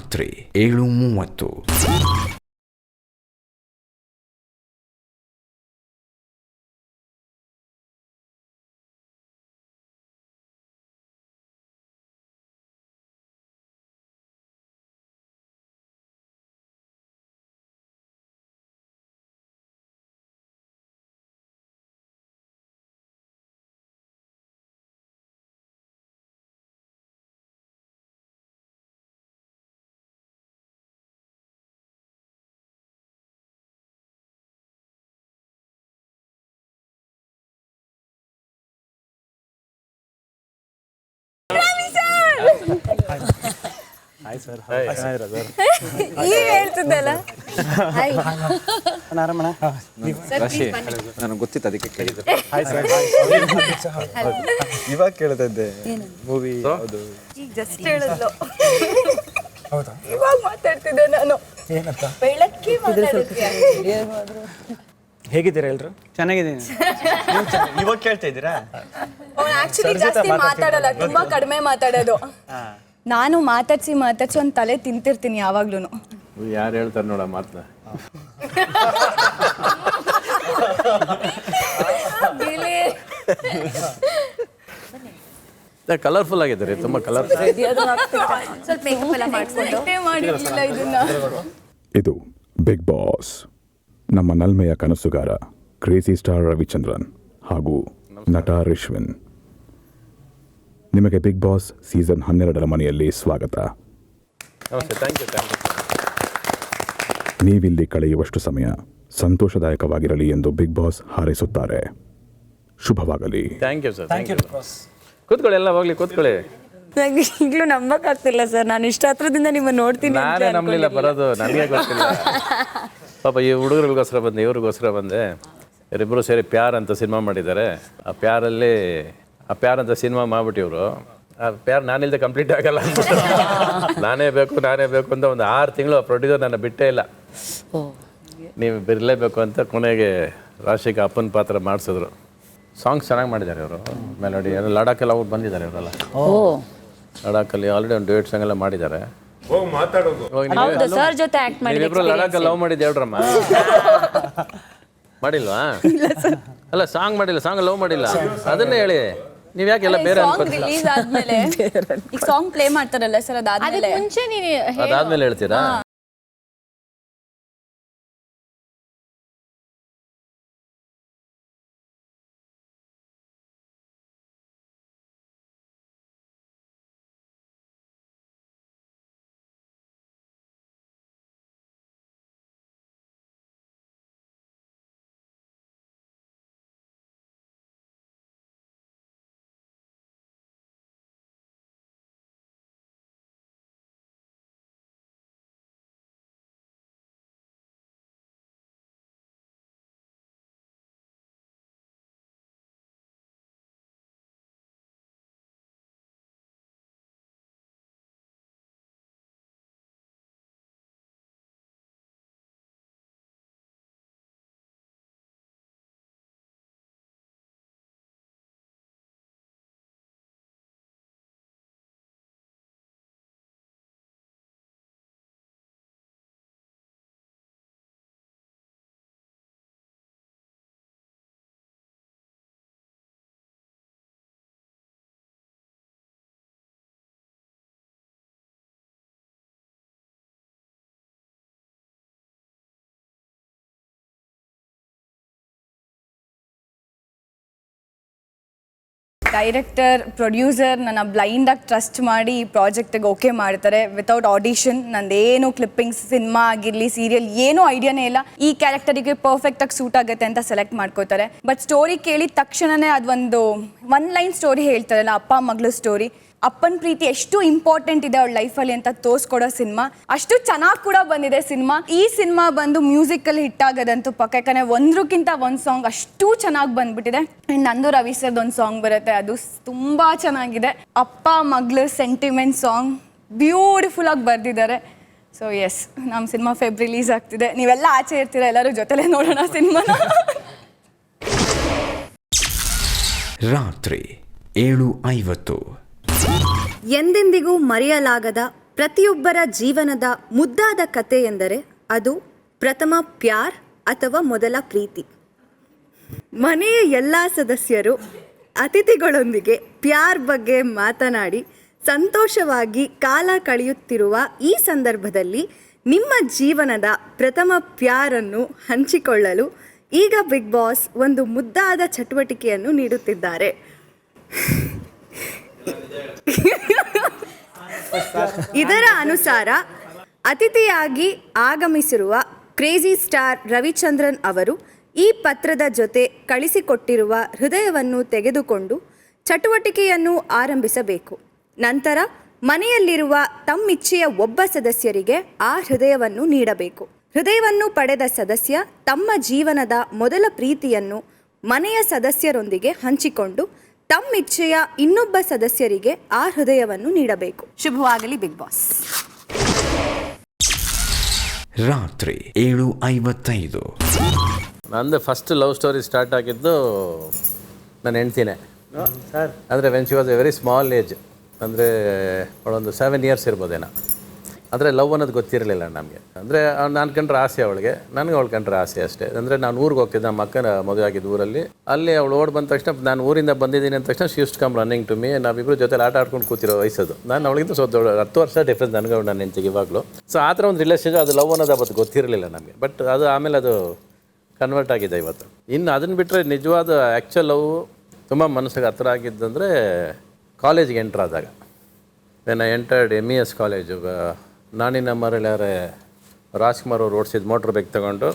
ರಾತ್ರಿ 7:30. ಈಗ ಹೇಳ್ತಿದ್ದಲ್ಲ ನನಗೆ ಗೊತ್ತಿತ್ತು ಅದಕ್ಕೆ ಕೇಳಿದ್ರು. ಇವಾಗ ಕೇಳ್ತಿದ್ದೆ ಮೂವಿ ಯಾವುದು ಈಗ ಜಸ್ಟ್ ಹೇಳಿದ್ಲು. ಇವಾಗ ಮಾತಾಡ್ತಿದ್ದೆ ನಾನು. ಬೆಳಗ್ಗೆ ಹೇಗಿದ್ದೀರಾ ಎಲ್ರು? ಚೆನ್ನಾಗಿದ್ದೀನಿ. ಇವಾಗ ಕೇಳ್ತಾ ಇದ್ದೀರಾ? ಆಕ್ಚುಲಿ ಜಾಸ್ತಿ ಮಾತಾಡಲ್ಲ, ತುಂಬಾ ಕಡಿಮೆ ಮಾತಾಡೋದು. ನಾನು ಮಾತಾಡ್ಸಿ ಒಂದು ತಲೆ ತಿಂತಿರ್ತೀನಿ ಯಾವಾಗ್ಲೂ. ಯಾರು ಹೇಳ್ತಾರೆ ನೋಡ ಮಾತನ್ನ. ಕಲರ್ಫುಲ್ ಆಗಿದ್ದಾರೆ, ತುಂಬಾ ಕಲರ್ಫುಲ್. ಸ್ವಲ್ಪ ಮೇಕಪ್ ಎಲ್ಲ ಮಾಡಿರಲಿಲ್ಲ ಇದನ್ನ. ಇದು ಬಿಗ್ ಬಾಸ್. ನಮ್ಮ ನಲ್ಮೆಯ ಕನಸುಗಾರ ಕ್ರೇಜಿ ಸ್ಟಾರ್ ರವಿಚಂದ್ರನ್ ಹಾಗೂ ನಟ ರಿಶ್ವಿನ್. ನಿಮಗೆ ಬಿಗ್ ಬಾಸ್ ಸೀಸನ್ 12ರ ಮನೆಯಲ್ಲಿ ಸ್ವಾಗತ. ನೀವಿಲ್ಲಿ ಕಳೆಯುವಷ್ಟು ಸಮಯ ಸಂತೋಷದಾಯಕವಾಗಿರಲಿ ಎಂದು ಬಿಗ್ ಬಾಸ್ ಹಾರೈಸುತ್ತಾರೆ. ಶುಭವಾಗಲಿ. Thank you sir, thank you. ಕೂತ್ಕೊಳ್ಳಿ, ಎಲ್ಲ ಹೋಗ್ಲಿ ಕೂತ್ಕೊಳ್ಳಿ. ನನಗೆ ಈಗಲೂ ನಂಬಕ್ಕಾಗ್ತಿಲ್ಲ ಸರ್, ನಾನು ಇಷ್ಟ ಹತ್ರದಿಂದ ನಿಮ್ಮನ್ನು ನೋಡ್ತೀನಿ. ನಾನೇ ನಂಬಲಿಲ್ಲ ಬರೋದು, ನನಗೆ ಗೊತ್ತಿಲ್ಲ. ಪಾಪ ಈ ಹುಡುಗರಿಗೋಸ್ಕರ ಬಂದೆ, ಇವ್ರಿಗೋಸ್ಕರ ಬಂದೆ. ಇವರಿಬ್ಬರು ಸೇರಿ ಪ್ಯಾರ್ ಅಂತ ಸಿನಿಮಾ ಮಾಡಿದ್ದಾರೆ. ಆ ಪ್ಯಾರ್ ಅಂತ ಸಿನಿಮಾ ಮಾಡ್ಬಿಟ್ಟು ಇವರು ಆ ಪ್ಯಾರ್ ನಾನಿಲ್ಲದೆ ಕಂಪ್ಲೀಟ್ ಆಗಲ್ಲ ಅಂದ್ಬಿಟ್ಟು ನಾನೇ ಬೇಕು ಅಂತ ಒಂದು 6 ತಿಂಗಳು ಪ್ರೊಡ್ಯೂಸರ್ ನನ್ನ ಬಿಟ್ಟೇ ಇಲ್ಲ. ನೀವು ಬಿರಲೇಬೇಕು ಅಂತ ಕೊನೆಗೆ ರಾಶಿಗೆ ಅಪ್ಪನ ಪಾತ್ರ ಮಾಡಿಸಿದ್ರು. ಸಾಂಗ್ಸ್ ಚೆನ್ನಾಗಿ ಮಾಡಿದ್ದಾರೆ ಇವರು. ಮೆಲೋಡಿ ಎಲ್ಲ ಲಡಾಖೆಲ್ಲ ಅವ್ರು ಬಂದಿದ್ದಾರೆ ಇವರೆಲ್ಲ. ಲಡಾಖಲ್ಲಿ ಆಲ್ರೆಡಿ ಒಂದು ಡ್ಯೂಯೆಟ್ ಸಾಂಗ್ ಎಲ್ಲ ಮಾಡಿದ್ದಾರೆ. ನೀವಿಬ್ರು ಲಡಾಖಲ್ಲಿ ಲವ್ ಮಾಡಿದ್ದು ಹೇಳ್ರಮ್ಮ. ಮಾಡಿಲ್ವಾ? ಅಲ್ಲ ಸಾಂಗ್ ಮಾಡಿಲ್ಲ, ಸಾಂಗ್ ಲವ್ ಮಾಡಿಲ್ಲ, ಅದನ್ನೇ ಹೇಳಿ. ನೀವ್ ಯಾಕೆಲ್ಲ ಬೇರೆ ರಿಲೀಸ್ ಆದ್ಮೇಲೆ ಈಗ ಸಾಂಗ್ ಪ್ಲೇ ಮಾಡ್ತಾರಲ್ಲ ಸರ್, ಅದಾದ್ಮೇಲೆ ಅದಾದ್ಮೇಲೆ ಹೇಳ್ತೀರಾ? ಡೈರೆಕ್ಟರ್, ಪ್ರೊಡ್ಯೂಸರ್ ನನ್ನ ಬ್ಲೈಂಡಾಗಿ ಟ್ರಸ್ಟ್ ಮಾಡಿ ಈ ಪ್ರಾಜೆಕ್ಟಿಗೆ ಓಕೆ ಮಾಡ್ತಾರೆ ವಿತೌಟ್ ಆಡಿಷನ್. ನಂದೇನು ಕ್ಲಿಪ್ಪಿಂಗ್ಸ್, ಸಿನಿಮಾ ಆಗಿರಲಿ, ಸೀರಿಯಲ್ ಏನೂ ಐಡಿಯಾನೇ ಇಲ್ಲ. ಈ ಕ್ಯಾರೆಕ್ಟರಿಗೆ ಪರ್ಫೆಕ್ಟಾಗಿ ಸೂಟ್ ಆಗುತ್ತೆ ಅಂತ ಸೆಲೆಕ್ಟ್ ಮಾಡ್ಕೋತಾರೆ. ಬಟ್ ಸ್ಟೋರಿ ಕೇಳಿದ ತಕ್ಷಣನೇ ಅದೊಂದು 1 ಲೈನ್ ಸ್ಟೋರಿ ಹೇಳ್ತಾರಲ್ಲ, ಅಪ್ಪ ಮಗಳು ಸ್ಟೋರಿ. ಅಪ್ಪನ ಪ್ರೀತಿ ಎಷ್ಟು ಇಂಪಾರ್ಟೆಂಟ್ ಇದೆ ಅವಳ ಲೈಫಲ್ಲಿ ಅಂತ ತೋರಿಸ್ಕೊಡೋ ಸಿನಿಮಾ. ಅಷ್ಟು ಚೆನ್ನಾಗಿ ಕೂಡ ಬಂದಿದೆ ಸಿನಿಮಾ. ಈ ಸಿನಿಮಾ ಬಂದು ಮ್ಯೂಸಿಕಲ್ಲಿ ಹಿಟ್ ಆಗೋದಂತೂ ಪಕ್ಕ. ಯಾಕಂದರೆ ಒಂದ್ರಕ್ಕಿಂತ ಒಂದು ಸಾಂಗ್ ಅಷ್ಟು ಚೆನ್ನಾಗಿ ಬಂದ್ಬಿಟ್ಟಿದೆ. ಆ್ಯಂಡ್ ನಂದು ರವಿ ಸರ್ದು ಒಂದು ಸಾಂಗ್ ಬರುತ್ತೆ, ಅದು ತುಂಬ ಚೆನ್ನಾಗಿದೆ. ಅಪ್ಪ ಮಗಳು ಸೆಂಟಿಮೆಂಟ್ ಸಾಂಗ್ ಬ್ಯೂಟಿಫುಲ್ ಆಗಿ ಬರೆದಿದ್ದಾರೆ. ಸೊ ಎಸ್, ನಮ್ಮ ಸಿನಿಮಾ ಫೆಬ್ ರಿಲೀಸ್ ಆಗ್ತಿದೆ. ನೀವೆಲ್ಲ ಆಚೆ ಇರ್ತೀರ, ಎಲ್ಲರೂ ಜೊತೆಲೇ ನೋಡೋಣ ಸಿನಿಮಾನ. ರಾತ್ರಿ 7:50. ಎಂದೆಂದಿಗೂ ಮರೆಯಲಾಗದ ಪ್ರತಿಯೊಬ್ಬರ ಜೀವನದ ಮುದ್ದಾದ ಕತೆ ಎಂದರೆ ಅದು ಪ್ರಥಮ ಪ್ಯಾರ್ ಅಥವಾ ಮೊದಲ ಪ್ರೀತಿ. ಮನೆಯ ಎಲ್ಲ ಸದಸ್ಯರು ಅತಿಥಿಗಳೊಂದಿಗೆ ಪ್ಯಾರ್ ಬಗ್ಗೆ ಮಾತನಾಡಿ ಸಂತೋಷವಾಗಿ ಕಾಲ ಕಳೆಯುತ್ತಿರುವ ಈ ಸಂದರ್ಭದಲ್ಲಿ ನಿಮ್ಮ ಜೀವನದ ಪ್ರಥಮ ಪ್ಯಾರನ್ನು ಹಂಚಿಕೊಳ್ಳಲು ಈಗ ಬಿಗ್ ಬಾಸ್ ಒಂದು ಮುದ್ದಾದ ಚಟುವಟಿಕೆಯನ್ನು ನೀಡುತ್ತಿದ್ದಾರೆ. ಇದರ ಅನುಸಾರ ಅತಿಥಿಯಾಗಿ ಆಗಮಿಸಿರುವ ಕ್ರೇಜಿ ಸ್ಟಾರ್ ರವಿಚಂದ್ರನ್ ಅವರು ಈ ಪತ್ರದ ಜೊತೆ ಕಳಿಸಿಕೊಟ್ಟಿರುವ ಹೃದಯವನ್ನು ತೆಗೆದುಕೊಂಡು ಚಟುವಟಿಕೆಯನ್ನು ಆರಂಭಿಸಬೇಕು. ನಂತರ ಮನೆಯಲ್ಲಿರುವ ತಮ್ಮಿಚ್ಛೆಯ ಒಬ್ಬ ಸದಸ್ಯರಿಗೆ ಆ ಹೃದಯವನ್ನು ನೀಡಬೇಕು. ಹೃದಯವನ್ನು ಪಡೆದ ಸದಸ್ಯ ತಮ್ಮ ಜೀವನದ ಮೊದಲ ಪ್ರೀತಿಯನ್ನು ಮನೆಯ ಸದಸ್ಯರೊಂದಿಗೆ ಹಂಚಿಕೊಂಡು ತಮ್ಮಿಚ್ಛೆಯ ಇನ್ನೊಬ್ಬ ಸದಸ್ಯರಿಗೆ ಆ ಹೃದಯವನ್ನು ನೀಡಬೇಕು. ಶುಭವಾಗಲಿ ಬಿಗ್ ಬಾಸ್. ರಾತ್ರಿ 7:55. ನಂದು ಫಸ್ಟ್ ಲವ್ ಸ್ಟೋರಿ ಸ್ಟಾರ್ಟ್ ಆಗಿದ್ದು ನನ್ನ ಹೆಂಡ್ತಿನೇ. ಅಂದರೆ when she was A very small age, ಅಂದರೆ ಅವಳೊಂದು 7 years ಇರ್ಬೋದೇನೋ. ಅಂದರೆ ಲವ್ ಅನ್ನೋದು ಗೊತ್ತಿರಲಿಲ್ಲ ನಮಗೆ. ಅಂದರೆ ನಾನು ಕಂಡ್ರೆ ಆಸೆ ಅವಳಿಗೆ, ನನಗೆ ಅವಳು ಕಂಡ್ರೆ ಆಸೆ ಅಷ್ಟೇ. ಅಂದರೆ ನಾನು ಊರಿಗೆ ಹೋಗ್ತಿದ್ದೆ, ನಮ್ಮ ಅಕ್ಕನ ಮದುವೆ ಆಗಿದ್ದು ಊರಲ್ಲಿ. ಅಲ್ಲಿ ಅವಳು ಓಡಿ ಬಂದ ತಕ್ಷಣ, ನಾನು ಊರಿಂದ ಬಂದಿದ್ದೀನಿ ಅಂದ ತಕ್ಷಣ she used to come running to me. ನಾವಿಬ್ಬರು ಜೊತೆ ಆಟ ಆಡ್ಕೊಂಡು ಕೂತಿರೋ ವಯಸ್ಸದು. ನಾನು ಅವಳಿಗಿಂತ ಸ್ವಲ್ಪ 10 ವರ್ಷ ಡಿಫ್ರೆನ್ಸ್ ನನಗೆ ಅವಳು ನನ್ನ ಹೆಂಡತಿಗೆ ಇವಾಗಲೂ. ಸೊ ಆ ಥರ ಒಂದು ರಿಲೇಷನ್, ಅದು ಲವ್ ಅನ್ನೋದು ಅವತ್ತು ಗೊತ್ತಿರಲಿಲ್ಲ ನಮಗೆ. ಬಟ್ ಅದು ಆಮೇಲೆ ಅದು ಕನ್ವರ್ಟ್ ಆಗಿದೆ ಇವತ್ತು. ಇನ್ನು ಅದನ್ನು ಬಿಟ್ಟರೆ ನಿಜವಾದ ಆ್ಯಕ್ಚುಲ್ ಲವ್ ತುಂಬ ಮನಸ್ಸಿಗೆ ಹತ್ರ ಆಗಿದ್ದಂದರೆ ಕಾಲೇಜಿಗೆ ಎಂಟ್ರ್ ಆದಾಗ. When I entered MES college, ನಾನಿನ್ನ ಮರಳ್ಯಾರೆ ರಾಜ್ಕುಮಾರ್ ಅವ್ರು ಓಡಿಸಿದ ಮೋಟ್ರ್ ಬೈಕ್ ತೊಗೊಂಡು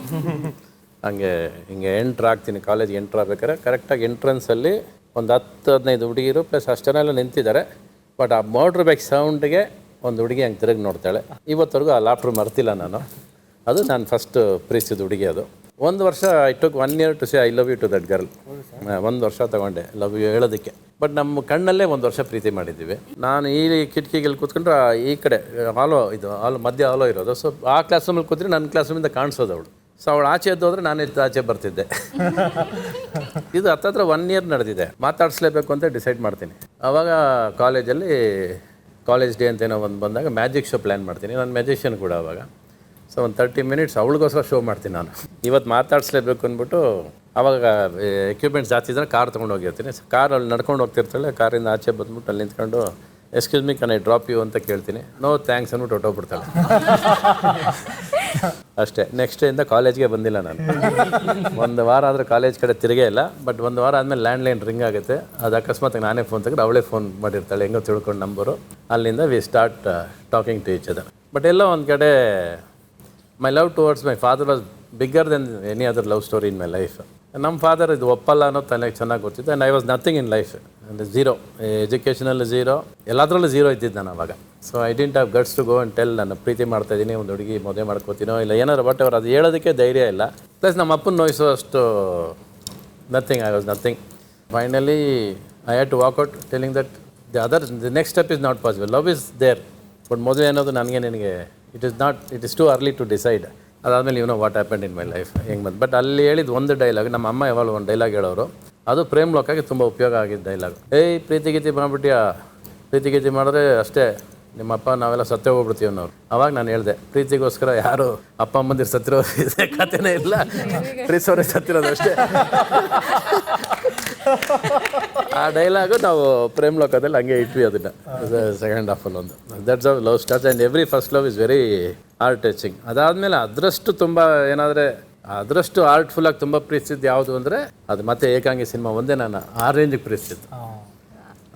ಹಿಂಗೆ ಎಂಟ್ರ್ ಆಗ್ತೀನಿ. ಕಾಲೇಜಿಗೆ ಎಂಟ್ರ್ ಆಗ್ಬೇಕಾದ್ರೆ ಕರೆಕ್ಟಾಗಿ ಎಂಟ್ರೆನ್ಸಲ್ಲಿ ಒಂದು 10-15 ಹುಡುಗಿರು ಪ್ಲಸ್ ಅಷ್ಟನ್ನೆಲ್ಲ ನಿಂತಿದ್ದಾರೆ. ಬಟ್ ಆ ಮೋಟ್ರ್ ಬೈಕ್ ಸೌಂಡ್ಗೆ ಒಂದು ಹುಡುಗಿ ಹಂಗೆ ತಿರುಗಿ ನೋಡ್ತಾಳೆ. ಇವತ್ತವರೆಗೂ ಆ ಲಾಫ್ಟ್ರ್ ಮರ್ತಿಲ್ಲ ನಾನು. ಅದು ನಾನು ಫಸ್ಟ್ ಪ್ರೀತಿಸಿದ ಹುಡುಗಿ. ಅದು 1 ವರ್ಷ I took 1 year to say I love you to that girl. 1 ವರ್ಷ ತೊಗೊಂಡೆ ಲವ್ ಯು ಹೇಳೋದಕ್ಕೆ. ಬಟ್ ನಮ್ಮ ಕಣ್ಣಲ್ಲೇ 1 ವರ್ಷ ಪ್ರೀತಿ ಮಾಡಿದ್ದೀವಿ. ನಾನು ಈ ಕಿಟಕಿಗೆಲ್ಲಿ ಕೂತ್ಕೊಂಡ್ರೆ ಈ ಕಡೆ ಮಧ್ಯ ಹಾಲೋ ಇರೋದು. ಸೊ ಆ ಕ್ಲಾಸ್ ರೂಮಲ್ಲಿ ಕೂತ್ರೆ ನನ್ನ ಕ್ಲಾಸ್ ರೂಮಿಂದ ಕಾಣಿಸೋದು ಅವಳು. ಸೊ ಅವಳು ಆಚೆ ಎದ್ದೋದ್ರೆ ನಾನು ಆಚೆ ಬರ್ತಿದ್ದೆ. ಇದು ಹತ್ತತ್ರ 1 year ನಡೆದಿದೆ. ಮಾತಾಡಿಸ್ಲೇಬೇಕು ಅಂತ ಡಿಸೈಡ್ ಮಾಡ್ತೀನಿ. ಆವಾಗ ಕಾಲೇಜಲ್ಲಿ ಕಾಲೇಜ್ ಡೇ ಅಂತ ಏನೋ ಒಂದು ಬಂದಾಗ ಮ್ಯಾಜಿಕ್ ಶೋ ಪ್ಲ್ಯಾನ್ ಮಾಡ್ತೀನಿ. ನಾನು ಮ್ಯಾಜಿಷಿಯನ್ ಕೂಡ ಆವಾಗ. ಸೊ ಒಂದು 30 minutes ಅವಳಿಗೋಸ್ಕರ ಶೋ ಮಾಡ್ತೀನಿ ನಾನು. ಇವತ್ತು ಮಾತಾಡಿಸ್ಲೇಬೇಕು ಅಂದ್ಬಿಟ್ಟು ಆವಾಗ ಎಕ್ವಿಪ್ಮೆಂಟ್ಸ್ ಜಾಸ್ತಿ ಇದ್ದರೆ ಕಾರ್ ತೊಗೊಂಡು ಹೋಗಿರ್ತೀನಿ. ಕಾರ್ ಅಲ್ಲಿ ನಡ್ಕೊಂಡು ಹೋಗ್ತಿರ್ತಾಳೆ. ಕಾರಿಂದ ಆಚೆ ಬಂದ್ಬಿಟ್ಟು ಅಲ್ಲಿ ನಿಂತ್ಕೊಂಡು excuse me can I drop you ಅಂತ ಕೇಳ್ತೀನಿ. ನೋ ಥ್ಯಾಂಕ್ಸ್ ಅಂದ್ಬಿಟ್ಟು ಹೊಟ್ಟೋಗ್ಬಿಡ್ತಾಳೆ. ಅಷ್ಟೇ. ನೆಕ್ಸ್ಟ್ ಡೇಯಿಂದ ಕಾಲೇಜ್ಗೆ ಬಂದಿಲ್ಲ ನಾನು. 1 ವಾರ ಆದರೆ ಕಾಲೇಜ್ ಕಡೆ ತಿರುಗೇ ಇಲ್ಲ. ಬಟ್ 1 ವಾರ ಆದಮೇಲೆ ಲ್ಯಾಂಡ್ಲೈನ್ ರಿಂಗ್ ಆಗುತ್ತೆ. ಅದು ಅಕಸ್ಮಾತ್ ನಾನೇ ಫೋನ್ ತೆಗೆದು ಅವಳೇ ಫೋನ್ ಮಾಡಿರ್ತಾಳೆ, ಹೆಂಗೋ ತಿಳ್ಕೊಂಡು ನಂಬರು. ಅಲ್ಲಿಂದ we start talking to each other. But ಎಲ್ಲೋ ಒಂದು ಕಡೆ my love towards my father was bigger then any other love story in my life. ನಮ್ಮ ಫಾದರ್ ಇದು ಒಪ್ಪಲ್ಲ ಅನ್ನೋದು ತಲೆಗೆ ಚೆನ್ನಾಗಿ ಗೊತ್ತಿತ್ತು. And I was nothing in life. ಅಂದರೆ ಝೀರೋ, ಎಜುಕೇಷನಲ್ಲಿ ಝೀರೋ, ಎಲ್ಲದರಲ್ಲೂ ಝೀರೋ ಇದ್ದಿದ್ದು ನಾನು ಅವಾಗ. So I didn't have guts to go and tell ನಾನು ಪ್ರೀತಿ ಮಾಡ್ತಾಯಿದ್ದೀನಿ, ಒಂದು ಹುಡುಗಿ ಮದುವೆ ಮಾಡ್ಕೋತೀನೋ ಇಲ್ಲ ಏನಾರು. ಬಟ್ ಅವ್ರು ಅದು ಹೇಳೋದಕ್ಕೆ ಧೈರ್ಯ ಇಲ್ಲ. ಪ್ಲಸ್ ನಮ್ಮ ಅಪ್ಪನ ನೋಯಿಸೋ ಅಷ್ಟು nothing. I was nothing. Finally I had to walk out telling that the next step is not possible. Love is there, but ಮದುವೆ ಅನ್ನೋದು ನಿನಗೆ it is too early to decide. ಅದಾದಮೇಲೆ you know what happened in my life ಹೆಂಗೆ ಬಂದು. But ಅಲ್ಲಿ ಹೇಳಿದ ಒಂದು dialogue, ನಮ್ಮ ಅಮ್ಮ ಯಾವಾಗ ಒಂದು ಡೈಲಾಗ್ ಹೇಳೋರು, ಅದು ಪ್ರೇಮ್ ಲೋಕಾಗಿ ತುಂಬ ಉಪಯೋಗ ಆಗಿದ್ದ ಡೈಲಾಗ್. ಏಯ್ ಪ್ರೀತಿ ಗೀತಿ ಮಾಡ್ಬಿಟ್ಯಾ, ಪ್ರೀತಿ ಗೀತಿ ಮಾಡಿದ್ರೆ ಅಷ್ಟೇ ನಿಮ್ಮಪ್ಪ ನಾವೆಲ್ಲ ಸತ್ತೇ ಹೋಗ್ಬಿಡ್ತೀವಿ ಅನ್ನೋರು. ಅವಾಗ ನಾನು ಹೇಳಿದೆ, ಪ್ರೀತಿಗೋಸ್ಕರ ಯಾರು ಅಪ್ಪ ಅಮ್ಮಂದಿರು ಸತ್ತಿರೋ ಕಥೆನೇ ಇಲ್ಲ, ಪ್ರೀತಿಸೋರೇ ಸತ್ತಿರೋದು ಅಷ್ಟೇ. ಆ ಡೈಲಾಗು ನಾವು ಪ್ರೇಮ್ ಲೋಕದಲ್ಲಿ ಹಂಗೆ ಇಟ್ವಿ ಅದನ್ನು ಸೆಕೆಂಡ್ ಹಾಫಲ್ಲಿ ಒಂದು. That's how love starts. And every first love is very heart touching. ಅದಾದಮೇಲೆ ಅದರಷ್ಟು ತುಂಬ ಏನಾದರೆ ಅದರಷ್ಟು ಆರ್ಟ್ಫುಲ್ಲಾಗಿ ತುಂಬ ಪ್ರೀತಿಸಿದ್ದು ಯಾವುದು ಅಂದರೆ ಅದು ಮತ್ತೆ ಏಕಾಂಗಿ ಸಿನಿಮಾ ಒಂದೇ. ನಾನು ಆ ರೇಂಜಿಗೆ ಪ್ರೀತಿಸಿದ್ದು.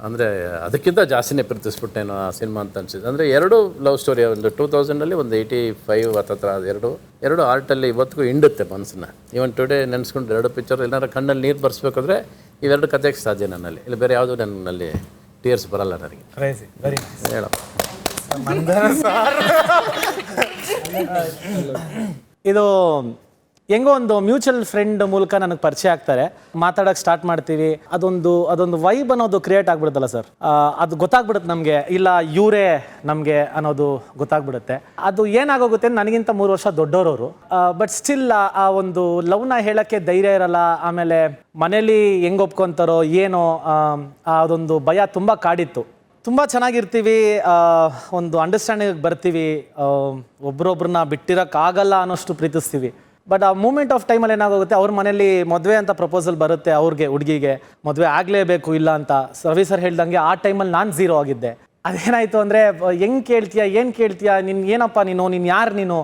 ಅಂದರೆ ಅದಕ್ಕಿಂತ ಜಾಸ್ತಿನೇ ಪ್ರೀತಿಸ್ಬಿಟ್ಟೇನೋ ಆ ಸಿನಿಮಾ ಅಂತ ಅನಿಸಿದ್ದು. ಅಂದರೆ 2 ಲವ್ ಸ್ಟೋರಿ, ಒಂದು 2000 ಒಂದು 85 ಹತ್ತತ್ರ. ಅದು ಎರಡು ಆರ್ಟಲ್ಲಿ ಇವತ್ತಿಗೂ ಹಿಂಡುತ್ತೆ ಮನಸ್ಸನ್ನ. ಇವನ್ ಟುಡೇ ನೆನೆಸ್ಕೊಂಡು 2 ಪಿಕ್ಚರ್ ಏನಾರು ಕಣ್ಣಲ್ಲಿ ನೀರು ಬರ್ಸ್ಬೇಕಾದ್ರೆ ಇವೆರಡು ಕಥೆಗೆ ಸಾಧ್ಯ ನನ್ನಲ್ಲಿ. ಇಲ್ಲ ಬೇರೆ ಯಾವುದು ನನ್ನಲ್ಲಿ ಟೀಯರ್ಸ್ ಬರಲ್ಲ ನನಗೆ. ಹೇಳೋ ಇದು ಹೆಂಗೋ ಒಂದು ಮ್ಯೂಚುವಲ್ ಫ್ರೆಂಡ್ ಮೂಲಕ ನನಗೆ ಪರಿಚಯ ಆಗ್ತಾರೆ, ಮಾತಾಡೋಕೆ ಸ್ಟಾರ್ಟ್ ಮಾಡ್ತೀವಿ. ಅದೊಂದು ವೈಬ್ ಅನ್ನೋದು ಕ್ರಿಯೇಟ್ ಆಗ್ಬಿಡುತ್ತಲ್ಲ ಸರ್, ಅದು ಗೊತ್ತಾಗ್ಬಿಡುತ್ತೆ ನಮಗೆ. ಇಲ್ಲ ಇವರೇ ನಮಗೆ ಅನ್ನೋದು ಗೊತ್ತಾಗ್ಬಿಡುತ್ತೆ. ಅದು ಏನಾಗೋಗುತ್ತೆ, ನನಗಿಂತ 3 ವರ್ಷ ದೊಡ್ಡವರು. ಬಟ್ ಸ್ಟಿಲ್ ಆ ಒಂದು ಲವ್ನ ಹೇಳೋಕ್ಕೆ ಧೈರ್ಯ ಇರಲ್ಲ. ಆಮೇಲೆ ಮನೇಲಿ ಹೆಂಗೆ ಒಪ್ಕೊತಾರೋ ಏನೋ ಅದೊಂದು ಭಯ ತುಂಬ ಕಾಡಿತ್ತು. ತುಂಬ ಚೆನ್ನಾಗಿರ್ತೀವಿ, ಒಂದು ಅಂಡರ್ಸ್ಟ್ಯಾಂಡಿಂಗ್ ಬರ್ತೀವಿ, ಒಬ್ರೊಬ್ರನ್ನ ಬಿಟ್ಟಿರೋಕ್ಕಾಗಲ್ಲ ಅನ್ನೋಷ್ಟು ಪ್ರೀತಿಸ್ತೀವಿ. ಬಟ್ ಆ ಮೂಮೆಂಟ್ ಆಫ್ ಟೈಮಲ್ಲಿ ಏನಾಗುತ್ತೆ, ಅವ್ರ ಮನೇಲಿ ಮದುವೆ ಅಂತ ಪ್ರಪೋಸಲ್ ಬರುತ್ತೆ, ಅವ್ರಿಗೆ ಹುಡುಗಿಗೆ ಮದುವೆ ಆಗಲೇಬೇಕು ಇಲ್ಲ ಅಂತ. ರವಿ ಸರ್ ಹೇಳ್ದಂಗೆ ಆ ಟೈಮಲ್ಲಿ ನಾನು ಝೀರೋ ಆಗಿದ್ದೆ. ಅದೇನಾಯಿತು ಅಂದರೆ, ಹೆಂಗೆ ಕೇಳ್ತೀಯಾ, ಏನು ಕೇಳ್ತೀಯಾ, ನೀನು ಏನಪ್ಪ, ನೀನು ಯಾರು, ನೀನು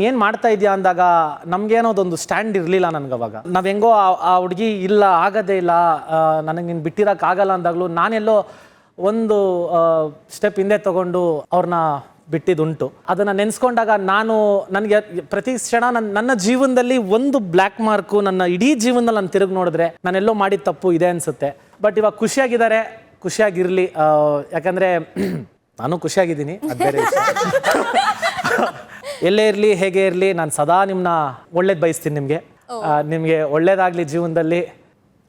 ಏನು ಮಾಡ್ತಾ ಇದೆಯಾ ಅಂದಾಗ ನಮಗೇನೋದೊಂದು ಸ್ಟ್ಯಾಂಡ್ ಇರಲಿಲ್ಲ ನನಗೆ. ಅವಾಗ ನಾವು ಹೆಂಗೋ ಆ ಹುಡುಗಿ ಇಲ್ಲ, ಆಗೋದೇ ಇಲ್ಲ, ನನಗೆ ನೀನು ಬಿಟ್ಟಿರೋಕ್ಕಾಗಲ್ಲ ಅಂದಾಗಲೂ ನಾನೆಲ್ಲೋ ಒಂದು ಸ್ಟೆಪ್ ಹಿಂದೆ ತೊಗೊಂಡು ಅವ್ರನ್ನ ಬಿಟ್ಟಿದ್ದುಂಟು. ಅದನ್ನು ನೆನೆಸ್ಕೊಂಡಾಗ ನನಗೆ ಪ್ರತಿ ಕ್ಷಣ ನನ್ನ ಜೀವನದಲ್ಲಿ ಒಂದು ಬ್ಲ್ಯಾಕ್ ಮಾರ್ಕು, ನನ್ನ ಇಡೀ ಜೀವನದಲ್ಲಿ ನಾನು ತಿರುಗಿ ನೋಡಿದ್ರೆ ನಾನೆಲ್ಲೋ ಮಾಡಿದ ತಪ್ಪು ಇದೆ ಅನಿಸುತ್ತೆ. ಬಟ್ ಇವಾಗ ಖುಷಿಯಾಗಿದ್ದಾರೆ, ಖುಷಿಯಾಗಿರಲಿ. ಯಾಕಂದರೆ ನಾನು ಖುಷಿಯಾಗಿದ್ದೀನಿ, ಅದು ಬೇರೆ ವಿಷಯ. ಎಲ್ಲೇ ಇರಲಿ, ಹೇಗೆ ಇರಲಿ, ನಾನು ಸದಾ ನಿಮ್ಮನ್ನ ಒಳ್ಳೇದು ಬಯಸ್ತೀನಿ. ನಿಮಗೆ ಒಳ್ಳೇದಾಗಲಿ ಜೀವನದಲ್ಲಿ.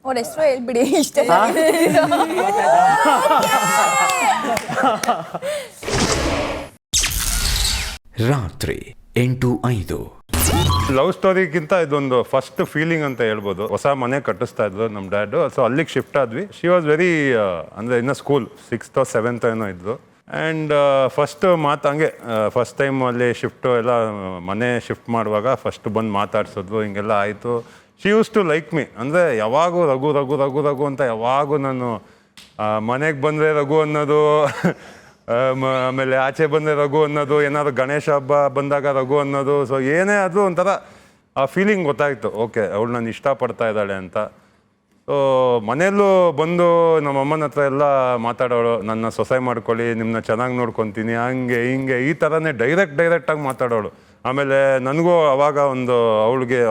ಅವ್ರ ಹೆಸರು ಹೇಳ್ಬಿಡಿ ಇಷ್ಟೇ. ರಾತ್ರಿ 8:05. ಲವ್ ಸ್ಟೋರಿಗಿಂತ ಇದೊಂದು ಫಸ್ಟ್ ಫೀಲಿಂಗ್ ಅಂತ ಹೇಳ್ಬೋದು. ಹೊಸ ಮನೆ ಕಟ್ಟಿಸ್ತಾ ಇದ್ರು ನಮ್ಮ ಡ್ಯಾಡು, ಸೊ ಅಲ್ಲಿಗೆ ಶಿಫ್ಟ್ ಆದ್ವಿ. ಶಿ ವಾಸ್ ವೆರಿ ಅಂದರೆ ಇನ್ನು ಸ್ಕೂಲ್ 6th or 7th ಏನೋ ಇದ್ದರು. ಆ್ಯಂಡ್ ಫಸ್ಟ್ ಮಾತು ಹಂಗೆ ಫಸ್ಟ್ ಟೈಮ್ ಅಲ್ಲಿ ಶಿಫ್ಟು ಎಲ್ಲ ಮನೆ ಶಿಫ್ಟ್ ಮಾಡುವಾಗ ಫಸ್ಟ್ ಬಂದು ಮಾತಾಡ್ಸಿದ್ರು, ಹಿಂಗೆಲ್ಲ ಆಯಿತು. She used to like me, ಅಂದರೆ ಯಾವಾಗೂ ರಘು ರಘು ರಘು ರಘು ಅಂತ ಯಾವಾಗೂ ನಾನು ಮನೆಗೆ ಬಂದರೆ ರಘು ಅನ್ನೋದು, ಆಮೇಲೆ ಆಚೆ ಬಂದರೆ ರಘು ಅನ್ನೋದು, ಏನಾದ್ರು ಗಣೇಶ ಹಬ್ಬ ಬಂದಾಗ ರಘು ಅನ್ನೋದು. ಸೊ ಏನೇ ಅದು ಒಂಥರ ಆ ಫೀಲಿಂಗ್ ಗೊತ್ತಾಯಿತು, ಓಕೆ ಅವಳು ನಾನು ಇಷ್ಟಪಡ್ತಾ ಇದ್ದಾಳೆ ಅಂತ. ಸೊ ಮನೆಯಲ್ಲೂ ಬಂದು ನಮ್ಮ ಅಮ್ಮನ ಹತ್ರ ಎಲ್ಲ ಮಾತಾಡೋಳು, ನನ್ನ ಸೊಸೆ ಮಾಡ್ಕೊಳ್ಳಿ, ನಿಮ್ಮನ್ನ ಚೆನ್ನಾಗಿ ನೋಡ್ಕೊತೀನಿ, ಹಂಗೆ ಹಿಂಗೆ ಈ ಥರನೇ ಡೈರೆಕ್ಟಾಗಿ ಮಾತಾಡೋಳು. ಆಮೇಲೆ ನನಗೂ ಅವಾಗ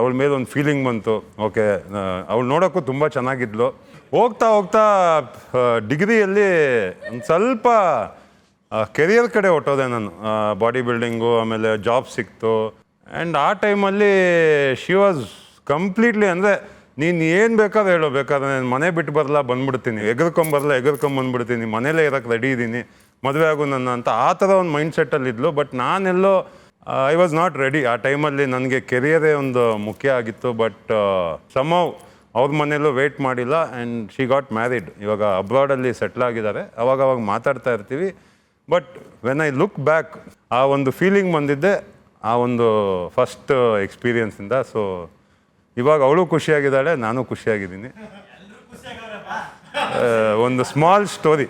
ಅವಳ ಮೇಲೆ ಒಂದು ಫೀಲಿಂಗ್ ಬಂತು. ಓಕೆ, ಅವಳು ನೋಡೋಕ್ಕೂ ತುಂಬ ಚೆನ್ನಾಗಿದ್ಲು. ಹೋಗ್ತಾ ಡಿಗ್ರಿಯಲ್ಲಿ ಒಂದು ಸ್ವಲ್ಪ ಕೆರಿಯರ್ ಕಡೆ ಹೊಟ್ಟೋದೆ ನಾನು. ಬಾಡಿ ಬಿಲ್ಡಿಂಗು, ಆಮೇಲೆ ಜಾಬ್ ಸಿಕ್ತು. ಆ್ಯಂಡ್ ಆ ಟೈಮಲ್ಲಿ ಶಿ ವಾಸ್ ಕಂಪ್ಲೀಟ್ಲಿ, ಅಂದರೆ ನೀನು ಏನು ಬೇಕಾದ್ರೆ ಹೇಳೋ, ಬೇಕಾದ್ರೆ ನಾನು ಮನೆ ಬಿಟ್ಟು ಬರಲ್ಲ, ಬಂದ್ಬಿಡ್ತೀನಿ, ಎಗರ್ಕೊಂಬಂದ್ಬಿಡ್ತೀನಿ, ಮನೇಲೇ ಇರೋಕ್ಕೆ ರೆಡಿ ಇದ್ದೀನಿ, ಮದುವೆ ಆಗು ನನ್ನ ಅಂತ ಆ ಥರ ಒಂದು ಮೈಂಡ್ ಸೆಟ್ಟಲ್ಲಿದ್ಲು. ಬಟ್ ನಾನೆಲ್ಲೋ ಐ ವಾಸ್ ನಾಟ್ ರೆಡಿ. ಆ ಟೈಮಲ್ಲಿ ನನಗೆ ಕೆರಿಯರೇ ಒಂದು ಮುಖ್ಯ ಆಗಿತ್ತು. ಬಟ್ ಸಮ್ಹೌ ಅವ್ರ ಮನೆಯಲ್ಲೂ ವೆಯ್ಟ್ ಮಾಡಿಲ್ಲ ಆ್ಯಂಡ್ ಶಿ ಗಾಟ್ ಮ್ಯಾರಿಡ್. ಇವಾಗ ಅಬ್ರಾಡಲ್ಲಿ ಸೆಟ್ಲ್ ಆಗಿದ್ದಾರೆ. ಅವಾಗ ಮಾತಾಡ್ತಾ ಇರ್ತೀವಿ. But when I look back, ಆ ಒಂದು ಫೀಲಿಂಗ್ ಬಂದಿದ್ದೆ ಆ ಒಂದು ಫಸ್ಟ್ ಎಕ್ಸ್ಪೀರಿಯನ್ಸಿಂದ. ಸೊ ಇವಾಗ ಅವಳು ಖುಷಿಯಾಗಿದ್ದಾಳೆ, ನಾನು ಖುಷಿಯಾಗಿದ್ದೀನಿ. ಒಂದು small story.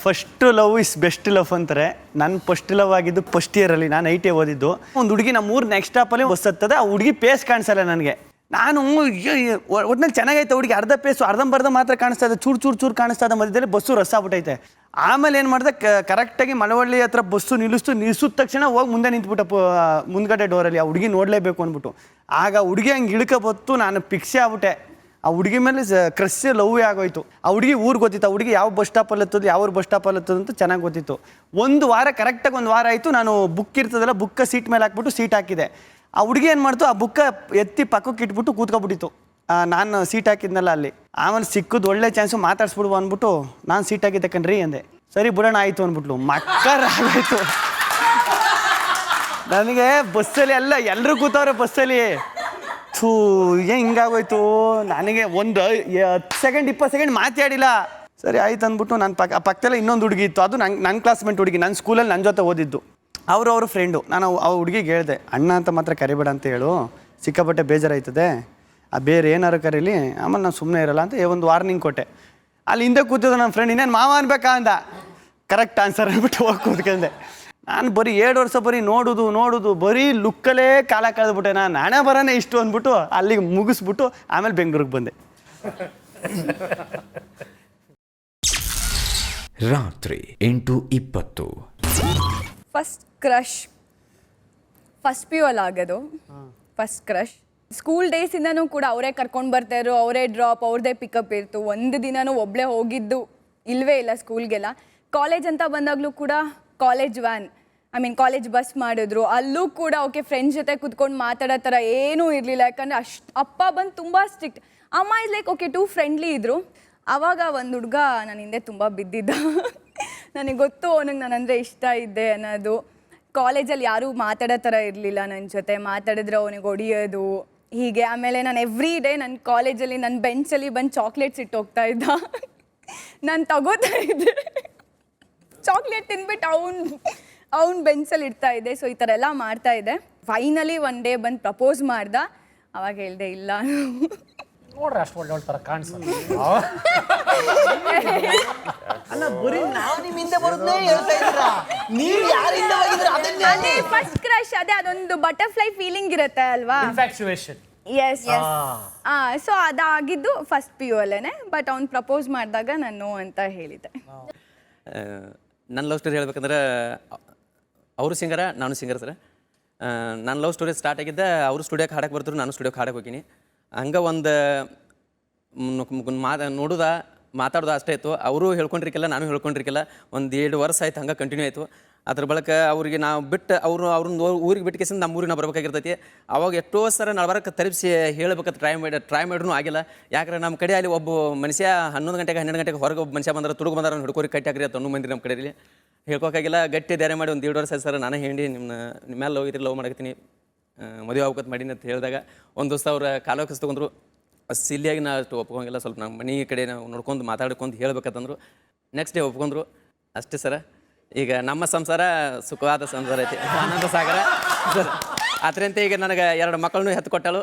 First love is best love ಅಂತಾರೆ. ನನ್ನ ಫಸ್ಟ್ ಲವ್ ಆಗಿದ್ದು ಫಸ್ಟ್ ಇಯರಲ್ಲಿ, ನಾನು ITI ಓದಿದ್ದು. ಒಂದು ಹುಡುಗಿ ನಮ್ಮೂರು ನೆಕ್ಸ್ಟ್ ಸ್ಟಾಪಲ್ಲಿ ಬಸ್ ಹತ್ತದೆ. ಆ ಹುಡುಗಿ ಪೇಸ್ ಕಾಣಿಸಲ್ಲ ನನಗೆ. ನಾನು ಒಟ್ಟಿನಲ್ಲಿ ಚೆನ್ನಾಗೈತೆ ಹುಡುಗಿ, ಅರ್ಧ ಪೇಸು ಅರ್ಧಂಬರ್ಧ ಮಾತ್ರ ಕಾಣಿಸ್ತಾ ಇದೆ, ಚೂರು ಕಾಣಿಸ್ತಾ ಇದೆ. ಮಧ್ಯದಲ್ಲಿ ಬಸ್ಸು ರಸ ಆಗ್ಬಿಟ್ಟೈತೆ. ಆಮೇಲೆ ಏನು ಮಾಡಿದೆ, ಕರೆಕ್ಟಾಗಿ ಮಳವಳ್ಳಿ ಹತ್ರ ಬಸ್ಸು ನಿಲ್ಲಿಸಿದ ತಕ್ಷಣ ಹೋಗಿ ಮುಂದೆ ನಿಂತ್ಬಿಟ್ಟ ಮುಂದ್ಗಡೆ ಡೋರಲ್ಲಿ. ಆ ಹುಡುಗಿ ನೋಡಲೇಬೇಕು ಅಂದ್ಬಿಟ್ಟು. ಆಗ ಹುಡುಗಿ ಹಂಗೆ ಇಳ್ಕೊಬತ್ತು, ನಾನು ಪಿಕ್ಸೆ ಆಗ್ಬಿಟ್ಟೆ. ಆ ಹುಡುಗಿ ಮೇಲೆ ಕ್ರಶ್ ಲವ್ವೇ ಆಗೋಯ್ತು. ಆ ಹುಡುಗಿ ಊರು ಗೊತ್ತಿತ್ತು, ಆ ಹುಡುಗಿ ಯಾವ ಬಸ್ ಸ್ಟಾಪಲ್ಲಿ ಹತ್ತೋದು, ಯಾವ ಬಸ್ ಸ್ಟಾಪಲ್ಲಿ ಹತ್ತೋದು ಅಂತ ಚೆನ್ನಾಗಿ ಗೊತ್ತಿತ್ತು. ಕರೆಕ್ಟಾಗಿ ಒಂದು ವಾರ ಆಯಿತು. ನಾನು ಬುಕ್ ಇರ್ತದಲ್ಲ, ಬುಕ್ಕ ಸೀಟ್ ಮೇಲೆ ಹಾಕ್ಬಿಟ್ಟು ಸೀಟ್ ಹಾಕಿದೆ. ಆ ಹುಡುಗಿ ಏನು ಮಾಡ್ತು, ಆ ಬುಕ್ಕ ಎತ್ತಿ ಪಕ್ಕಕ್ಕೆ ಇಟ್ಬಿಟ್ಟು ಕೂತ್ಕೊಬಿಟ್ಟಿತ್ತು. ನಾನು ಸೀಟ್ ಹಾಕಿದ್ನಲ್ಲ ಅಲ್ಲಿ. ಆಮೇಲೆ ಸಿಕ್ಕಿದ್ದು ಒಳ್ಳೆ ಚಾನ್ಸು, ಮಾತಾಡ್ಸ್ಬಿಡುವ ಅಂದ್ಬಿಟ್ಟು ನಾನು ಸೀಟ್ ಹಾಕಿದ್ದೆ ಕಣ್ರಿ ಅಂದೆ. ಸರಿ ಬಿಡೋಣ ಆಯಿತು ಅಂದ್ಬಿಟ್ಲು. ಮಕ್ಕರಾಗೋಯ್ತು ನನಗೆ. ಬಸ್ಸಲ್ಲಿ ಎಲ್ಲರೂ ಕೂತವ್ರೆ ಬಸ್ಸಲ್ಲಿ. ಹಿಂಗಾಗೋಯ್ತು ನನಗೆ. ಒಂದು 10 ಸೆಕೆಂಡ್ 20 ಸೆಕೆಂಡ್ ಮಾತಾಡಿಲ್ಲ. ಸರಿ ಆಯ್ತು ಅಂದ್ಬಿಟ್ಟು ನಾನು ಪಕ್ಕದಲ್ಲೇ ಇನ್ನೊಂದು ಹುಡುಗಿ ಇತ್ತು. ಅದು ನನ್ನ ಕ್ಲಾಸ್ಮೇಟ್ ಹುಡುಗಿ, ನನ್ನ ಸ್ಕೂಲಲ್ಲಿ ನನ್ನ ಜೊತೆ ಓದಿದ್ದು. ಅವ್ರ ಫ್ರೆಂಡು. ನಾನು ಆ ಹುಡುಗಿಗೆ ಹೇಳಿದೆ, ಅಣ್ಣ ಅಂತ ಮಾತ್ರ ಕರಿಬೇಡ ಅಂತ ಹೇಳು, ಸಿಕ್ಕಾಪಟ್ಟೆ ಬೇಜಾರಾಯ್ತದೆ, ಬೇರೆ ಏನಾರು ಕರೀಲಿ, ಆಮೇಲೆ ನಾನು ಸುಮ್ಮನೆ ಇರಲ್ಲ ಅಂತ ಒಂದು ವಾರ್ನಿಂಗ್ ಕೊಟ್ಟೆ. ಅಲ್ಲಿ ಹಿಂದೆ ಕೂತಿದ್ದು ನನ್ನ ಫ್ರೆಂಡ್, ಇನ್ನೇನು ಮಾವ ಅನ್ಬೇಕಾ ಅಂದ. ಕರೆಕ್ಟ್ ಆನ್ಸರ್ ಅಂದ್ಬಿಟ್ಟು ಹೋಗಿ ಕೂತ್ಕೊಂಡೆ. ನಾನು ಬರೀ 7 ವರ್ಷ ಬರೀ ನೋಡೋದು ಬರೀ ಲುಕ್ಕಲ್ಲೇ ಕಾಲ ಕಳೆದ್ಬಿಟ್ಟೆ. ನಾನು ಹಣೆ ಬರೋನೇ ಇಷ್ಟು ಅಂದ್ಬಿಟ್ಟು ಅಲ್ಲಿಗೆ ಮುಗಿಸ್ಬಿಟ್ಟು ಆಮೇಲೆ ಬೆಂಗಳೂರಿಗೆ ಬಂದೆ. ರಾತ್ರಿ 8:20. ಫಸ್ಟ್ ಕ್ರಶ್ ಫಸ್ಟ್ PU ಅಲ್ಲಿ ಆಗೋದು. ಫಸ್ಟ್ ಕ್ರಶ್ ಸ್ಕೂಲ್ ಡೇಸಿಂದನೂ ಕೂಡ ಅವರೇ ಕರ್ಕೊಂಡು ಬರ್ತಾಯಿದ್ರು, ಅವರೇ ಡ್ರಾಪ್, ಅವ್ರದ್ದೇ ಪಿಕಪ್ ಇರ್ತು. ಒಂದು ದಿನನೂ ಒಬ್ಬಳೇ ಹೋಗಿದ್ದು ಇಲ್ಲವೇ ಇಲ್ಲ ಸ್ಕೂಲ್ಗೆಲ್ಲ. ಕಾಲೇಜ್ ಅಂತ ಬಂದಾಗಲೂ ಕೂಡ ಕಾಲೇಜ್ ವ್ಯಾನ್, ಕಾಲೇಜ್ ಬಸ್ ಮಾಡಿದ್ರು. ಅಲ್ಲೂ ಕೂಡ ಓಕೆ ಫ್ರೆಂಡ್ಸ್ ಜೊತೆ ಕುತ್ಕೊಂಡು ಮಾತಾಡೋ ಥರ ಏನೂ ಇರಲಿಲ್ಲ. ಯಾಕಂದರೆ ಅಪ್ಪ ಬಂದು ತುಂಬ ಸ್ಟ್ರಿಕ್ಟ್, ಅಮ್ಮ is like okay two friendly ಇದ್ದರು. ಆವಾಗ ಒಂದು ಹುಡುಗ ನನ್ನ ಹಿಂದೆ ತುಂಬ ಬಿದ್ದಿದ್ದ. ನನಗೆ ಗೊತ್ತು ಅವನಿಗೆ ನಾನಂದರೆ ಇಷ್ಟ ಇದ್ದೆ ಅನ್ನೋದು. ಕಾಲೇಜಲ್ಲಿ ಯಾರೂ ಮಾತಾಡೋ ಥರ ಇರಲಿಲ್ಲ ನನ್ನ ಜೊತೆ. ಮಾತಾಡಿದ್ರೆ ಅವನಿಗೆ ಹೊಡಿಯೋದು ಹೀಗೆ. ಆಮೇಲೆ ನಾನು ಎವ್ರಿ ಡೇ ನನ್ನ ಕಾಲೇಜಲ್ಲಿ ನನ್ನ ಬೆಂಚಲ್ಲಿ ಬಂದು ಚಾಕ್ಲೇಟ್ಸ್ ಇಟ್ಟು ಹೋಗ್ತಾ ಇದ್ದ. ನಾನು ತಗೋತಾ ಇದ್ದೆ, ಚಾಕ್ಲೇಟ್ ತಿನ್ಬಿಟ್ಟು ಅವ್ನ ಬೆನ್ಸಲ್ಲಿ ಇಡ್ತಾ ಇದ್ದೆ. ಸೊ ಈ ಥರ ಎಲ್ಲ ಮಾಡ್ತಾ ಇದ್ದೆ. ಫೈನಲಿ ಒನ್ ಡೇ ಬಂದು ಪ್ರಪೋಸ್ ಮಾಡ್ದ. ಅವಾಗ ಹೇಳ್ದೆ ಇಲ್ಲ ನೋಡ್ರಿ ಅಷ್ಟು ಒಳ್ಳೆ ಥರ ಕಾಣಿಸೋದು. ಅಲ್ಲ ಬರೀ ನಾವು ನಿಮ್ಮ ಹಿಂದೆ ಬರೋದನ್ನೇ ಹೇಳ್ತಾ ಇದ್ದೀರಾ, ನೀವು ಯಾರಿಂದ ಹೋಗಿದ್ರೆ ಅದನ್ನೇ. ಅದೇ ಫಸ್ಟ್ ಕ್ರಶ್, ಅದೇ ಅದೊಂದು ಬಟರ್ಫ್ಲೈ ಫೀಲಿಂಗ್ ಇರುತ್ತೆ ಅಲ್ವಾ. ಇನ್ಫ್ಯಾಕ್ಚುಯೇಷನ್. ಎಸ್ ಸೊ ಅದಾಗಿದ್ದು ಫಸ್ಟ್ ಪಿ ಯು ಅಲ್ಲೇನೆ. ಬಟ್ ಅವ್ನು ಪ್ರಪೋಸ್ ಮಾಡಿದಾಗ ನಾನು ನೋ ಅಂತ ಹೇಳಿದ್ದೆ. ನನ್ನ ಲವ್ ಸ್ಟೋರಿ ಹೇಳ್ಬೇಕಂದ್ರೆ ಅವರು ಸಿಂಗರ, ನಾನು ಸಿಂಗರ್ ಸರ್. ನನ್ನ ಲವ್ ಸ್ಟೋರಿ ಸ್ಟಾರ್ಟ್ ಆಗಿದ್ದೆ, ಅವರು ಸ್ಟುಡಿಯೋಕ್ಕೆ ಹಾಡಕ್ಕೆ ಬರ್ತಾರೆ, ನಾನು ಸ್ಟುಡಿಯೋಕ್ಕೆ ಹಾಡಕ್ಕೆ ಹೋಗಿನಿ. ಹಂಗೆ ಒಂದು ಮಾತಾಡೋದು ಅಷ್ಟೇ ಆಯಿತು. ಅವರು ಹೇಳ್ಕೊಂಡಿರ್ಕಿಲ್ಲ, ನಾನು ಹೇಳ್ಕೊಂಡಿರ್ಕಿಲ್ಲ. ಒಂದು 2 ವರ್ಷ ಆಯ್ತು, ಹಂಗೆ ಕಂಟಿನ್ಯೂ ಆಯಿತು. ಅದ್ರ ಬಳಿಕ ಅವ್ರಿಗೆ ನಾವು ಬಿಟ್ಟು ಅವ್ರನ್ನ ಊರಿಗೆ ಬಿಟ್ಟು ಕೇಸಿಂದ ನಮ್ಮ ಊರಿಗೆ ನಾವು ಬರ್ಬೇಕಾಗಿರ್ತೈತಿ. ಅವಾಗ ಎಷ್ಟೋ ಸರ ನಡಬರಕ್ಕೆ ತರಿಸಿ ಹೇಳ್ಬೇಕಂತ ಟ್ರೈ ಮಾಡಿದ್ರೂ ಆಗಿಲ್ಲ. ಯಾಕಂದ್ರೆ ನಮ್ಮ ಕಡೆ ಅಲ್ಲಿ ಒಬ್ಬ ಮನುಷ್ಯ 11 ಗಂಟೆಗೆ 12 ಗಂಟೆಗೆ ಹೊರಗೆ ಒಬ್ಬ ಮನುಷ್ಯ ಬಂದ್ರೆ ತುಡುಗು ಬಂದಾರ ಹಿಡ್ಕೋರಿ ಕಟ್ಟಿ ಹಾಕ್ರಿ ಅಂತ 1 ಮಂದಿ ನಮ್ಮ ಕಡೆಯಲ್ಲಿ ಹೇಳ್ಕೊಕ್ಕಾಗಿಲ್ಲ. ಗಟ್ಟಿ ಧೈರ್ಯ ಮಾಡಿ ಒಂದು 1.5 ವರ್ಷ ಸರ್ ನಾನು ಹೇಳಿ ನಿಮ್ಮ ಮೇಲೆ ಲವ್ ಮಾಡಕತ್ತೀನಿ, ಮದುವೆ ಆಗ್ಬೇಕಂತ ಮಾಡೀನಿ ಅಂತ ಹೇಳಿದಾಗ ಒಂದು ದಿವಸ ಅವ್ರ ಕಾಲೋಕಸ್ ತೊಗೊಂಡ್ರು. ಸಿಲ್ಲಿಯಾಗಿ ನಾ ಅಷ್ಟು ಒಪ್ಕೊಂಗಿಲ್ಲ, ಸ್ವಲ್ಪ ನಮ್ಮ ಮನೆ ಕಡೆ ನಾವು ನೋಡ್ಕೊಂಡು ಮಾತಾಡ್ಕೊಂಡು ಹೇಳ್ಬೇಕಂತಂದ್ರು. Next day ಒಪ್ಕೊಂಡ್ರು. ಅಷ್ಟೇ ಸರ. ಈಗ ನಮ್ಮ ಸಂಸಾರ ಸುಖವಾದ ಸಂಸಾರ ಐತಿ, ಆನಂದ ಸಾಗರ ಸರ್. ಅದರಂತೆ ಈಗ ನನಗೆ 2 ಮಕ್ಕಳನ್ನೂ ಹೆತ್ತು ಕೊಟ್ಟಳು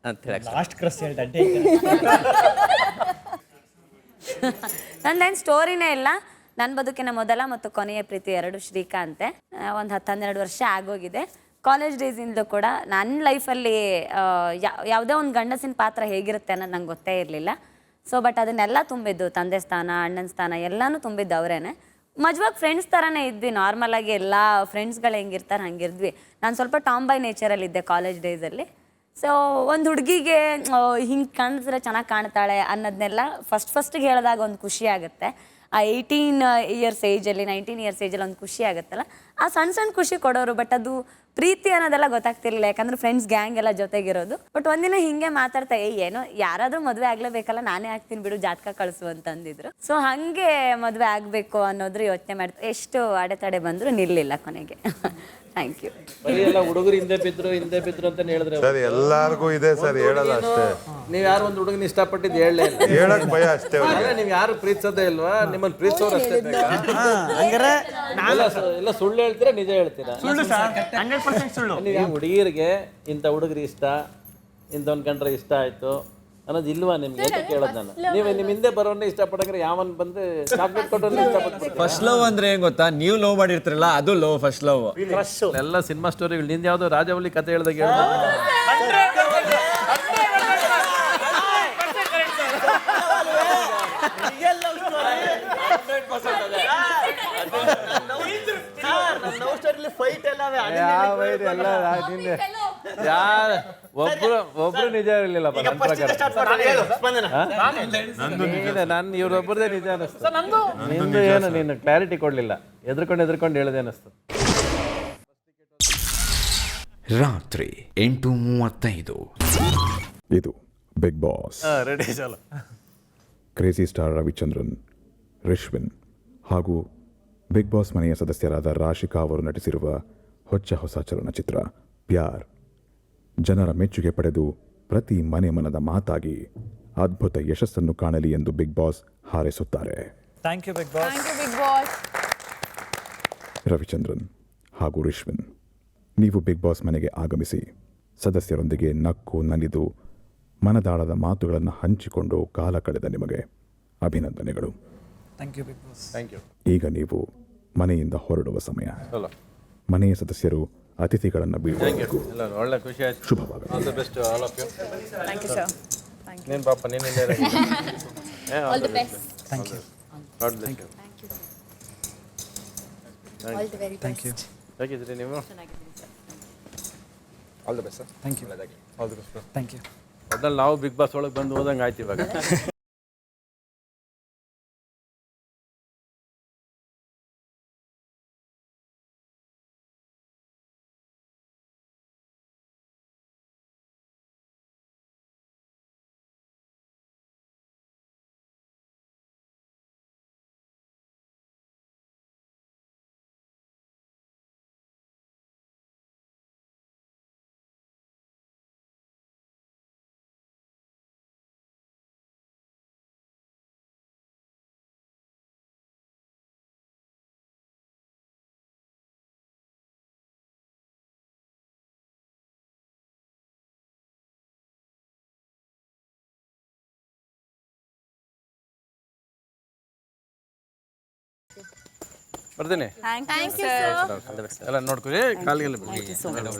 ಅಂತ ಹೇಳಿ ಲಾಸ್ಟ್ ಕ್ರಸ್ ಹೇಳ್ದೆ. ನಂದೇನು ಸ್ಟೋರಿನೇ ಇಲ್ಲ. ನನ್ನ ಬದುಕಿನ ಮೊದಲ ಮತ್ತು ಕೊನೆಯ ಪ್ರೀತಿ 2 ಶ್ರೀಕಾಂತೆ. ಒಂದು 10-12 ವರ್ಷ ಆಗೋಗಿದೆ. ಕಾಲೇಜ್ ಡೇಸಿಂದಲೂ ಕೂಡ ನನ್ನ ಲೈಫಲ್ಲಿ ಯಾವುದೇ ಒಂದು ಗಂಡಸಿನ ಪಾತ್ರ ಹೇಗಿರುತ್ತೆ ಅನ್ನೋದು ನಂಗೆ ಗೊತ್ತೇ ಇರಲಿಲ್ಲ. ಸೊ ಬಟ್ ಅದನ್ನೆಲ್ಲ ತುಂಬಿದ್ದು ತಂದೆ ಸ್ಥಾನ, ಅಣ್ಣನ ಸ್ಥಾನ ಎಲ್ಲನೂ ತುಂಬಿದ್ದು ಅವರೇನೆ. ಮಜವಾಗಿ ಫ್ರೆಂಡ್ಸ್ ಥರನೇ ಇದ್ವಿ. ನಾರ್ಮಲಾಗಿ ಎಲ್ಲ ಫ್ರೆಂಡ್ಸ್ಗಳು ಹೆಂಗಿರ್ತಾರೆ ಹಂಗಿದ್ವಿ. ನಾನು ಸ್ವಲ್ಪ ಟಾಮ್ ಬೈ ನೇಚರಲ್ಲಿದ್ದೆ ಕಾಲೇಜ್ ಡೇಸಲ್ಲಿ. ಸೊ ಒಂದು ಹುಡುಗಿಗೆ ಹಿಂಗೆ ಕಾಣಿಸಿದ್ರೆ ಚೆನ್ನಾಗಿ ಕಾಣ್ತಾಳೆ ಅನ್ನೋದನ್ನೆಲ್ಲ ಫಸ್ಟಿಗೆ ಹೇಳಿದಾಗ ಒಂದು ಖುಷಿ ಆಗುತ್ತೆ. ಆ 18 ಇಯರ್ಸ್ ಏಜಲ್ಲಿ 19 ಇಯರ್ಸ್ ಏಜಲ್ಲಿ ಒಂದು ಖುಷಿ ಆಗುತ್ತಲ್ಲ, ಆ ಸಣ್ಣ ಖುಷಿ ಕೊಡೋರು. ಬಟ್ ಅದು ಪ್ರೀತಿ ಅನ್ನೋದೆಲ್ಲ ಗೊತ್ತಾಗ್ತಿರ್ಲಿಲ್ಲ, ಯಾಕಂದ್ರೆ ಫ್ರೆಂಡ್ಸ್ ಗ್ಯಾಂಗ್ ಎಲ್ಲ ಜೊತೆಗಿರೋದು. ಬಟ್ ಒಂದಿನ ಹಿಂಗೆ ಮಾತಾಡ್ತಾ ಏನೋ ಯಾರಾದರೂ ಮದುವೆ ಆಗಲೇಬೇಕಲ್ಲ, ನಾನೇ ಆಗ್ತೀನಿ ಬಿಡು, ಜಾತಕ ಕಳಿಸು ಅಂತಂದಿದ್ರು. ಸೊ ಹಾಗೆ ಮದುವೆ ಆಗಬೇಕು ಅನ್ನೋದ್ರು ಯೋಚನೆ ಮಾಡ್ತಾ ಎಷ್ಟು ಅಡೆತಡೆ ಬಂದರೂ ನಿಲ್ಲಿಲ್ಲ ಕೊನೆಗೆ. Thank you. ಎಲ್ಲ ಹುಡುಗರು ಹಿಂದೆ ಬಿದ್ರು ಅಂತ ಹೇಳಿದ್ರೆ ಸರ್ ಎಲ್ಲಾರ್ಗೂ ಇದೆ ಸರ್, ಹೇಳಲ್ಲ ಅಷ್ಟೇ. ನೀವು ಯಾರು ಒಂದು ಹುಡುಗನ ಇಷ್ಟಪಟ್ಟಿದ್ದು ಹೇಳಲೇ ಇಲ್ಲ, ಹೇಳಕ್ ಭಯ ಅಷ್ಟೇ. ನೀವು ಯಾರು ಪ್ರೀತಿಸೋದೇ ಇಲ್ವಾ? ನಿಮ್ಮನ್ನು ಪ್ರೀತಿಸೋರು ಅಷ್ಟೇ. ಹಂಗಾರೆ ಎಲ್ಲ ಸುಳ್ಳು ಹೇಳ್ತೀರಾ, ನಿಜ ಹೇಳ್ತೀರಾ? ಸುಳ್ಳು ಸರ್, 100% ಸುಳ್ಳು. ನೀವು ಹುಡುಗಿಯರಿಗೆ ಇಂಥ ಹುಡುಗರು ಇಷ್ಟ, ಇಂಥವ್ನ ಕಂಡ್ರೆ ಇಷ್ಟ ಆಯ್ತು ಅನ್ನೋದು ಇಲ್ವಾ ನಿಮ್ಗೆ ಅಂತ ಕೇಳೋದು ನಾನು. ನೀವು ನಿಮ್ಮ ಹಿಂದೆ ಬರೋನ್ನ ಇಷ್ಟಪಟ್ಟಂದ್ರೆ ಯಾವನ್ ಬಂದು ಚಾಕ್ಲೇಟ್ ಕೊಟ್ಟೋನ್ನ ಇಷ್ಟಪಟ್ಟು. ಫಸ್ಟ್ ಲವ್ ಅಂದ್ರೆ ಏನ್ ಗೊತ್ತಾ, ನೀವು ಲವ್ ಮಾಡಿರ್ತೀರಲ್ಲ ಅದು ಲವ್, ಫಸ್ಟ್ ಲವ್. ಎಲ್ಲ ಸಿನಿಮಾ ಸ್ಟೋರಿಗಳು. ನಿಂದು ಯಾವ್ದು ರಾಜವಳ್ಳಿ ಕತೆ ಹೇಳ್ದಾಗ ಒಬ್ರು ನಿಜ ಇರಲಿಲ್ಲ. ನಾನು ಇವ್ರೊಬ್ಬರದೇ ನಿಜ ಅನಿಸ್ತು. ನಿಂದು ಏನು ನೀನು ಕ್ಲಾರಿಟಿ ಕೊಡ್ಲಿಲ್ಲ, ಎದ್ರಕೊಂಡು ಹೇಳದೆ ಅನಿಸ್ತು. ರಾತ್ರಿ 8:35. ಇದು ಬಿಗ್ ಬಾಸ್. ರೆಡಿ ಚಾಲು. ಕ್ರೇಜಿ ಸ್ಟಾರ್ ರವಿಚಂದ್ರನ್, ರಿಶ್ವಿನ್ ಹಾಗೂ ಬಿಗ್ ಬಾಸ್ ಮನೆಯ ಸದಸ್ಯರಾದ ರಾಶಿಕಾ ಅವರು ನಟಿಸಿರುವ ಹೊಸ ಚಲನಚಿತ್ರ ಪ್ಯಾರ್ ಜನರ ಮೆಚ್ಚುಗೆ ಪಡೆದು ಪ್ರತಿ ಮನೆ ಮನದ ಮಾತಾಗಿ ಅದ್ಭುತ ಯಶಸ್ಸನ್ನು ಕಾಣಲಿ ಎಂದು ಬಿಗ್ ಬಾಸ್ ಹಾರೈಸುತ್ತಾರೆ. Thank you big boss. Ravichandran ಹಾಗೂ ರಿಶ್ವಿನ್, ನೀವು ಬಿಗ್ ಬಾಸ್ ಮನೆಗೆ ಆಗಮಿಸಿ ಸದಸ್ಯರೊಂದಿಗೆ ನಕ್ಕು ನಲಿದು ಮನದಾಳದ ಮಾತುಗಳನ್ನು ಹಂಚಿಕೊಂಡು ಕಾಲ ಕಳೆದ ನಿಮಗೆ ಅಭಿನಂದನೆಗಳು. Thank you big Boss. Thank you. ಈಗ ನೀವು ಮನೆಯಿಂದ ಹೊರಡುವ ಸಮಯ. ಮನೆಯ ಸದಸ್ಯರು ಅತಿಥಿಗಳನ್ನು ಬೀಳಬೇಕು. ಒಳ್ಳೆ ಖುಷಿ ಆಯ್ತು. ಶುಭವಾಗಲಿ. All the best all of you. Thank you sir. ನೀನು ಪಾಪ ನೀನು all the best. Thank you. God bless you. All the very thank you. ಹೇಗಿದ್ರಿ ನೀವು? All the best sir. Thank you. All the best. Thank you. ಒಟ್ನಲ್ಲಿ ನಾವು big boss ಒಳಗೆ ಬಂದು ಹೋದಂಗೆ ಆಯ್ತು ಇವಾಗ. ಬರ್ತೀನಿ ಥ್ಯಾಂಕ್ ಯು ಸರ್. ಎಲ್ಲ ನೋಡ್ಕೊಳ್ಳಿ ಕಾಲಿಗೆಲ್ಲ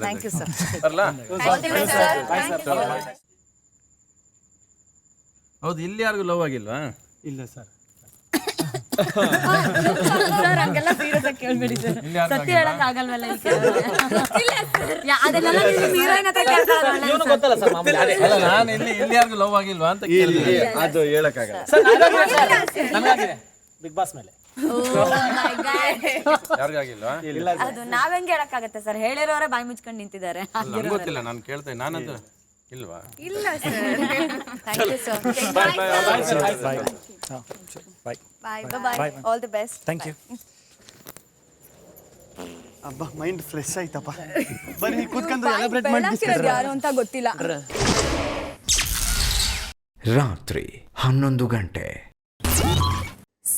ಥ್ಯಾಂಕ್ ಯು ಸರ್. ಬರಲಾ? Thank you. ಹೌದು, ಇಲ್ಲಿ ಯಾರಿಗೂ ಲವ್ ಆಗಿಲ್ವಾ? ಇಲ್ಲ ಸರ್. ಸರ್ ಹಂಗೆಲ್ಲ ಸೀರಿಯಸ್ ಆಗಿ ಕೇಳ್ಬೇಡಿ ಸರ್. ಸತ್ಯ ಹೇಳಕ್ ಆಗಲ್ವಲ್ಲ ಈ ಕೇಳಿದ್ರೆ. ಅದನ್ನೆಲ್ಲ ಹೀರೋಯಿನ್ ಹತ್ರ ಕೇಳ್ಕೊಳ್ಳೋದು. ಇವನು ಗೊತ್ತಲ್ಲ ಸರ್ ಮಾಮೂಲಿ. ಅಲ್ಲ, ನಾನು ಇಲ್ಲಿ ಯಾರಿಗೂ ಲವ್ ಆಗಿಲ್ವಾ ಅಂತ ಕೇಳಿದೆ. ಅದು ಹೇಳಕ್ಕಾಗಲ್ಲ. ಸರ್ ನನಗಾಗಿದೆ ಬಿಗ್ ಬಾಸ್ ಮೇಲೆ. ಯಾರಿಗಾಗಿಲ್ವಾ? ಅದು ನಾವ್ ಹೆಂಗ್ ಹೇಳಕ್ಕಾಗತ್ತೆ ಸರ್, ಹೇಳಿರೋರೆ ಬಾಯಿ ಮುಚ್ಕೊಂಡು ನಿಂತಿದ್ದಾರೆ. ನಂಗೆ ಗೊತ್ತಿಲ್ಲ, ನಾನು ಕೇಳ್ತೇನೆ. ನಾನಂತ ಇಲ್ವಾ? ಇಲ್ಲ sir. Thank you sir. Bye bye. All the best. Thank you. ಅಬ್ಬಾ ಮೈಂಡ್ ಫ್ರೆಶ್ ಆಯ್ತಪ್ಪ. ಬನ್ನಿ ಕೂತ್ಕೊಂಡು ಎಲಾಬ್ರೇಟ್ ಮಾಡಿ. ಯಾರು ಅಂತ ಗೊತ್ತಿಲ್ಲ. ರಾತ್ರಿ 11 ಗಂಟೆ.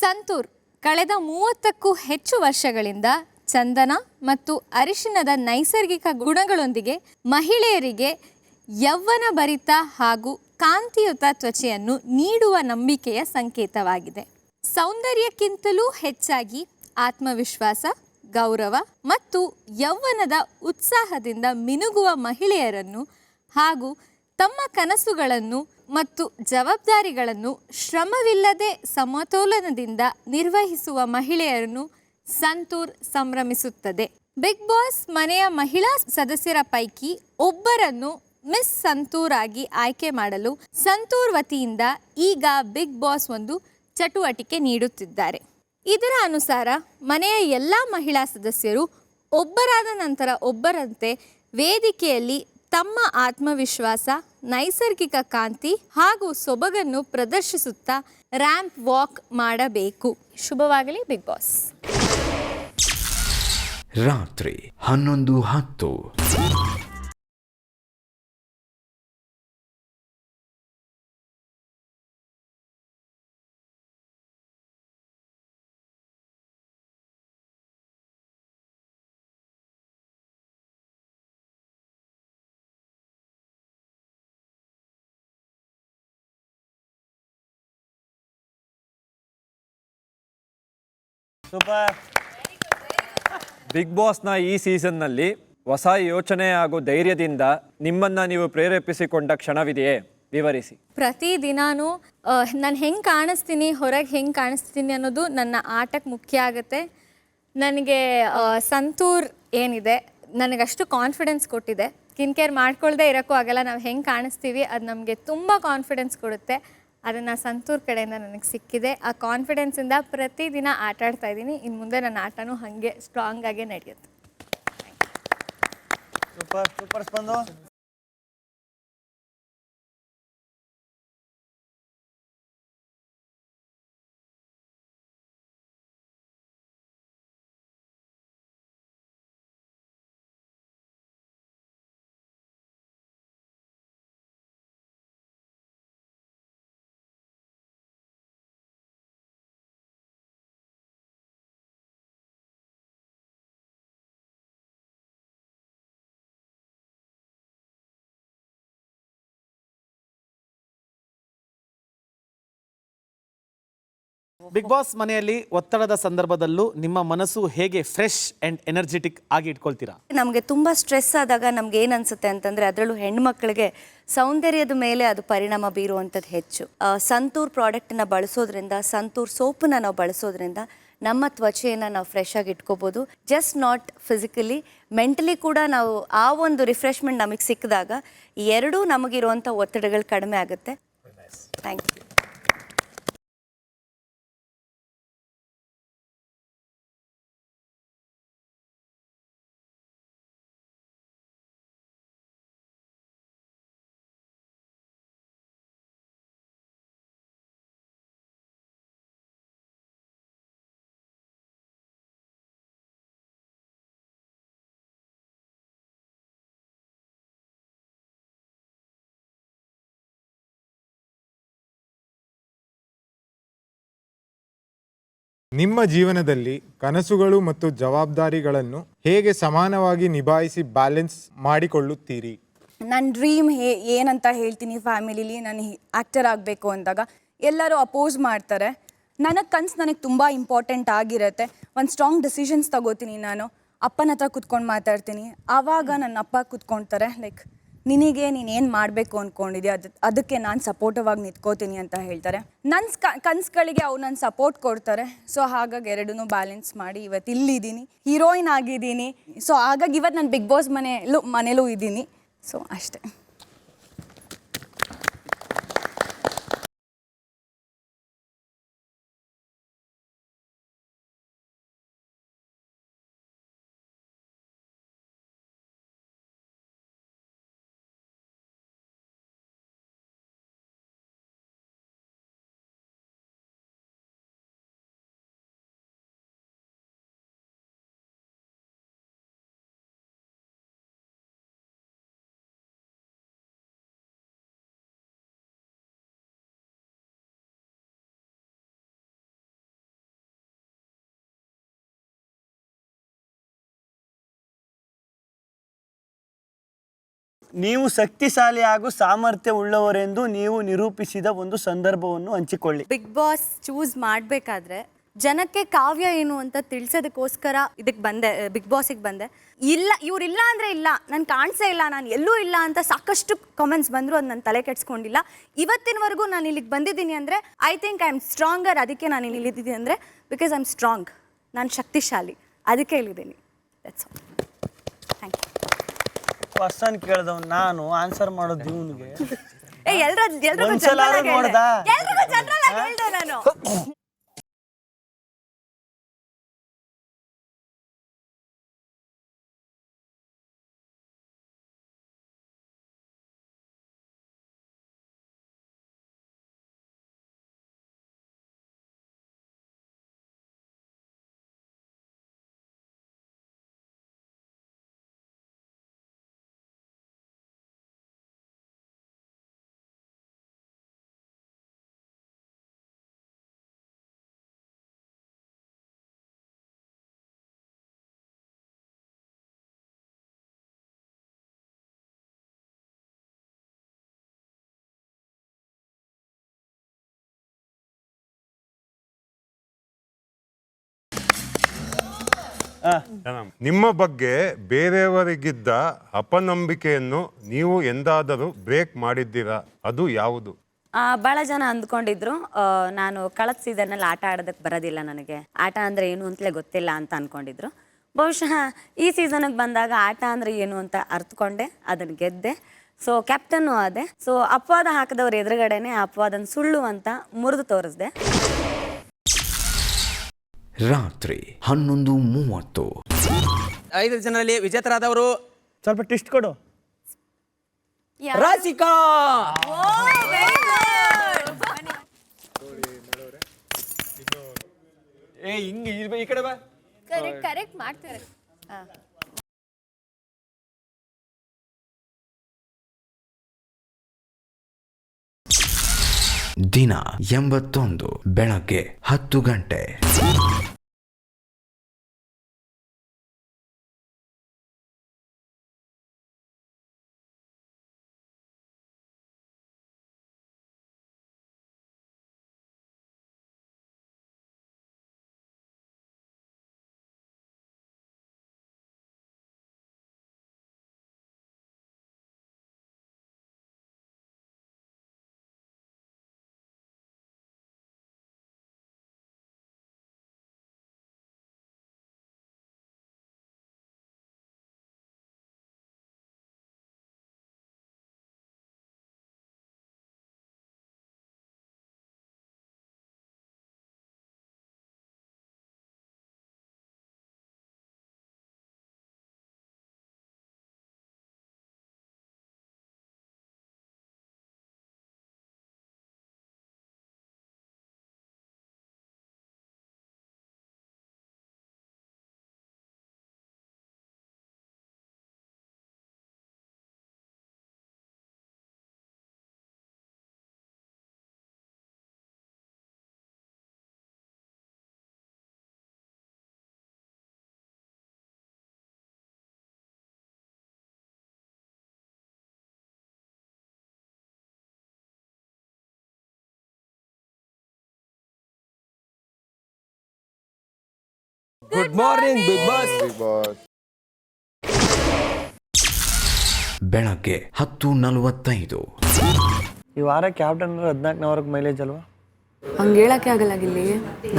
ಸಂತೂರ್ ಕಳೆದ 30ಕ್ಕೂ ಹೆಚ್ಚು ವರ್ಷಗಳಿಂದ ಚಂದನ ಮತ್ತು ಅರಿಶಿಣದ ನೈಸರ್ಗಿಕ ಗುಣಗಳೊಂದಿಗೆ ಮಹಿಳೆಯರಿಗೆ ಯೌವನ ಭರಿತ ಹಾಗೂ ಕಾಂತಿಯುತ ತ್ವಚೆಯನ್ನು ನೀಡುವ ನಂಬಿಕೆಯ ಸಂಕೇತವಾಗಿದೆ. ಸೌಂದರ್ಯಕ್ಕಿಂತಲೂ ಹೆಚ್ಚಾಗಿ ಆತ್ಮವಿಶ್ವಾಸ, ಗೌರವ ಮತ್ತು ಯೌವನದ ಉತ್ಸಾಹದಿಂದ ಮಿನುಗುವ ಮಹಿಳೆಯರನ್ನು ಹಾಗೂ ತಮ್ಮ ಕನಸುಗಳನ್ನು ಮತ್ತು ಜವಾಬ್ದಾರಿಗಳನ್ನು ಶ್ರಮವಿಲ್ಲದೆ ಸಮತೋಲನದಿಂದ ನಿರ್ವಹಿಸುವ ಮಹಿಳೆಯರನ್ನು ಸಂತೂರ್ ಸಂಭ್ರಮಿಸುತ್ತದೆ. ಬಿಗ್ ಬಾಸ್ ಮನೆಯ ಮಹಿಳಾ ಸದಸ್ಯರ ಪೈಕಿ ಒಬ್ಬರನ್ನು ಮಿಸ್ ಸಂತೂರ್ ಆಗಿ ಆಯ್ಕೆ ಮಾಡಲು ಸಂತೂರ್ ವತಿಯಿಂದ ಈಗ ಬಿಗ್ ಬಾಸ್ ಒಂದು ಚಟುವಟಿಕೆ ನೀಡುತ್ತಿದ್ದಾರೆ. ಇದರ ಅನುಸಾರ ಮನೆಯ ಎಲ್ಲ ಮಹಿಳಾ ಸದಸ್ಯರು ಒಬ್ಬರಾದ ನಂತರ ಒಬ್ಬರಂತೆ ವೇದಿಕೆಯಲ್ಲಿ ತಮ್ಮ ಆತ್ಮವಿಶ್ವಾಸ, ನೈಸರ್ಗಿಕ ಕಾಂತಿ ಹಾಗೂ ಸೊಬಗನ್ನು ಪ್ರದರ್ಶಿಸುತ್ತಾ ರ್ಯಾಂಪ್ ವಾಕ್ ಮಾಡಬೇಕು. ಶುಭವಾಗಲಿ ಬಿಗ್ ಬಾಸ್. ರಾತ್ರಿ 11:10. ಸೂಪರ್. ಬಿಗ್ ಬಾಸ್ನ ಈ ಸೀಸನ್ನಲ್ಲಿ ಹೊಸ ಯೋಚನೆ ಹಾಗೂ ಧೈರ್ಯದಿಂದ ನಿಮ್ಮನ್ನು ನೀವು ಪ್ರೇರೇಪಿಸಿಕೊಂಡ ಕ್ಷಣವಿದೆಯೇ? ವಿವರಿಸಿ. ಪ್ರತಿದಿನಾನು ನಾನು ಹೆಂಗೆ ಕಾಣಿಸ್ತೀನಿ, ಹೊರಗೆ ಹೆಂಗೆ ಕಾಣಿಸ್ತೀನಿ ಅನ್ನೋದು ನನ್ನ ಆಟಕ್ಕೆ ಮುಖ್ಯ ಆಗುತ್ತೆ. ನನಗೆ ಸಂತೂರ್ ಏನಿದೆ ನನಗಷ್ಟು ಕಾನ್ಫಿಡೆನ್ಸ್ ಕೊಟ್ಟಿದೆ. ಸ್ಕಿನ್ ಕೇರ್ ಮಾಡ್ಕೊಳ್ದೇ ಇರೋಕ್ಕೂ ಆಗಲ್ಲ. ನಾವು ಹೆಂಗೆ ಕಾಣಿಸ್ತೀವಿ ಅದು ನಮಗೆ ತುಂಬ ಕಾನ್ಫಿಡೆನ್ಸ್ ಕೊಡುತ್ತೆ. ಅದನ್ನು ಸಂತೂರ್ ಕಡೆಯಿಂದ ನನಗೆ ಸಿಕ್ಕಿದೆ. ಆ ಕಾನ್ಫಿಡೆನ್ಸಿಂದ ಪ್ರತಿದಿನ ಆಟ ಆಡ್ತಾ ಇದ್ದೀನಿ. ಇನ್ನು ಮುಂದೆ ನನ್ನ ಆಟನೂ ಹಾಗೆ ಸ್ಟ್ರಾಂಗ್ ಆಗಿ ನಡೆಯುತ್ತೆ. Super super Spandu. Bigg Boss ಮನೆಯಲ್ಲಿ ಒತ್ತಡದ ಸಂದರ್ಭದಲ್ಲೂ ನಿಮ್ಮ ಮನಸ್ಸು ಹೇಗೆ ಫ್ರೆಶ್ ಆ್ಯಂಡ್ ಎನರ್ಜೆಟಿಕ್ ಆಗಿ ಇಟ್ಕೊಳ್ತೀರಾ? ನಮಗೆ ತುಂಬ ಸ್ಟ್ರೆಸ್ ಆದಾಗ ನಮ್ಗೆ ಏನು ಅನಿಸುತ್ತೆ ಅಂತಂದರೆ ಅದರಲ್ಲೂ ಹೆಣ್ಮಕ್ಳಿಗೆ ಸೌಂದರ್ಯದ ಮೇಲೆ ಅದು ಪರಿಣಾಮ ಬೀರುವಂಥದ್ದು ಹೆಚ್ಚು. ಸಂತೂರ್ ಪ್ರಾಡಕ್ಟನ್ನು ಬಳಸೋದ್ರಿಂದ, ಸಂತೂರ್ ಸೋಪನ್ನ ನಾವು ಬಳಸೋದ್ರಿಂದ ನಮ್ಮ ತ್ವಚೆಯನ್ನು ನಾವು ಫ್ರೆಶ್ ಆಗಿ ಇಟ್ಕೋಬೋದು. ಜಸ್ಟ್ ನಾಟ್ ಫಿಸಿಕಲಿ, ಮೆಂಟಲಿ ಕೂಡ ನಾವು ಆ ಒಂದು ರಿಫ್ರೆಶ್ಮೆಂಟ್ ನಮಗೆ ಸಿಕ್ಕಿದಾಗ ಎರಡೂ ನಮಗಿರುವಂಥ ಒತ್ತಡಗಳು ಕಡಿಮೆ ಆಗುತ್ತೆ. Thank you. ನಿಮ್ಮ ಜೀವನದಲ್ಲಿ ಕನಸುಗಳು ಮತ್ತು ಜವಾಬ್ದಾರಿಗಳನ್ನು ಹೇಗೆ ಸಮಾನವಾಗಿ ನಿಭಾಯಿಸಿ ಬ್ಯಾಲೆನ್ಸ್ ಮಾಡಿಕೊಳ್ಳುತ್ತೀರಿ? ನನ್ನ ಡ್ರೀಮ್ ಏನಂತ ಹೇಳ್ತೀನಿ, ಫ್ಯಾಮಿಲಿಲಿ ನಾನು ಆ್ಯಕ್ಟರ್ ಆಗಬೇಕು ಅಂದಾಗ ಎಲ್ಲರೂ ಅಪೋಸ್ ಮಾಡ್ತಾರೆ. ನನಗೆ ಕನಸು ನನಗೆ ತುಂಬ ಇಂಪಾರ್ಟೆಂಟ್ ಆಗಿರುತ್ತೆ. ಒಂದು ಸ್ಟ್ರಾಂಗ್ ಡಿಸಿಷನ್ಸ್ ತಗೋತೀನಿ ನಾನು. ಅಪ್ಪನ ಹತ್ರ ಕುತ್ಕೊಂಡು ಮಾತಾಡ್ತೀನಿ. ಆವಾಗ ನನ್ನ ಅಪ್ಪ ಕುತ್ಕೊಳ್ತಾರೆ, ಲೈಕ್ ನಿನಗೆ ನೀನೇನು ಮಾಡಬೇಕು ಅಂದ್ಕೊಂಡಿದ್ಯಾ ಅದಕ್ಕೆ ನಾನು ಸಪೋರ್ಟಿವ್ ಆಗಿ ನಿಂತ್ಕೋತೀನಿ ಅಂತ ಹೇಳ್ತಾರೆ. ನನ್ನ ಕನಸುಗಳಿಗೆ ಅವ್ರು ನನ್ನ ಸಪೋರ್ಟ್ ಕೊಡ್ತಾರೆ. ಸೊ ಹಾಗಾಗಿ ಎರಡನ್ನೂ ಬ್ಯಾಲೆನ್ಸ್ ಮಾಡಿ ಇವತ್ತು ಇಲ್ಲಿದ್ದೀನಿ, ಹೀರೋಯಿನ್ ಆಗಿದ್ದೀನಿ. ಸೊ ಹಾಗಾಗಿ ಇವತ್ತು ನಾನು ಬಿಗ್ ಬಾಸ್ ಮನೇಲೂ ಇದ್ದೀನಿ. ಸೊ ಅಷ್ಟೇ. ನೀವು ಶಕ್ತಿಶಾಲಿ ಹಾಗೂ ಸಾಮರ್ಥ್ಯ ಉಳ್ಳವರೆಂದು ನೀವು ನಿರೂಪಿಸಿದ ಒಂದು ಸಂದರ್ಭವನ್ನು ಹಂಚಿಕೊಳ್ಳಿ. ಬಿಗ್ ಬಾಸ್ ಚೂಸ್ ಮಾಡಬೇಕಾದ್ರೆ ಜನಕ್ಕೆ ಕಾವ್ಯ ಏನು ಅಂತ ತಿಳಿಸೋದಕ್ಕೋಸ್ಕರ ಇದಕ್ಕೆ ಬಂದೆ, ಬಿಗ್ ಬಾಸಿಗೆ ಬಂದೆ. ಇವರಿಲ್ಲ ಅಂದರೆ ಇಲ್ಲ, ನಾನು ಕಾಣಿಸೇ ಇಲ್ಲ, ನಾನು ಎಲ್ಲೂ ಇಲ್ಲ ಅಂತ ಸಾಕಷ್ಟು ಕಾಮೆಂಟ್ಸ್ ಬಂದರು. ಅದು ನನ್ನ ತಲೆ ಕೆಡಿಸ್ಕೊಂಡಿಲ್ಲ. ಇವತ್ತಿನವರೆಗೂ ನಾನು ಇಲ್ಲಿಗೆ ಬಂದಿದ್ದೀನಿ ಅಂದರೆ I think I am stronger. ಅದಕ್ಕೆ ನಾನು ಇಲ್ಲಿ ಇಲ್ಲಿದ್ದೀನಿ ಅಂದರೆ ಬಿಕಾಸ್ ಐ ಆಮ್ ಸ್ಟ್ರಾಂಗ್, ನಾನು ಶಕ್ತಿಶಾಲಿ, ಅದಕ್ಕೆ ಇಲ್ಲಿದ್ದೀನಿ. That's all. Thank you. Question ಕೇಳ್ದವ್ ನಾನು ಆನ್ಸರ್ ಮಾಡೋದು ಇವನಿಗೆ ಎಲ್ರಿಗೂ ಜನರಲ್ ಆಗಿ ಹೇಳ್ದೆ ನಾನು. ನಿಮ್ಮ ಬಗ್ಗೆ ಬೇರೆಯವರಿಗಿದ್ದ ಅಪನಂಬಿಕೆಯನ್ನು ನೀವು ಎಂದಾದರೂ ಬ್ರೇಕ್ ಮಾಡಿದ್ದೀರಾ? ಅದು ಯಾವುದು? ಭಾಳ ಜನ ಅಂದ್ಕೊಂಡಿದ್ರು ನಾನು ಕಳೆದ ಸೀಸನ್ನಲ್ಲಿ ಆಟ ಆಡೋದಕ್ಕೆ ಬರೋದಿಲ್ಲ, ನನಗೆ ಆಟ ಅಂದರೆ ಏನು ಅಂತಲೇ ಗೊತ್ತಿಲ್ಲ ಅಂತ ಅಂದ್ಕೊಂಡಿದ್ರು. ಬಹುಶಃ ಈ ಸೀಸನ್ಗೆ ಬಂದಾಗ ಆಟ ಅಂದರೆ ಏನು ಅಂತ ಅರ್ಥಕೊಂಡೆ, ಅದನ್ನು ಗೆದ್ದೆ. ಸೊ ಕ್ಯಾಪ್ಟನ್ನು ಆದೆ. ಸೊ ಅಪವಾದ ಹಾಕಿದವ್ರ ಎದುರುಗಡೆನೆ ಅಪವಾದನ ಸುಳ್ಳು ಅಂತ ಮುರಿದು ತೋರಿಸ್ದೆ. ರಾತ್ರಿ 11:30. 5 ಜನರಲ್ಲಿ ವಿಜೇತರಾದವರು ಸ್ವಲ್ಪ ಟಿಸ್ಟ್ ಕೊಡು. ರಾಶಿಕಾ. ಹಿಂಗೆ ಈ ಕಡೆ ಬಾ. ಕರೆಕ್ಟ್ ಮಾಡ್ತಾರೆ. ದಿನ 81 ಬೆಳಗ್ಗೆ 10 ಗಂಟೆ. Good morning Bigg Boss. ಬೆಳಗ್ಗೆ 10:45. ಈ ವಾರ ಕ್ಯಾಪ್ಟನ್ 14 ಮೈಲೇಜ್ ಅಲ್ವಾ? ಹಂಗೆ ಹೇಳೋಕ್ಕೆ ಆಗಲ್ಲ ಇಲ್ಲಿ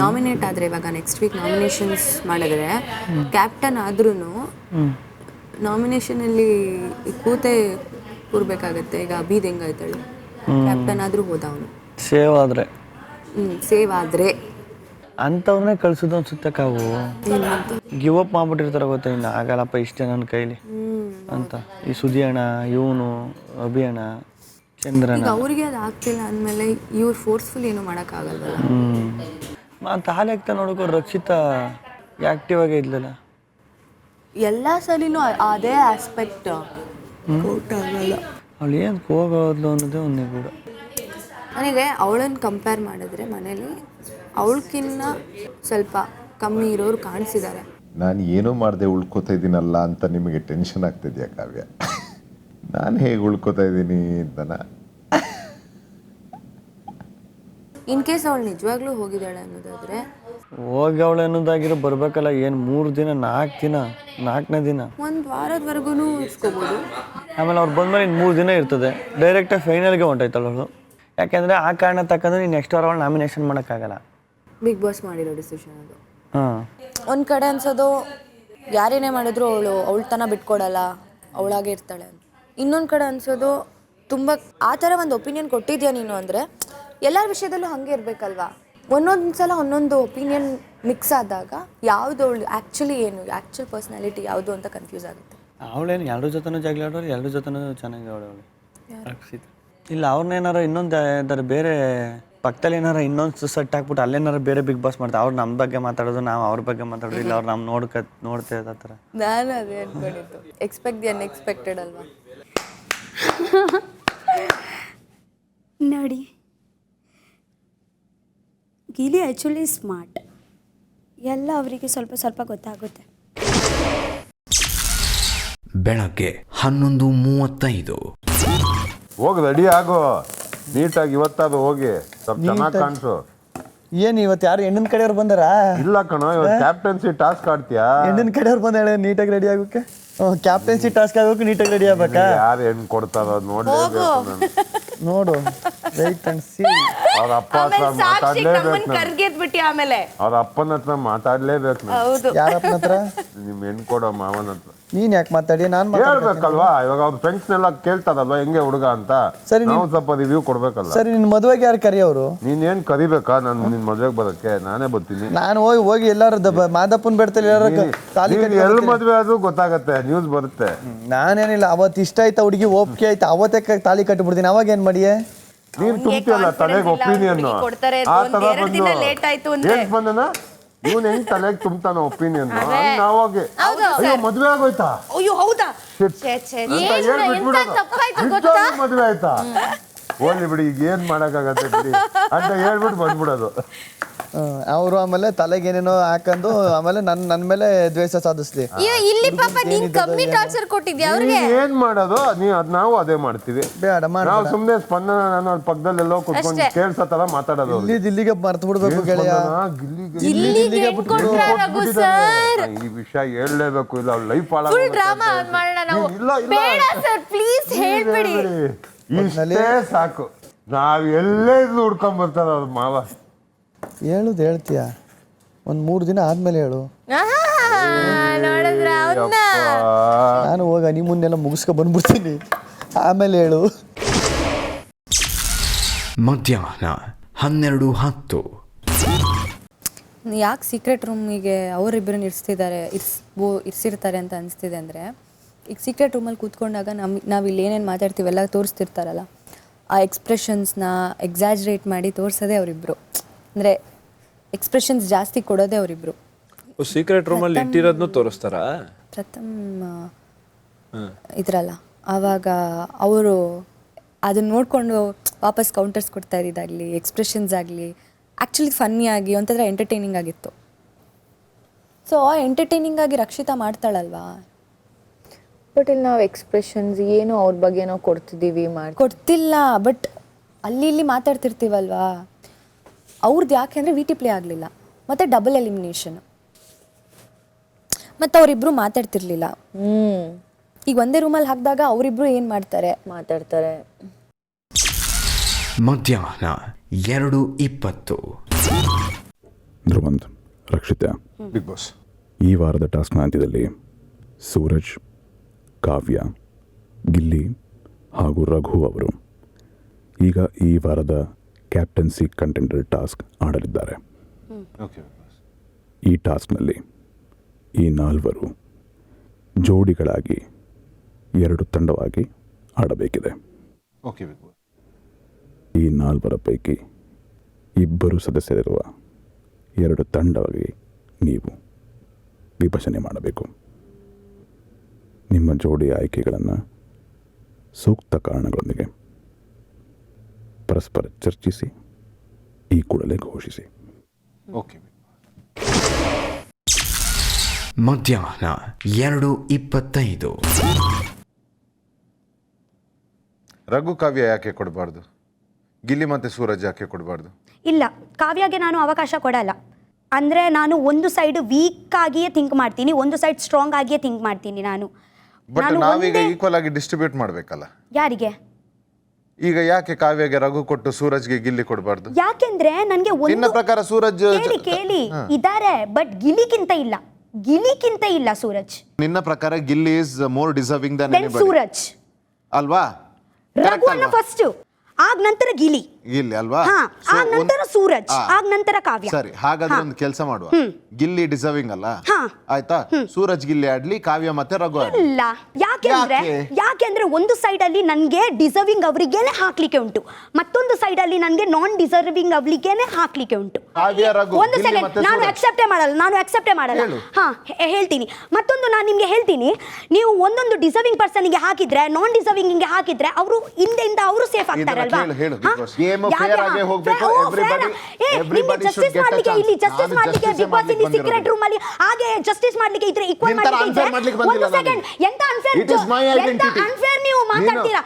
ನಾಮಿನೇಟ್ ಆದರೆ ಇವಾಗ ನೆಕ್ಸ್ಟ್ ವೀಕ್ ನಾಮಿನೇಷನ್ಸ್ ಮಾಡಿದ್ರೆ ಕ್ಯಾಪ್ಟನ್ ಆದ್ರೂ ನಾಮಿನೇಷನಲ್ಲಿ ಕೂತೆ ಕೂರ್ಬೇಕಾಗತ್ತೆ. ಈಗ ಅಬೀದ್ ಹೆಂಗಾಯ್ತಾಳು, ಕ್ಯಾಪ್ಟನ್ ಆದರೂ ಹೋದ ಅವನು, ಸೇವ್ ಆದರೆ ಸೇವ್ ಆದರೆ ಅಂಥವ್ರನ್ನೇ ಕಳ್ಸೋದು ಅನ್ಸುತ್ತೆ. ಕಾವು ಗಿವ್ ಅಪ್ ಮಾಡ್ಬಿಟ್ಟಿರ್ತಾರೆ ಗೊತ್ತಾ, ಇನ್ನು ಆಗಲ್ಲಪ್ಪ ಇಷ್ಟೇ ನನ್ನ ಕೈಲಿ ಅಂತ. ಈ ಸುದಿ ಅಣ್ಣ, ಇವನು ಅಭಿ ಅಣ್ಣ, ಚಂದ್ರನ, ಈಗ ಅವ್ರಿಗೆ ಅದು ಆಗ್ತಿಲ್ಲ ಅಂದಮೇಲೆ ಇವ್ರು ಫೋರ್ಸ್ಫುಲ್ ಏನು ಮಾಡೋಕ್ಕಾಗಲ್ವಲ್ಲ. ಮತ್ತು ಹಾಲು ಹಾಕ್ತಾ ನೋಡೋಕೆ ರಕ್ಷಿತಾ ಆ್ಯಕ್ಟಿವ್ ಆಗೇ ಇದ್ಲಲ್ಲ. ಎಲ್ಲ ಸಲಿನೂ ಅದೇ ಆಸ್ಪೆಕ್ಟ್ ಆಗಲ್ಲ. ಅವಳು ಏನು ಹೋಗೋದ್ಲು ಅನ್ನೋದೇ ಒಂದೇ ಕೂಡ. ನನಗೆ ಅವಳನ್ನು ಕಂಪೇರ್ ಮಾಡಿದ್ರೆ ಮನೇಲಿ ಅವಳಕ್ಕಿನ್ನ ಸ್ವಲ್ಪ ಕಮ್ಮಿ ಇರೋರು ಕಾಣಿಸಿದ್ದಾರೆ. ನಾನು ಏನೋ ಮಾಡದೆ ಉಳ್ಕೋತಾ ಇದ್ದೀನಲ್ಲ ಅಂತ ನಿಮಗೆ ಟೆನ್ಷನ್ ಆಗ್ತಿದ್ಯಾ ಕಾವ್ಯ? ನಾನು ಹೇಗೆ ಉಳ್ಕೋತಾ ಇದ್ದೀನಿ ಅಂತನ? ಇನ್ ಕೇಸ್ ಅವಳು ನಿಜವಾಗ್ಲೂ ಹೋಗಿದ್ದಾಳೆ ಅನ್ನೋದಾದ್ರೆ ಹೋಗಿ ಅವಳು ಅನ್ನೋದಾಗಿರೋ ಬರ್ಬೇಕಲ್ಲ. ಏನು 3 ದಿನ 4 ದಿನ 4ನೇ ದಿನ ಒಂದು ವಾರದವರೆಗೂ ಇಸ್ಕೋಬೋದು. ಆಮೇಲೆ ಅವ್ರು ಬಂದ್ಮೇಲೆ ಇನ್ನು 3 ದಿನ ಇರ್ತದೆ. ಡೈರೆಕ್ಟಾಗಿ ಫೈನಲ್ಗೆ ಹೊಂಟೈತಲ್ಲ ಅವಳು. ಯಾಕೆಂದರೆ ಆ ಕಾರಣ ತಕ್ಕಂದ್ರೆ ನೀನು ನೆಕ್ಸ್ಟ್ ವಾರ ಅವಳು ನಾಮಿನೇಷನ್ ಮಾಡೋಕ್ಕಾಗಲ್ಲ. ಬಿಗ್ ಬಾಸ್ ಮಾಡಿರೋ ಡಿಸಿಷನ್ ಅದು. ಹಾಂ, ಒಂದು ಕಡೆ ಅನ್ಸೋದು ಯಾರೇನೇ ಮಾಡಿದ್ರು ಅವಳ ತನ ಬಿಟ್ಕೊಡಲ್ಲ, ಅವಳಾಗೆ ಇರ್ತಾಳೆ ಅಂತ. ಇನ್ನೊಂದು ಕಡೆ ಅನ್ಸೋದು ತುಂಬ ಆ ಥರ ಒಂದು ಒಪಿನಿಯನ್ ಕೊಟ್ಟಿದ್ಯಾ ನೀನು ಅಂದರೆ ಎಲ್ಲರ ವಿಷಯದಲ್ಲೂ ಹಾಗೆ ಇರಬೇಕಲ್ವಾ. ಒಂದೊಂದು ಸಲ ಒಂದೊಂದು ಒಪಿನಿಯನ್ ಮಿಕ್ಸ್ ಆದಾಗ ಯಾವುದು ಅವಳು ಆ್ಯಕ್ಚುಲಿ ಏನು ಆ್ಯಕ್ಚುಲ್ ಪರ್ಸ್ನಾಲಿಟಿ ಯಾವುದು ಅಂತ ಕನ್ಫ್ಯೂಸ್ ಆಗುತ್ತೆ. ಅವಳೇನು ಎಲ್ಲರ ಜೊತೆನೂ ಜಗಳ ಆಡೋರು, ಎಲ್ಲರ ಜೊತೆನೂ ಚೆನ್ನಾಗಿ ಅವಳು ರಕ್ಷಿತ. ಇಲ್ಲ ಅವ್ರನ್ನೇನಾರ ಇನ್ನೊಂದು ಬೇರೆ ಪಕ್ಕದಲ್ಲಿ ಏನಾರ ಇನ್ನೊಂದು ಸೆಟ್ ಹಾಕ್ಬಿಟ್ಟು ಅಲ್ಲೇನಾರ ಬೇರೆ ಬಿಗ್ ಬಾಸ್ ಮಾಡ್ತಾರೆ. ಅವ್ರು ನಮ್ಮ ಬಗ್ಗೆ ಮಾತಾಡೋದು, ನಾವು ಅವ್ರ ಬಗ್ಗೆ ಮಾತಾಡೋದು, ಇಲ್ಲ ಅವ್ರು ನಮ್ಮ ನೋಡ್ತಾ ಇದ್ದ ಥರ. ನಾನು ಅದೇ ಅನ್ಕೊಂಡಿದ್ದು. ಎಕ್ಸ್ಪೆಕ್ಟ್ ದಿ ಅನ್ಎಕ್ಸ್ಪೆಕ್ಟೆಡ್ ಅಲ್ವಾ? ನೋಡಿ, ಗಿಲಿ ಆ್ಯಕ್ಚುಲಿ ಸ್ಮಾರ್ಟ್. ಎಲ್ಲ ಅವರಿಗೆ ಸ್ವಲ್ಪ ಸ್ವಲ್ಪ ಗೊತ್ತಾಗುತ್ತೆ. ಬೆಳಗ್ಗೆ 11:35. ಹೋಗಿ ರೆಡಿ ಆಗೋ ನೀಟಾಗಿ. ಇವತ್ತಾದ್ರು ಹೋಗಿ ಸ್ವಲ್ಪ ಚೆನ್ನಾಗಿ ಕಾಣಿಸು. ಏನು ಇವತ್ತು ಯಾರು ಹೆಣ್ಣಿನ ಕಡೆಯವ್ರು ಬಂದಾರಾ? ಇಲ್ಲ ಕಣೋ, ಇವತ್ತು ಕ್ಯಾಪ್ಟನ್ಸಿ ಟಾಸ್ಕ್ ಆಡ್ತೀಯಾ? ಹೆಣ್ಣಿನ ಕಡೆಯವ್ರು ಬಂದ ನೀಟಾಗಿ ರೆಡಿ ಆಗೋಕೆ. ಕ್ಯಾಪ್ಟನ್ಸಿ ಟಾಸ್ಕ್ ಆಗೋಕೆ ನೀಟಾಗಿ ರೆಡಿ ಆಗ್ಬೇಕಾ? ಯಾರು ಹೆಣ್ಣು ಕೊಡ್ತಾರೋ ನೋಡು, ವೆಯ್ಟ್ ಅಂಡ್ ಸಿ. ಅವ್ರ ಅಪ್ಪ ಹತ್ರ ಮಾತಾಡ್ಲೇಬೇಕು. ಆಮೇಲೆ ಅವ್ರ ಅಪ್ಪನ ಹತ್ರ ಮಾತಾಡ್ಲೇಬೇಕು. ಯಾರಪ್ಪನ ಹತ್ರ? ನಿಮ್ ಹೆಣ್ಣು ಕೊಡೋ ಮಾವನ ಹತ್ರ. ನೀನ್ ಯಾಕೆ ಮಾತಾಡಿ? ನಾನು ಹೇಳ್ಬೇಕಲ್ವಾ? ಇವಾಗ ಅವ್ರ ಫ್ರೆಂಡ್ಸ್ನೆಲ್ಲ ಕೇಳ್ತಾರಲ್ವಾ ಹೆಂಗೆ ಹುಡುಗ ಅಂತ. ಸರಿ, ನಾವು ಸ್ವಲ್ಪ ರಿವ್ಯೂ ಕೊಡ್ಬೇಕಲ್ಲ. ಸರಿ, ನಿನ್ ಮದುವೆಗೆ ಯಾರು ಕರಿಯೋರು? ನೀನೇನ್ ಕರಿಬೇಕಾ? ನಾನು ನಿನ್ ಮದ್ವೆಗೆ ಬರೋಕ್ಕೆ ನಾನೇ ಬರ್ತೀನಿ. ನಾನು ಹೋಗಿ ಎಲ್ಲಾರು ಮಾದಪ್ಪನ ಬೆಡ್ತಲ್ಲಿ ಎಲ್ಲಿ ಮದ್ವೆ ಆದ್ರೂ ಗೊತ್ತಾಗತ್ತೆ, ನ್ಯೂಸ್ ಬರುತ್ತೆ. ನಾನೇನಿಲ್ಲ, ಅವತ್ತು ಇಷ್ಟ ಆಯ್ತಾ ಹುಡುಗಿ, ಒಪ್ಪಿಗೆ ಆಯ್ತಾ, ಅವತ್ತೇ ತಾಲಿ ಕಟ್ಟಿಬಿಡ್ತೀನಿ. ಅವಾಗ ಏನ್ ಮಾಡಿಯೇ? ನೀನ್ ತುಂಬ್ತಿಯಲ್ಲ ತಲೆಗೆ ಒಪಿನಿಯನ್. ಆ ತರ ಬಂದನ ಇವನ್ ಹೆಂಗ್ ತಲೆಗೆ ತುಂಬ್ತಾನ ಒಪಿನಿಯನ್. ನಾವಾಗೆ ಅಯ್ಯೋ ಮದ್ವೆ ಆಗೋಯ್ತಾ, ಅಯ್ಯೋ ಹೌದಾ ಮದ್ವೆ ಆಯ್ತಾ, ಹೋಗ್ಲಿ ಬಿಡಿ, ಈಗ ಏನ್ ಮಾಡಕ್ಕಾಗತ್ತೆ ಬಿಡಿ ಅಂತ ಹೇಳ್ಬಿಟ್ಟು ಬಂದ್ಬಿಡೋದು. ಅವರು ಆಮೇಲೆ ತಲೆಗೆ ಏನೇನೋ ಹಾಕೊಂಡು ಆಮೇಲೆ ನನ್ನ ಮೇಲೆ ದ್ವೇಷ ಸಾಧಿಸ್ಲಿ. ಇಲ್ಲಿ ಪಾಪ ನೀನ್ ಕಮ್ಮಿ ಟಾರ್ಚರ್ ಕೊಟ್ಟಿದ್ಯಾ ಅವ್ರಿಗೆ? ಏನ್ ಮಾಡೋದು ನಾವು ಅದೇ ಮಾಡ್ತೀವಿ. ನಾವು ಸುಮ್ನೆ ಸ್ಪಂದನ ನಾನು ಪಕ್ಕದಲ್ಲೆಲ್ಲೋ ಕುತ್ಕೊಂಡು ಕೇಳ್ಸೋ ತರ ಮಾತಾಡೋದು. ಇಲ್ಲಿಗೆ ಮರ್ತು ಬಿಡ್ಬೇಕು ಗೆಳೆಯ. ಈ ವಿಷಯ ಹೇಳಲೇಬೇಕು, ಇಲ್ಲ ಅವ್ಳ ಲೈಫ್ ಇಷ್ಟೇ ಸಾಕು. ನಾವ್ ಎಲ್ಲೇ ಹುಡ್ಕೊಂಡ್ ಬರ್ತಾರ ಅವ್ರ ಮಾವ. ಹೇಳುದು ಹೇಳ್ತೀಯ, ಒಂದ್ 3 ದಿನ ಆದ್ಮೇಲೆ ಹೇಳು. ನಾನು ಹೋಗ ನಿಮ್ಮನ್ನೆಲ್ಲ ಮುಗಿಸ್ಕೊ ಬಂದ್ಬಿಡ್ತೀನಿ, ಆಮೇಲೆ ಹೇಳು. ಮಧ್ಯಾಹ್ನ 12:10. ಯಾಕೆ ಸೀಕ್ರೆಟ್ ರೂಮಿಗೆ ಅವರಿಬ್ಬರನ್ನ ಇರಿಸಿರ್ತಾರೆ ಅಂತ ಅನಿಸ್ತಿದೆ ಅಂದರೆ, ಈಗ ಸೀಕ್ರೆಟ್ ರೂಮಲ್ಲಿ ಕೂತ್ಕೊಂಡಾಗ ನಾವು ಇಲ್ಲಿ ಏನೇನು ಮಾತಾಡ್ತೀವಿ ಎಲ್ಲ ತೋರಿಸ್ತಿರ್ತಾರಲ್ಲ, ಆ ಎಕ್ಸ್ಪ್ರೆಷನ್ಸ್ನ ಎಕ್ಸಾಜರೇಟ್ ಮಾಡಿ ತೋರಿಸೋದೇ ಅವರಿಬ್ಬರು. ಅಂದರೆ ಎಕ್ಸ್ಪ್ರೆಷನ್ಸ್ ಜಾಸ್ತಿ ಕೊಡೋದೇ ಅವರಿಬ್ಬರು. ಸೀಕ್ರೆಟ್ ರೂಮಲ್ಲಿ ಇಟ್ಟಿರೋದನ್ನು ತೋರಿಸ್ತಾರ ಪ್ರಥಮ್ ಇದ್ರಲ್ಲ, ಆವಾಗ ಅವರು ಅದನ್ನ ನೋಡಿಕೊಂಡು ವಾಪಸ್ ಕೌಂಟರ್ಸ್ ಕೊಡ್ತಾ ಇದ್ದಿದ್ದಾಗಲಿ, ಎಕ್ಸ್ಪ್ರೆಷನ್ಸ್ ಆಗಲಿ ಆ್ಯಕ್ಚುಲಿ ಫನ್ನಿಯಾಗಿ ಒಂಥರ ಎಂಟರ್ಟೈನಿಂಗ್ ಆಗಿತ್ತು. ಸೊ ಎಂಟರ್ಟೈನಿಂಗ್ ಆಗಿ ರಕ್ಷಿತಾ ಮಾಡ್ತಾಳಲ್ವಾ. ಬಟ್ ಇಲ್ಲಿ ನಾವು ಎಕ್ಸ್ಪ್ರೆಷನ್ಸ್ ಏನು ಅವ್ರ ಬಗ್ಗೆನೋ ಕೊಡ್ತಿದ್ದೀವಿ ಕೊಡ್ತಿಲ್ಲ, ಬಟ್ ಅಲ್ಲಿ ಇಲ್ಲಿ ಮಾತಾಡ್ತಿರ್ತೀವಲ್ವಾ. ಅವ್ರದ್ದು ಯಾಕೆ ಅಂದರೆ ವಿ ಟಿ ಪ್ಲೇ ಆಗಲಿಲ್ಲ, ಮತ್ತು ಡಬಲ್ ಎಲಿಮಿನೇಷನ್. ಮತ್ತು ಅವರಿಬ್ಬರು ಮಾತಾಡ್ತಿರ್ಲಿಲ್ಲ. ಈಗ ಒಂದೇ ರೂಮಲ್ಲಿ ಹಾಕಿದಾಗ ಅವರಿಬ್ಬರು ಏನು ಮಾತಾಡ್ತಾರೆ. ಮಧ್ಯಾಹ್ನ 2:20. Dhruvanth, Rakshitha, Bigg Boss. ಈ ವಾರದ ಟಾಸ್ಕ್ನ ಅಂತ್ಯದಲ್ಲಿ ಸೂರಜ್, ಕಾವ್ಯ, ಗಿಲ್ಲಿ ಹಾಗೂ ರಘು ಅವರು ಈಗ ಈ ವಾರದ ಕ್ಯಾಪ್ಟನ್ಸಿ ಕಂಟೆಂಡರ್ ಟಾಸ್ಕ್ ಆಡಲಿದ್ದಾರೆ. ಈ ಟಾಸ್ಕ್ನಲ್ಲಿ ಈ 4 ಜೋಡಿಗಳಾಗಿ 2 ತಂಡವಾಗಿ ಆಡಬೇಕಿದೆ. ಈ 4 ಪೈಕಿ 2 ಸದಸ್ಯರಿರುವ 2 ತಂಡವಾಗಿ ನೀವು ವಿಭಜನೆ ಮಾಡಬೇಕು. ನಿಮ್ಮ ಜೋಡಿ ಆಯ್ಕೆಗಳನ್ನು ಸೂಕ್ತ ಕಾರಣಗಳೊಂದಿಗೆ ಪರಸ್ಪರ ಚರ್ಚಿಸಿ ಈ ಕೂಡಲೇ ಘೋಷಿಸಿ. ಮಧ್ಯಾಹ್ನ 2:25. ರಘು ಕಾವ್ಯ ಯಾಕೆ ಕೊಡಬಾರ್ದು? ಗಿಲ್ಲಿ ಮತ್ತೆ ಸೂರಜ್ ಯಾಕೆ ಕೊಡಬಾರ್ದು? ಇಲ್ಲ, ಕಾವ್ಯಗೆ ನಾನು ಅವಕಾಶ ಕೊಡಲ್ಲ. ಅಂದರೆ ನಾನು ಒಂದು ಸೈಡ್ ವೀಕ್ ಆಗಿಯೇ ಥಿಂಕ್ ಮಾಡ್ತೀನಿ, ಒಂದು ಸೈಡ್ ಸ್ಟ್ರಾಂಗ್ ಆಗಿಯೇ ಥಿಂಕ್ ಮಾಡ್ತೀನಿ ನಾನು. ಬಟ್ ನಾವೀಗ ಈಕ್ವಲ್ ಆಗಿ ಡಿಸ್ಟ್ರಿಬ್ಯೂಟ್ ಮಾಡಬೇಕಲ್ಲ. ಯಾರಿಗೆ? ಈಗ ಯಾಕೆ ಕಾವ್ಯಗೆ ರಘು ಕೊಟ್ಟು ಸೂರಜ್ಗೆ ಗಿಲ್ಲಿ ಕೊಡಬಾರ್ದು? ಯಾಕೆಂದ್ರೆ ನನಗೆ ನಿನ್ನ ಪ್ರಕಾರ ಸೂರಜ್ ಕೇಳಿ ಇದ್ದಾರೆ, ಬಟ್ ಗಿಲಿಕ್ಕಿಂತ ಇಲ್ಲ ಸೂರಜ್. ನಿನ್ನ ಪ್ರಕಾರ Gilli is more deserving Dhan anybody Suraj ಅಲ್ವಾ? ರಘು ಅನ್ನ ಫಸ್ಟ್, ಆಗ ನಂತರ ಗಿಲ್ಲಿ ಅಲ್ವಾ? ಆಗ ನಂತರ ಸೂರಜ್, ಆಗ ನಂತರ ಕಾವ್ಯ. ಸರಿ, ಹಾಗಾದ್ರೆ ಒಂದು ಕೆಲಸ ಮಾಡುವ. ಗಿಲ್ಲಿ ಡಿಸರ್ವಿಂಗ್ ಅಲ್ಲ, ಆಯ್ತಾ? ಸೂರಜ್ ಗಿಲ್ಲಿ ಆಡ್ಲಿ, ಕಾವ್ಯ ಮತ್ತೆ ರಘು ಆಡ್ಲಿ. ಇಲ್ಲ, ಯಾಕೆಂದ್ರೆ ಒಂದು ಸೈಡ್ ಅಲ್ಲಿ ನನ್ಗೆ ಡಿಸರ್ವಿಂಗ್ ಅವರಿಗೇನೆ ಹಾಕ್ಲಿಕ್ಕೆ ಉಂಟು, ಮತ್ತೊಂದು ಸೈಡ್ ಅಲ್ಲಿ ನನ್ಗೆ ನಾನ್ ಡಿಸರ್ವಿಂಗ್ ಅವರಿಗೇನೆ ಹಾಕ್ಲಿಕ್ಕೆ ಉಂಟು. ಒಂದು ಸೆಕೆಂಡ್, ನಾನು ಅಕ್ಸೆಪ್ಟೇ ಮಾಡಲ್ಲ. ಹೇಳ್ತೀನಿ. ಮತ್ತೊಂದು ನಾನು ನಿಮ್ಗೆ ಹೇಳ್ತೀನಿ, ನೀವು ಒಂದೊಂದು ಡಿಸರ್ವಿಂಗ್ ಪರ್ಸನ್ ಗೆ ಹಾಕಿದ್ರೆ, ನಾನ್ ಡಿಸರ್ವಿಂಗ್ ಗೆ ಹಾಕಿದ್ರೆ ಅವರು ಹಿಂದೆಯಿಂದ ಅವರು ಸೇಫ್ ಆಗ್ತಾರಲ್ವಾ? ಜಸ್ಟಿಸ್ ಮಾಡ್ಲಿಕ್ಕೆ ಇಲ್ಲಿ ಜಸ್ಟಿಸ್ ಮಾಡ್ಲಿಕ್ಕೆ ಬಿಗ್ ಬಾಸ್ ಇಲ್ಲಿ ಸೀಕ್ರೆಟ್ ರೂಮ್ ಅಲ್ಲಿ ಹಾಗೆ ಜಸ್ಟಿಸ್ ಮಾಡ್ಲಿಕ್ಕೆ ಇದ್ರೆ ಈಕ್ವಲ್ ಮಾಡ್ಲಿಕ್ಕೆ ಒಂದು ಸೆಕೆಂಡ್, ಎಂತ ಅನ್ಫೇರ್ ನೀವು ಮಾತಾಡ್ತೀರಾ?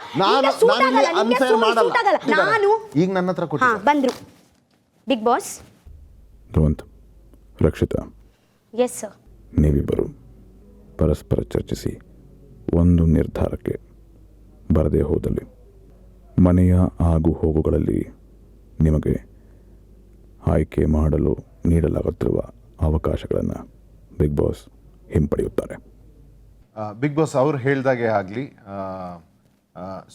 ನಾನು ಈಗ ನನ್ನ ಹತ್ರ ಕೊಟ್ಟು ಬಂದ್ರು big boss. Dhruvanth, Rakshita, yes sir, ನೀವಿಬ್ಬರು ಪರಸ್ಪರ ಚರ್ಚಿಸಿ ಒಂದು ನಿರ್ಧಾರಕ್ಕೆ ಬರದೇ ಹೋದಲ್ಲಿ ಮನೆಯ ಆಗು ಹೋಗುಗಳಲ್ಲಿ ನಿಮಗೆ ಆಯ್ಕೆ ಮಾಡಲು ನೀಡಲಾಗುತ್ತಿರುವ ಅವಕಾಶಗಳನ್ನು ಬಿಗ್ ಬಾಸ್ ಹಿಂಪಡೆಯುತ್ತಾರೆ. ಬಿಗ್ ಬಾಸ್ ಅವ್ರು ಹೇಳ್ದಾಗೆ ಆಗಲಿ,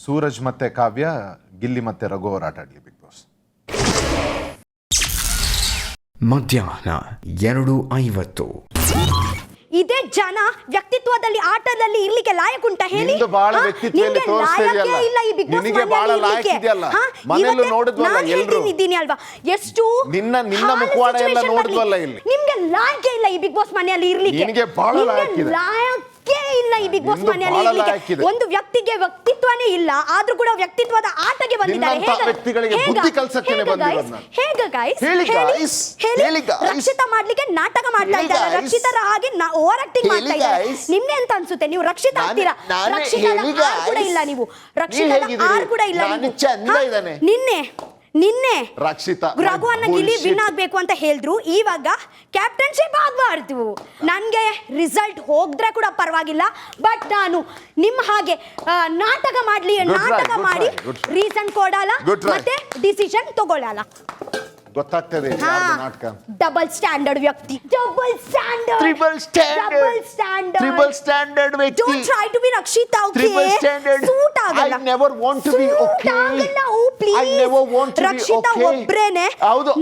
ಸೂರಜ್ ಮತ್ತೆ ಕಾವ್ಯ, ಗಿಲ್ಲಿ ಮತ್ತೆ ರಘು ಅವರು ಆಟ ಆಡಲಿ ಬಿಗ್ ಬಾಸ್. ಮಧ್ಯಾಹ್ನ 2:50. ಇದೇ ಜನ ವ್ಯಕ್ತಿತ್ವದಲ್ಲಿ ಆಟದಲ್ಲಿ ಇರ್ಲಿಕ್ಕೆ ಲಾಯಕ್ ಉಂಟಾ ಹೇಳಿ? ಇದ್ದೀನಿ ಅಲ್ವಾ? ಎಷ್ಟು ನಿನ್ನ ಮುಖವಾಡ ಎಲ್ಲ ನೋಡಿದ್ವಲ್ಲ ಇಲ್ಲಿ. ನಿಮ್ಗೆ ಲಾಯಕ ಇಲ್ಲ ಈ ಬಿಗ್ ಬಾಸ್ ಮನೆಯಲ್ಲಿ ಇರ್ಲಿಕ್ಕೆ. ಲಾಯಕ್ಕೆ ಇಲ್ಲ ಈ ಬಿಗ್ ಬಾಸ್ ಮನೆಯಲ್ಲಿ ಇರ್ಲಿಕ್ಕೆ. ಒಂದು ವ್ಯಕ್ತಿಗೆ ವ್ಯಕ್ತಿತ್ವನೇ ಇಲ್ಲ, ಆದ್ರೂ ಕೂಡ ವ್ಯಕ್ತಿತ್ವದ ಆಟಕ್ಕೆ ಬಂದಿದ್ದಾರೆ. ಹೇಗೆ ಗೈಸ್? ರಕ್ಷಿತಾ ಮಾಡ್ಲಿಕ್ಕೆ ನಾಟಕ ಮಾಡ್ತಾ ಇದ್ದಾರೆ, ರಕ್ಷಿತರ ಹಾಗೆ ಓವರ್ ಆಕ್ಟಿಂಗ್ ಮಾಡ್ತಾ ಇದ್ದಾರೆ. ನಿಮ್ಗೆ ಅಂತ ಅನ್ಸುತ್ತೆ? ನೀವು ರಕ್ಷಿತಾ ಆಗ್ತೀರಾ? ರಕ್ಷಿತಾ ಕೂಡ ಇಲ್ಲ, ನೀವು ರಕ್ಷಿತಾ ಕೂಡ ಇಲ್ಲ. ನಿನ್ನೆ ರಕ್ಷಿತಾ ರಘುವನ್ನ ಗಿಲ್ಲಿ ವಿನ್ ಆಗ್ಬೇಕು ಅಂತ ಹೇಳಿದ್ರು, ಇವಾಗ ಕ್ಯಾಪ್ಟನ್ಶಿಪ್ ಆಗಬಾರ್ದು. ನನಗೆ ರಿಸಲ್ಟ್ ಹೋಗಿದ್ರೆ ಕೂಡ ಪರವಾಗಿಲ್ಲ, ಬಟ್ ನಾನು ನಿಮ್ಮ ಹಾಗೆ ನಾಟಕ ಮಾಡಿ ರೀಸನ್ ಕೊಡಲ್ಲ ಮತ್ತೆ ಡಿಸಿಷನ್ ತಗೊಳ್ಳಲ್ಲ. ಗೊತ್ತಾಗ್ತದೆ ನಾಟಕ. ಡಬಲ್ ಸ್ಟ್ಯಾಂಡರ್ಡ್ ವ್ಯಕ್ತಿ, ಡಬಲ್ ಸ್ಟ್ಯಾಂಡರ್ಡ್ ವ್ಯಕ್ತಿ. Don't try to be Rakshita, okay? Suit ಆಗಲ್ಲ. I never want to be okay. I never want to be Rakshita okay. ಒಬ್ರೇನೆ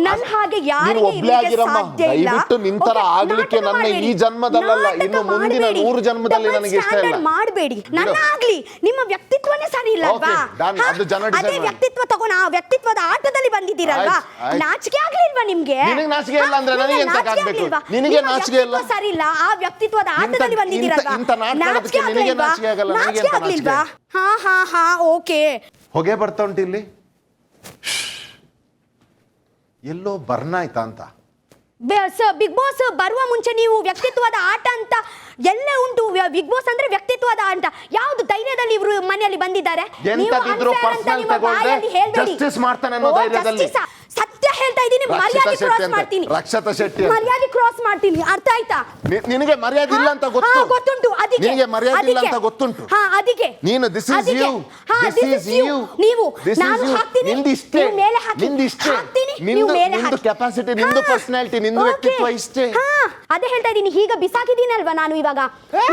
ನನ್ನ ಹಾಗೆ ಯಾರಿಗೆ ಇರಲಿಕ್ಕೆ ಸಾಧ್ಯ ಇಲ್ಲ. ದಯವಿಟ್ಟು ನಿಂತರ ಆಗಲಿಕ್ಕೆ ನನ್ನ ಈ ಜನ್ಮದಲ್ಲ, ಇನ್ನು ಮುಂದಿನ 100 ಜನ್ಮದಲ್ಲಿ ನನಗೆ ಇಷ್ಟ ಇಲ್ಲ. ಮಾಡಬೇಡಿ, ನನ್ನ ಆಗ್ಲಿ. ನಿಮ್ಮ ವ್ಯಕ್ತಿತ್ವನೇ ಸರಿ ಇಲ್ಲ ಅಲ್ವಾ? ಅದೇ ವ್ಯಕ್ತಿತ್ವ ತಗೊಂಡು ಆ ವ್ಯಕ್ತಿತ್ವದ ಆಟದಲ್ಲಿ ಬಂದಿದ್ದೀರಲ್ವಾ? ನಾಚಿಕೆ ಆಗ್ಲಿಲ್ವಾ ನಿಮ್ಗೆ? ನಿನಗೆ ನಾಚಿಕೆ ಇಲ್ಲ ಅಂದ್ರೆ ನನಗೆ ಎಂತ ಆಗಬೇಕು? ನಿನಗೆ ನಾಚಿಕೆ ಇಲ್ಲ? ಸರಿ ಇಲ್ಲ, ಆ ವ್ಯಕ್ತಿತ್ವದ ಆಟದಲ್ಲಿ ಬಂದಿದ್ದೀರಲ್ವಾ? ನಾಚಿಕೆ ನಿನಗೆ ನಾಚಿಕೆ ಆಗಲ್ಲ, ನನಗೆ ಎಂತ ನಾಚಿಕೆ? ಹಾ ಓಕೆ. ಹೊಗೆ ಬರ್ತಾ ಉಂಟು ಇಲ್ಲಿ, ಎಲ್ಲೋ ಬರ್ನ್ ಆಯ್ತಾ ಅಂತ. ಬಿಗ್ ಬಾಸ್ ಬರುವ ಮುಂಚೆ ನೀವು ವ್ಯಕ್ತಿತ್ವದ ಆಟ ಅಂತ ಎಲ್ಲೇ ಉಂಟು. ಬಿಗ್ ಬಾಸ್ ಅಂದ್ರೆ ವ್ಯಕ್ತಿತ್ವದ ಆಟ. ಯಾವ್ದು ಧೈರ್ಯದಲ್ಲಿ ಇವರು ಮನೆಯಲ್ಲಿ ಬಂದಿದ್ದಾರೆ? ಸತ್ಯ ಹೇಳ್ತಾ ಹೇಳ್ತಾ ಇದ್ದೀನಿ, ಮರ್ಯಾದೆ ಕ್ರಾಸ್ ಮಾಡ್ತೀನಿ. ರಕ್ಷತಾ ಶೆಟ್ಟಿ ಮರ್ಯಾದೆ ಕ್ರಾಸ್ ಮಾಡ್ತೀನಿ, ಅರ್ಥ ಆಯ್ತಾ? ನಿನಗೆ ಮರ್ಯಾದೆ ಇಲ್ಲ ಅಂತ ಗೊತ್ತುಂಟು. ಅದಕ್ಕೆ ನಿನಗೆ ಮರ್ಯಾದೆ ಇಲ್ಲ ಅಂತ ಗೊತ್ತುಂಟು. ಅದಕ್ಕೆ ನೀನು this is you. ನೀವು ನಾನು ಹಾಕ್ತೀನಿ, ನಿಂದಿಷ್ಟೇ, ನೀವು ಮೇಲೆ ಹಾಕಿ. ನಿಂದಿಷ್ಟೇ, ಹಾಕ್ತೀನಿ, ನೀವು ಮೇಲೆ ನಿಂದು ಹಾಕಿ. ಕೆಪಾಸಿಟಿ, ನಿಂದು ಪರ್ಸನಾಲಿಟಿ, ನಿಂದು ವ್ಯಕ್ತಿತ್ವ ಇಷ್ಟೇ. ಅದೇ ಹೇಳ್ತಾ ಇದ್ದೀನಿ, ಈಗ ಬಿಸಾಕಿದ್ದೀನಲ್ವಾ ನಾನು ಇವಾಗ,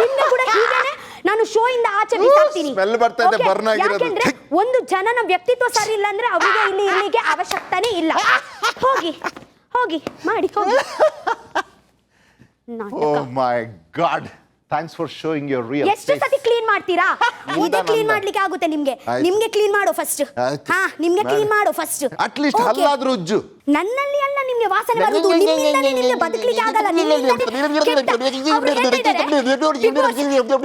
ನಿನ್ನ ಕೂಡ ಹೀಗೇನೆ ನಾನು ಶೋ ಇಂದ ಆಚೆ ಬಿಸಾಕ್ತೀನಿ. ಸ್ಮೆಲ್ ಬರ್ತಾ ಇದೆ, ಬರ್ನ್ ಆಗಿರೋದು. ಯಾಕೆಂದ್ರೆ ಒಂದು ಜನನ ವ್ಯಕ್ತಿತ್ವ ಸರಿ ಇಲ್ಲ ಅಂದ್ರೆ ಅವರಿಗೆ ಇಲ್ಲಿಗೆ ಅವಶ್ಯಕತೆನೇ ಇಲ್ಲ. ಹೋಗಿ ಹೋಗಿ ಮಾಡಿ ಹೋಗಿ. Oh my God. Thanks for showing your real face. ಎಷ್ಟು ಸತಿ ಕ್ಲೀನ್ ಮಾಡ್ತೀರಾ? ಇದೇ ಕ್ಲೀನ್ ಮಾಡ್ಲಿಕ್ಕೆ ಆಗುತ್ತೆ ನಿಮ್ಗೆ? ನಿಮ್ಗೆ ಕ್ಲೀನ್ ಮಾಡೋ ಫಸ್ಟ್. ನಿಮ್ಗೆ ಕ್ಲೀನ್ ಮಾಡೋ ಫಸ್ಟ್. ಅಟ್ಲೀಸ್ಟ್ ಹಲ್ಲಾದ್ರೂ ಉಜ್ಜು. ನನ್ನಲ್ಲಿ ಅಲ್ಲ ನಿಮ್ಗೆ ವಾಸನೆ ಬರುವುದು, ನಿಮ್ಮಿಂದಲೇ ನಿಮ್ಗೆ ಬದುಕಲಿಕ್ಕೆ ಆಗಲ್ಲ.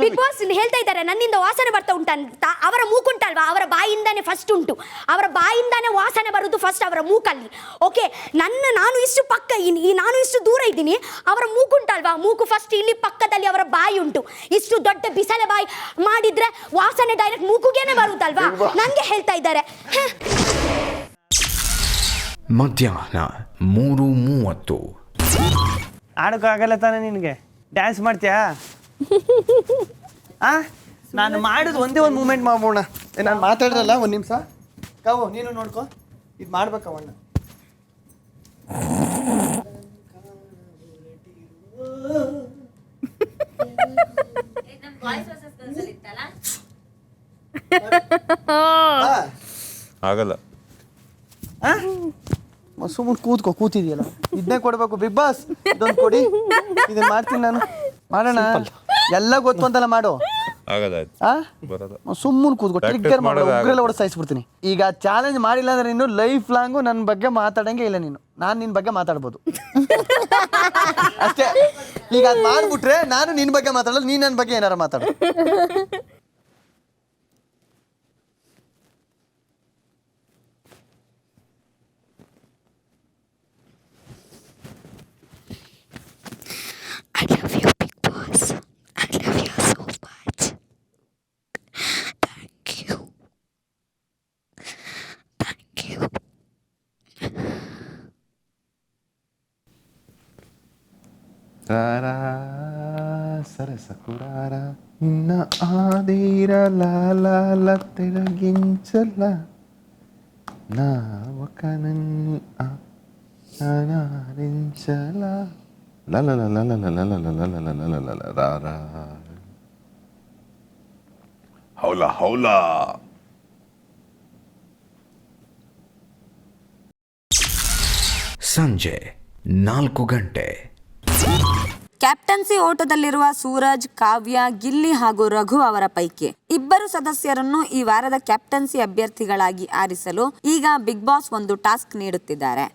ಬಿಗ್ ಬಾಸ್ ಹೇಳ್ತಾ ಇದ್ದಾರೆ ನನ್ನಿಂದ ವಾಸನೆ ಬರ್ತಾ ಉಂಟಂತ. ಅವರ ಮೂಕುಂಟಲ್ವಾ, ಅವರ ಬಾಯಿಂದಾನೆ ಫಸ್ಟ್ ಉಂಟು. ಅವರ ಬಾಯಿಂದಾನೆ ವಾಸನೆ ಬರುವುದು ಫಸ್ಟ್ ಅವರ ಮೂಕಲ್ಲಿ. ಓಕೆ, ನಾನು ಇಷ್ಟು ಪಕ್ಕ, ನಾನು ಇಷ್ಟು ದೂರ ಇದ್ದೀನಿ, ಅವರ ಮೂಕುಂಟಲ್ವಾ, ಮೂಕು ಫಸ್ಟ್ ಇಲ್ಲಿ ಪಕ್ಕದಲ್ಲಿ ಅವರ ಬಾಯಿ ಉಂಟು. ಇಷ್ಟು ದೊಡ್ಡ ಬಿಸಲೆ ಬಾಯಿ ಮಾಡಿದ್ರೆ ವಾಸನೆ ಡೈರೆಕ್ಟ್ ಮೂಕುಗೇನೆ ಬರುತ್ತಲ್ವಾ, ನಂಗೆ ಹೇಳ್ತಾ ಇದ್ದಾರೆ. ಮಧ್ಯಾಹ್ನ 3:30. ಆಡೋಕ್ಕಾಗಲ್ಲ ತಾನೆ ನಿನಗೆ? ಡ್ಯಾನ್ಸ್ ಮಾಡ್ತೀಯಾ? ನಾನು ಮಾಡೋದು ಒಂದೇ ಒಂದು ಮೂಮೆಂಟ್ ಮಾಡೋಣ. ನಾನು ಮಾತಾಡ್ರಲ್ಲ ಒಂದು ನಿಮಿಷ. ಕಾವು ನೀನು ನೋಡ್ಕೊ, ಇದು ಮಾಡ್ಬೇಕವಣ್ಣ. ಆಗಲ್ಲ. ಸುಮ್ಮನೆ ಕೂತಿದೆಯಲ್ಲ, ಇದನ್ನೇ ಕೊಡ್ಬೇಕು. ಬಿಗ್ ಬಾಸ್ ಇದೊಂದು ಕೊಡಿ, ಇದನ್ನ ಮಾಡ್ತೀನಿ ನಾನು. ಮಾಡೋಣ, ಎಲ್ಲ ಗೊತ್ತು ಅಂತಲ್ಲ ಮಾಡು. ಸುಮ್ಮನೆ ಕೂತ್ಕೊ, ಟ್ರಿಗ್ಗರ್ ಮಾಡೋ ಉಗ್ರೆಲ್ಲ ಹೊಡೆದು ಸಾಯಿಸ್ಬಿಡ್ತೀನಿ. ಈಗ ಚಾಲೆಂಜ್ ಮಾಡಿಲ್ಲ ಅಂದ್ರೆ ನೀನು ಲೈಫ್ ಲಾಂಗು ನನ್ನ ಬಗ್ಗೆ ಮಾತಾಡಂಗೆ ಇಲ್ಲ. ನಾನು ನಿನ್ನ ಬಗ್ಗೆ ಮಾತಾಡ್ಬೋದು ಅಷ್ಟೇ. ಈಗ ಅದು ಮಾಡ್ಬಿಟ್ರೆ ನಾನು ನಿನ್ನ ಬಗ್ಗೆ ಮಾತಾಡಲ್ಲ, ನೀನು ನನ್ನ ಬಗ್ಗೆ ಏನಾರ ಮಾತಾಡು. I love you, Big Boss. I love you so much. Thank you. Thank you. ಸರಸಕುರಾರ ನಿನ್ನ ಆದಿರ ಲಾಲ ತೆರಗಿಂಚಲ ನಾವಕನನ್ನಿ ನಾರಿಂಚಲ ಹೌಲಾ ಹೌಲಾ. ಸಂಜೆ 4 ಗಂಟೆ. ಕ್ಯಾಪ್ಟನ್ಸಿ ಓಟದಲ್ಲಿರುವ ಸೂರಜ್, ಕಾವ್ಯ, ಗಿಲ್ಲಿ ಹಾಗೂ ರಘು ಅವರ ಪೈಕಿ ಇಬ್ಬರು ಸದಸ್ಯರನ್ನು ಈ ವಾರದ ಕ್ಯಾಪ್ಟನ್ಸಿ ಅಭ್ಯರ್ಥಿಗಳಾಗಿ ಆರಿಸಲು ಈಗ ಬಿಗ್ ಬಾಸ್ ಒಂದು ಟಾಸ್ಕ್ ನೀಡುತ್ತಿದ್ದಾರೆ.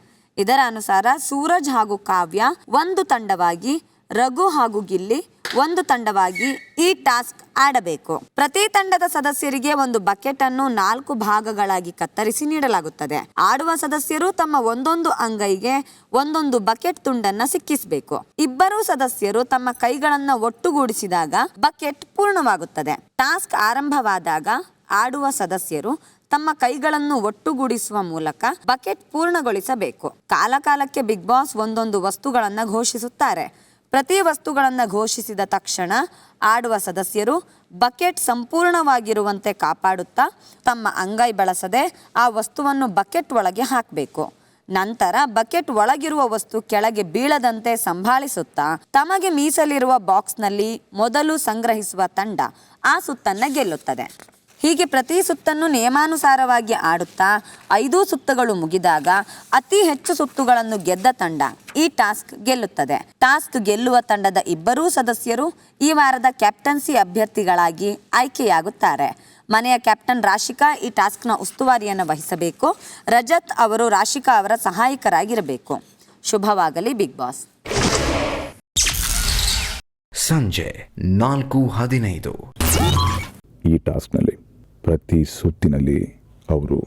ಇದರ ಅನುಸಾರ ಸೂರಜ್ ಹಾಗೂ ಕಾವ್ಯ ಒಂದು ತಂಡವಾಗಿ, ರಘು ಹಾಗೂ ಗಿಲ್ಲಿ ಒಂದು ತಂಡವಾಗಿ ಈ ಟಾಸ್ಕ್ ಆಡಬೇಕು. ಪ್ರತಿ ತಂಡದ ಸದಸ್ಯರಿಗೆ ಒಂದು ಬಕೆಟ್ ಅನ್ನು 4 ಭಾಗಗಳಾಗಿ ಕತ್ತರಿಸಿ ನೀಡಲಾಗುತ್ತದೆ. ಆಡುವ ಸದಸ್ಯರು ತಮ್ಮ ಒಂದೊಂದು ಅಂಗೈಗೆ ಒಂದೊಂದು ಬಕೆಟ್ ತುಂಡನ್ನ ಸಿಕ್ಕಿಸಬೇಕು. ಇಬ್ಬರು ಸದಸ್ಯರು ತಮ್ಮ ಕೈಗಳನ್ನ ಒಟ್ಟುಗೂಡಿಸಿದಾಗ ಬಕೆಟ್ ಪೂರ್ಣವಾಗುತ್ತದೆ. ಟಾಸ್ಕ್ ಆರಂಭವಾದಾಗ ಆಡುವ ಸದಸ್ಯರು ತಮ್ಮ ಕೈಗಳನ್ನು ಒಟ್ಟುಗೂಡಿಸುವ ಮೂಲಕ ಬಕೆಟ್ ಪೂರ್ಣಗೊಳಿಸಬೇಕು. ಕಾಲಕಾಲಕ್ಕೆ ಬಿಗ್ ಬಾಸ್ ಒಂದೊಂದು ವಸ್ತುಗಳನ್ನು ಘೋಷಿಸುತ್ತಾರೆ. ಪ್ರತಿ ವಸ್ತುಗಳನ್ನು ಘೋಷಿಸಿದ ತಕ್ಷಣ ಆಡುವ ಸದಸ್ಯರು ಬಕೆಟ್ ಸಂಪೂರ್ಣವಾಗಿರುವಂತೆ ಕಾಪಾಡುತ್ತಾ ತಮ್ಮ ಅಂಗೈ ಬಳಸದೆ ಆ ವಸ್ತುವನ್ನು ಬಕೆಟ್ ಒಳಗೆ ಹಾಕಬೇಕು. ನಂತರ ಬಕೆಟ್ ಒಳಗಿರುವ ವಸ್ತು ಕೆಳಗೆ ಬೀಳದಂತೆ ಸಂಭಾಳಿಸುತ್ತಾ ತಮಗೆ ಮೀಸಲಿರುವ ಬಾಕ್ಸ್ನಲ್ಲಿ ಮೊದಲು ಸಂಗ್ರಹಿಸುವ ತಂಡ ಆ ಸುತ್ತನ್ನು ಗೆಲ್ಲುತ್ತದೆ. ಹೀಗೆ ಪ್ರತಿ ಸುತ್ತನ್ನು ನಿಯಮಾನುಸಾರವಾಗಿ ಆಡುತ್ತಾ 5 ಸುತ್ತುಗಳು ಮುಗಿದಾಗ ಅತಿ ಹೆಚ್ಚು ಸುತ್ತುಗಳನ್ನು ಗೆದ್ದ ತಂಡ ಈ ಟಾಸ್ಕ್ ಗೆಲ್ಲುತ್ತದೆ. ಟಾಸ್ಕ್ ಗೆಲ್ಲುವ ತಂಡದ ಇಬ್ಬರೂ ಸದಸ್ಯರು ಈ ವಾರದ ಕ್ಯಾಪ್ಟನ್ಸಿ ಅಭ್ಯರ್ಥಿಗಳಾಗಿ ಆಯ್ಕೆಯಾಗುತ್ತಾರೆ. ಮನೆಯ ಕ್ಯಾಪ್ಟನ್ ರಾಶಿಕಾ ಈ ಟಾಸ್ಕ್ನ ಉಸ್ತುವಾರಿಯನ್ನು ವಹಿಸಬೇಕು. ರಜತ್ ಅವರು ರಾಶಿಕಾ ಅವರ ಸಹಾಯಕರಾಗಿರಬೇಕು. ಶುಭವಾಗಲಿ ಬಿಗ್ ಬಾಸ್. ಸಂಜೆ 4:15. ಈ ಟಾಸ್ಕ್ನಲ್ಲಿ ಪ್ರತಿ ಸುತ್ತಿನಲ್ಲಿ ಅವರು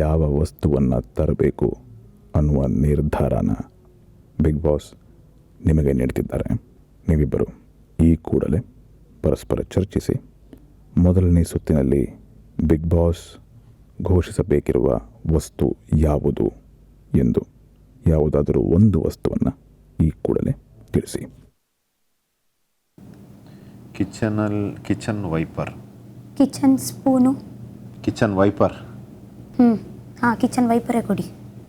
ಯಾವ ವಸ್ತುವನ್ನು ತರಬೇಕು ಅನ್ನುವ ನಿರ್ಧಾರನ ಬಿಗ್ ಬಾಸ್ ನಿಮಗೆ ನೀಡ್ತಿದ್ದಾರೆ. ನೀವಿಬ್ಬರು ಈ ಕೂಡಲೇ ಪರಸ್ಪರ ಚರ್ಚಿಸಿ ಮೊದಲನೇ ಸುತ್ತಿನಲ್ಲಿ ಬಿಗ್ ಬಾಸ್ ಘೋಷಿಸಬೇಕಿರುವ ವಸ್ತು ಯಾವುದು ಎಂದು ಯಾವುದಾದರೂ ಒಂದು ವಸ್ತುವನ್ನು ಈ ಕೂಡಲೇ ತಿಳಿಸಿ. Kitchen wiper. Kitchen spoon. Kitchen wiper. ಹಾಂ, ಕಿಚನ್ ವೈಪರೇ ಕೊಡಿ.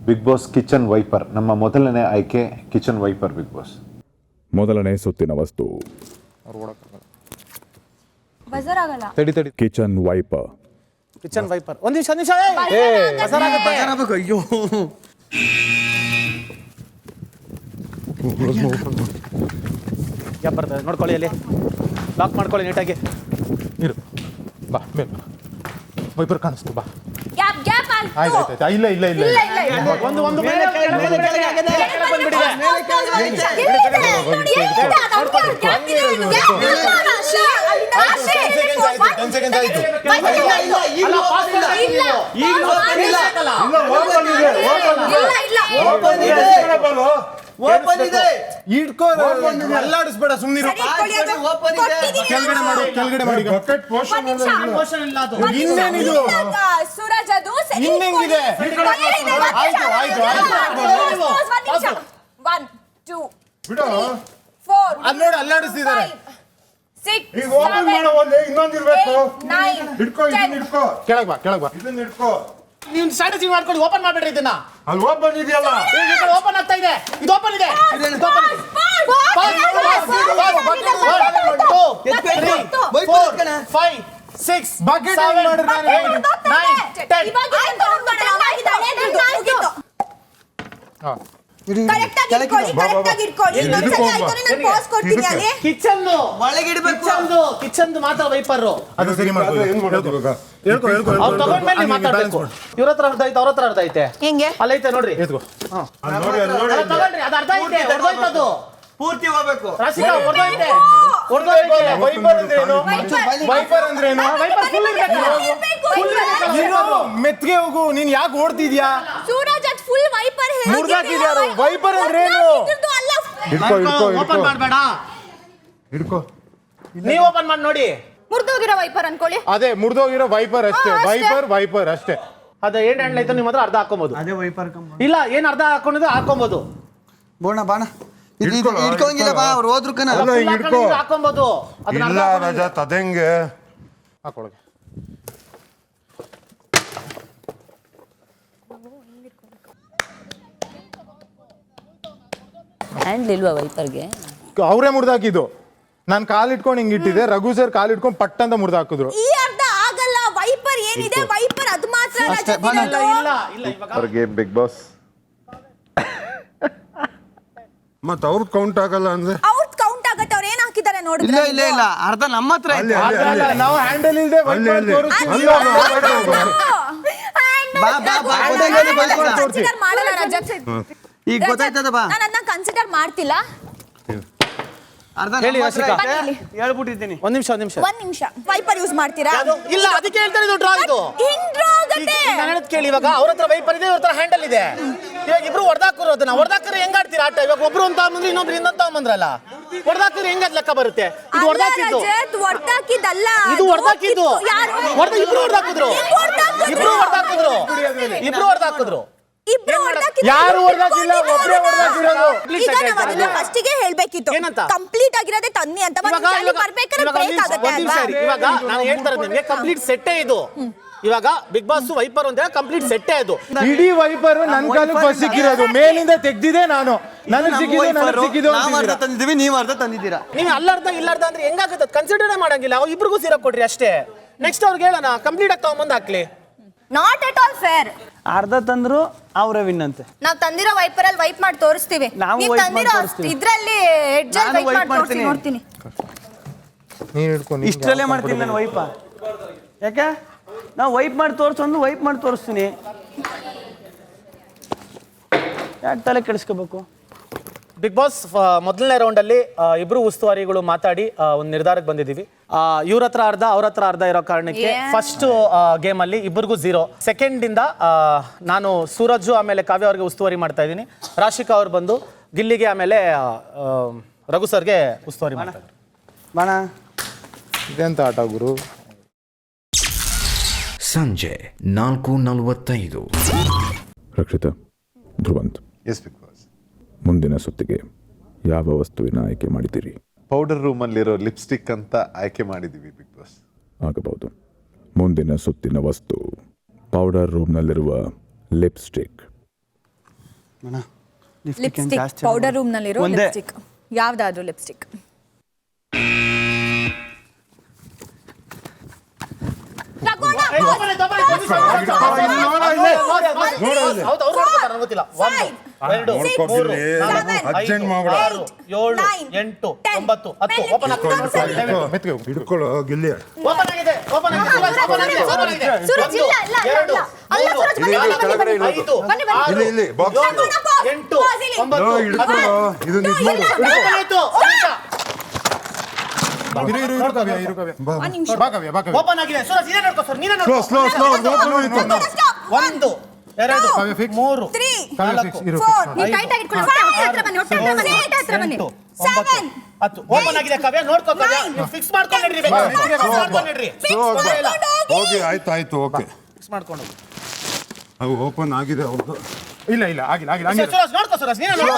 Bigg Boss kitchen wiper. ನಮ್ಮ ಮೊದಲನೇ ಆಯ್ಕೆ ಕಿಚನ್ ವೈಪರ್. ಬಿಗ್ ಬಾಸ್ ಮೊದಲನೇ ಸುತ್ತಿನ ವಸ್ತು ಬಜರ್ ಆಗಲ್ಲ. Kitchen wiper. Kitchen wiper. ಒಂದು ನಿಮಿಷ ಅಯ್ಯೋ ಗ್ಯಾಪ್ ಬರ್ತದೆ, ನೋಡ್ಕೊಳ್ಳಿ. ಅಲ್ಲಿ ಲಾಕ್ ಮಾಡ್ಕೊಳ್ಳಿ ನೀಟಾಗಿ. ಇರು ಬಾ ಮೇಲೆ ಬಾ. ವೈಪರ್ ಕಾಣಿಸ್ತು ಬಾ. ಗ್ಯಾಪ್ ಗ್ಯಾಪ್ ಆಯ್ತು ಇಲ್ಲ ಇಲ್ಲ ಇಲ್ಲ ಇಲ್ಲ ಒಂದು ಮೇಲೆ ಅಲ್ಲಾಡಿಸ್ಬೇಡ, ಸುಮ್ಮನಿರು. ಕೆಳಗಡೆ ಮಾಡಿ, ಕೆಳಗಡೆ ಮಾಡಿ. ಇನ್ನೇನಿದು ಸೂರಜ್, ಅದು ಇನ್ನೆಂಗಿದೆ? ಆಯ್ತು ಆಯ್ತು ಆಯ್ತು ಬಿಡು. ಅಲ್ಲಿ ನೋಡಿ ಅಲ್ಲಾಡಿಸ್ತಿದ್ದಾರೆ. ಈಗ ಓಪನ್ ಮಾಡೋ ಇನ್ನೊಂದಿರ್ಬೇಕು. ಹಿಡ್ಕೋ, ಇದನ್ನ ಹಿಡ್ಕೋ. ಕೆಳಗ್ ಬಾ, ಕೆಳಗ್ ಬಾ. ಇದನ್ನ ಹಿಡ್ಕೋ. ನೀವು ಸ್ಟ್ರಾಟಜಿ ಮಾಡ್ಕೊಂಡು ಓಪನ್ ಮಾಡ್ಬೇಡ್ರಿ ಇದನ್ನ. ಅಲ್ಲಿ ಓಪನ್ ಇದೆಯಲ್ಲ, ಓಪನ್ ಆಗ್ತಾ ಇದೆ. ಇದು ಓಪನ್ ಇದೆ. ಬಕೆಟ್ ಮಾಡ್ರಿ. ಕಿಚನ್ ಒಳಗೆ ಇಡಬೇಕು. ಕಿಚನ್ ಮಾತ್ರ ವೈಪರ್. ಅದು ಸರಿ ಮಾಡ್ಬೋದು. ತಗೊಂಡ್ಮೇಲೆ ಮಾತಾಡ್ಬೇಕು. ಇವ್ರ ಹತ್ರ ಅರ್ಧ ಐತೆ, ಅವ್ರ ಹತ್ರ ಅರ್ಧ ಐತೆ. ಹೆಂಗೆ ಅಲ್ಲೈತೆ ನೋಡ್ರಿ. ತಗೊಳ್ರಿ, ಅದು ಅರ್ಧ ಐತೆ. ಹೊಡೆದೋಯ್ತದು. ಪೂರ್ತಿ ಹೋಗ್ಬೇಕು. ರಾಶಿಕಾ ಹೊಡೆದೋಯ್ತೆ. ವೈಪರ್ ಅಂದ್ರೇನು? ವೈಪರ್ ಅಂದ್ರೇನು? ಮೆತ್ಗೆ ಹೋಗು. ನೀನ್ ಯಾಕೆ ಓಡ್ತಿದ್ಯಾ? ಸೂರಜ್, ಅದು ಫುಲ್ ವೈಪರ್ ಮುರ್ದಾಕಿದ್ಯಾರು? ವೈಪರ್ ಅಂದ್ರೇನು? ಹಿಡ್ಕೋ, ಹಿಡ್ಕೋ, ಓಪನ್ ಮಾಡಬೇಡ. ಹಿಡ್ಕೋ. ನೀವು ಓಪನ್ ಮಾಡಿ ನೋಡಿ. ಮುರಿದೋಗಿರೋ ವೈಪರ್ ಅನ್ಕೊಳ್ಳಿ. ಅದೇ ಮುರಿದೋಗಿರೋ ವೈಪರ್ ಅಷ್ಟೇ. ವೈಪರ್ ಅಷ್ಟೇ. ಅದೇ ಏನ್ ಹ್ಯಾಂಡಲ್ ಐತೆ ನಿಮ್ಮ ಹತ್ರ ಅರ್ಧ ಹಾಕೊಬಹುದು. ಅದೇ ವೈಪರ್ ಇಲ್ಲ, ಏನ್ ಅರ್ಧ ಹಾಕೊಂಡಿದ್ರೆ ಹಾಕೊಬಹುದು. ಬೋಣ ಬಾಣ ಇಟ್ಕೊಂಗಿಲ್ಲ ಬಾ. ಅವ್ರು ಹೋದ್ರು ಕಣ. ಹಾಕೊಬಹುದು. ಇಲ್ಲ ರಜತ್, ಅದೆಂಗೆ ಹಾಕೊಳಗೆ. ಹ್ಯಾಂಡ್ಲ್ ಇಲ್ವಾ ವೈಪರ್ಗೆ? ಅವರೇ ಮುರಿದಾಕಿದ್ದು. ನಾನು ಕಾಲಿಟ್ಕೊಂಡು ಹಿಂಗ್ ಇಟ್ಟಿದ್ದೆ, ರಘು ಸರ್ ಕಾಲಿಟ್ಕೊಂಡು ಪಟ್ ಅಂತ ಮುರಿದಾಕಿದ್ರು. ಈ ಅರ್ಧ ಆಗಲ್ಲ. ವೈಪರ್ ಏನಿದೆ, ವೈಪರ್ ಅದು ಮಾತ್ರ. ಬಿಗ್ ಬಾಸ್ ಮತ್ತ ಅವ್ರದ್ದು ಕೌಂಟ್ ಆಗಲ್ಲ ಅಂದ್ರೆ ಅವ್ರದ್ದು ಕೌಂಟ್ ಆಗತ್ತೆ. ಅವ್ರು ಏನ್ ಹಾಕಿದ್ದಾರೆ ನೋಡಿ. ಇಲ್ಲ ಇಲ್ಲ ಇಲ್ಲ, ಅರ್ಧ ನಮ್ಮ ಹತ್ರ ಐತೆ. ನಾವು ಹ್ಯಾಂಡಲ್ ಇಲ್ಲದೆ ಮಾಡಲ್ಲ ರಜತ್. ಈಗ ಗೊತ್ತಾಯ್ತದ ಬಾ. ನಾನು ಅದನ್ನ ಕನ್ಸಿಡರ್ ಮಾಡ್ತಿಲ್ಲ. ಅರ್ಧ ಹೇಳಿ ರಾಶಿಕಾ. ಹೇಳ್ಬಿಟ್ಟಿದ್ದೀನಿ. ಒಂದ್ ನಿಮಿಷ. ವೈಪರ್ ಯೂಸ್ ಮಾಡ್ತೀರಾ? ಇಲ್ಲ, ಅದಕ್ಕೆ ಹೇಳ್ತಾರೆ ಇದು ಡ್ರಾ. ಇದು ನಾನು ಹೇಳದ್ ಕೇಳಿ. ಇವಾಗ ಅವ್ರ ಹತ್ರ ವೈಪರ್ ಇದೆ, ಇವ್ರ ಹತ್ರ ಹ್ಯಾಂಡಲ್ ಇದೆ. ಇವಾಗ ಇಬ್ರು ಹೊಡೆದಾಕರು. ಅದನ್ನ ಹೊಡೆದಾಕರೆ ಹೆಂಗ್ ಆಡ್ತೀರಾ ಆಟ? ಇವಾಗ ಒಬ್ರು ಅಂತ ಬಂದ್ರೆ ಇನ್ನೊಬ್ರು ಇನ್ನೊಂತ ಬಂದ್ರಲ್ಲ. ಹೊಡೆದಾಕರೆ ಹೆಂಗ್ ಲೆಕ್ಕ ಬರುತ್ತೆ? ಇದು ಹೊಡೆದಾಕಿದ್ದು. ಹೊಡೆದಾಕಿದ್ದಲ್ಲ, ಇದು ಹೊಡೆದಾಕಿದ್ದು. ಇಬ್ರು ಹೊಡೆದಾಕಿದ್ರು. ಯಾರು ಹೊಡೆದಾಕಿಲ್ಲ, ಒಬ್ಬರೇ ಹೊಡೆದಾಕಿರೋದು. ಈಗ ನಾವು ಅದನ್ನ ಫಸ್ಟಿಗೆ ಹೇಳ್ಬೇಕಿತ್ತು. ಕಂಪ್ಲೀಟ್ ಆಗಿರೋದೇ ತನ್ನಿ ಅಂತ. ಇವಾಗ ನಾನು ಹೇಳ್ತಾ ಇರೋದು ನಿಮಗೆ ಕಂಪ್ಲೀಟ್ ಸೆಟ್ಟೇ ಇದು. ಇವಾಗ ಬಿಗ್ ಬಾಸ್ ವೈಪರ್ ಅಂತ ಕಂಪ್ಲೀಟ್ ಸೆಟ್ಟೇ ಅದು. ಇಡೀ ವೈಪರ್ ನನ್ನ ಕಾಲಿಗೆ ಫಸ್ಟ್ ಸಿಕ್ಕಿರೋದು. ಮೇಲಿಂದ ತೆಗ್ದಿದೆ ನಾನು. ನನಗೆ ಸಿಕ್ಕಿದ್ದು ನಾವು ಅರ್ಧ ತಂದಿದ್ದೀವಿ, ನೀವು ಅರ್ಧ ತಂದಿದ್ದೀರಾ. ನೀವು ಅಲ್ಲರ್ಧ ಇಲ್ಲರ್ಧ ಅಂದ್ರೆ ಹೆಂಗಾಗುತ್ತೆ? ಕನ್ಸಿಡರ್ ಮಾಡಂಗಿಲ್ಲ. ಅವ್ರು ಇಬ್ರಿಗೂ ಸೀರಾ ಕೊಡ್ರಿ ಅಷ್ಟೇ. ನೆಕ್ಸ್ಟ್ ಅವ್ರಿಗೆ ಹೇಳೋಣ ಕಂಪ್ಲೀಟ್ ಆಗಿ ತಗೊಂಬಂದು ಹಾಕ್ಲಿ. Not at all fair. ಅರ್ಧ ತಂದ್ರು ಅವರೇ ವಿನ್ ಅಂತೆ. ನಾವು ತಂದಿರೋ ವೈಪರ್ ಅಲ್ಲಿ ವೈಪ್ ಮಾಡಿ ತೋರಿಸ್ತೀವಿ. ನೀವು ತಂದಿರೋ ಇದ್ರಲ್ಲಿ ಎಡ್ಜ್ ಅಲ್ಲಿ ವೈಪ್ ಮಾಡಿ ನೋಡ್ತೀನಿ. ಇಷ್ಟರಲ್ಲೇ ಮಾಡ್ತೀನಿ ನಾನು ವೈಪ. ಯಾಕೆ ನಾವು ವೈಪ್ ಮಾಡಿ ತೋರಿಸೋದು ವೈಪ್ ಮಾಡಿ ತೋರಿಸ್ತೀನಿ. ಯಾಕೆ ತಲೆ ಕೆಡಿಸ್ಕೋಬೇಕು? ಬಿಗ್ ಬಾಸ್ ಮೊದಲನೇ ರೌಂಡಲ್ಲಿ ಇಬ್ರು ಉಸ್ತುವಾರಿಗಳು ಮಾತಾಡಿ ಒಂದು ನಿರ್ಧಾರಕ್ಕೆ ಬಂದಿದ್ದೀವಿ. ಇವ್ರ ಹತ್ರ ಅರ್ಧ, ಅವ್ರ ಹತ್ರ ಅರ್ಧ ಇರೋ ಕಾರಣಕ್ಕೆ ಫಸ್ಟ್ ಗೇಮಲ್ಲಿ ಇಬ್ಬರಿಗೂ 0. ಸೆಕೆಂಡಿಂದ ನಾನು ಸೂರಜ್ ಆಮೇಲೆ ಕಾವ್ಯ ಅವ್ರಿಗೆ ಉಸ್ತುವಾರಿ ಮಾಡ್ತಾ ಇದ್ದೀನಿ. ರಾಶಿಕಾ ಅವ್ರು ಬಂದು ಗಿಲ್ಲಿಗೆ ಆಮೇಲೆ ರಘು ಸರ್ಗೆ ಉಸ್ತುವಾರಿ ಮಾಡ್ತಾರೆ. ಬಾಣ ಇದೆಂತ ಆಟ ಗುರು? ಸಂಜೆ 4:45. Rakshitha, Dhruvanth, yes Bigg Boss. ಮುಂದಿನ ಸುತ್ತಿಗೆ ಯಾವ ವಸ್ತುವಿನ ಆಯ್ಕೆ ಮಾಡಿದ್ದೀರಿ? ಪೌಡರ್ ರೂಮಲ್ಲಿರೋ ಲಿಪ್ಸ್ಟಿಕ್ ಅಂತ ಆಯ್ಕೆ ಮಾಡಿದ್ದೀವಿ ಬಿಗ್ ಬಾಸ್. ಆಗಬಹುದು. ಮುಂದಿನ ಸುತ್ತಿನ ವಸ್ತು ಪೌಡರ್ ರೂಮ್ನಲ್ಲಿರುವ ಲಿಪ್ಸ್ಟಿಕ್. ಲಿಪ್ಸ್ಟಿಕ್ ಪೌಡರ್ ರೂಮ್ನಲ್ಲಿರೋ ಲಿಪ್ಸ್ಟಿಕ್. ಯಾವ್ದಾದ್ರು ಲಿಪ್ಸ್ಟಿಕ್. ಹಿಡ್ಕೊಳ್ಳೋ ಗಿಲ್ಲಿ. ಇಲ್ಲಿ ಬಾಕ್ಸ್ ಹಿಡ್ಕೊಳ್ಳೋ. ಇದು ಓಪನ್ ಆಗಿದೆ. ಸೂರಜ್ ನೀನೇ ನೋಡ್ಕೋ ಸರ್, ನೀನೇ ನೋಡ್ಕೋ. ಸ್ಲೋ 1 2 3 4 ಓಪನ್ ಆಗಿದೆ ಕಾವ್ಯ, ನೋಡ್ಕೋ ಕಾವ್ಯ. ನೀವು ಫಿಕ್ಸ್ ಮಾಡ್ಕೊಂಡು ನಡ್ರಿ, ಓಕೆ ಆಯ್ತು ಓಕೆ ಫಿಕ್ಸ್ ಮಾಡ್ಕೊಂಡು ಅವು ಓಪನ್ ಆಗಿದೆ ಅವ್ರದ್ದು. ಇಲ್ಲ ಆಗಿಲ್ಲ ಸೂರಜ್ ನೋಡ್ಕೋ, ಸೂರಜ್ ನೀನೇ ನೋಡ್ಕೋ.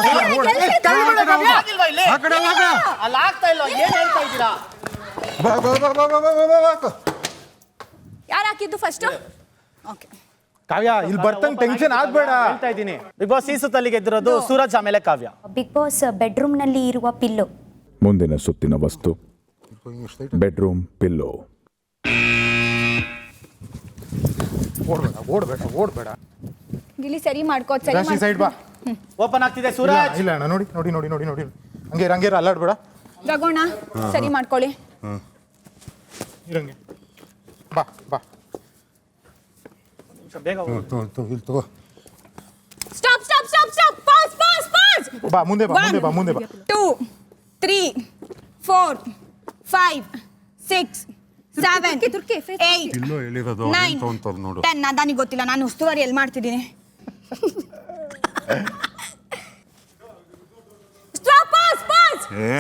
ಆಗಿಲ್ವಾ ಇಲ್ಲಿ? ಅಲ್ಲಿ ಆಗ್ತಾ ಇಲ್ಲ, ಏನ್ ಹೇಳ್ತಾ ಇದ್ದೀರಾ? ಯಾರು ಹಾಕಿದ್ದು ಫಸ್ಟ್? ಓಕೆ ಕಾವ್ಯ ಇಲ್ಲಿ ಬರ್ತಂಗ್ ಟೆನ್ಷನ್ ಆಗ್ಬೇಡ. ಹೇಳ್ತಾ ಇದ್ದೀನಿ. ಬಿಗ್ ಬಾಸ್ ಈ ಸುತ್ತಲ್ಲಿ ಗೆದ್ದಿರೋದು ಸೂರಜ್, ಆಮೇಲೆ ಕಾವ್ಯ. ಬಿಗ್ ಬಾಸ್ ಬೆಡ್ರೂಮ್ ನಲ್ಲಿ ಇರುವ ಪಿಲ್ಲೋ. ಮುಂದಿನ ಸುತ್ತಿನ ವಸ್ತು ಬೆಡ್ರೂಮ್ ಪಿಲ್ಲೋ. ಓಡ್ಬೇಡ ಗಿಲಿ ಸರಿ ಮಾಡ್ಕೋ. ಸರಿ ಸೈಡ್ ಬಾ. ಓಪನ್ ಆಗ್ತಿದೆ ಸೂರಜ್. ಇಲ್ಲ ನೋಡಿ ಹಂಗೆ ಅಲ್ಲಾಡ್ಬೇಡ. ರಗೋಣ ಸರಿ ಮಾಡ್ಕೊಳ್ಳಿ. ಇರಂಗೆ ಬಾ ಬೇಗ ತಗೋ. Stop pass. ಬಾ ಮುಂದೆ ಬಾ 2 3 4 5 6 7 8 ಇಲ್ಲೋ ಹೇಳಿರೋದು 9 ನೋಡು. 10. ನನಗೆ ಗೊತ್ತಿಲ್ಲ, ನಾನು ಉಸ್ತುವಾರಿ ಎಲ್ಲಿ ಮಾಡ್ತಿದ್ದೀನಿ.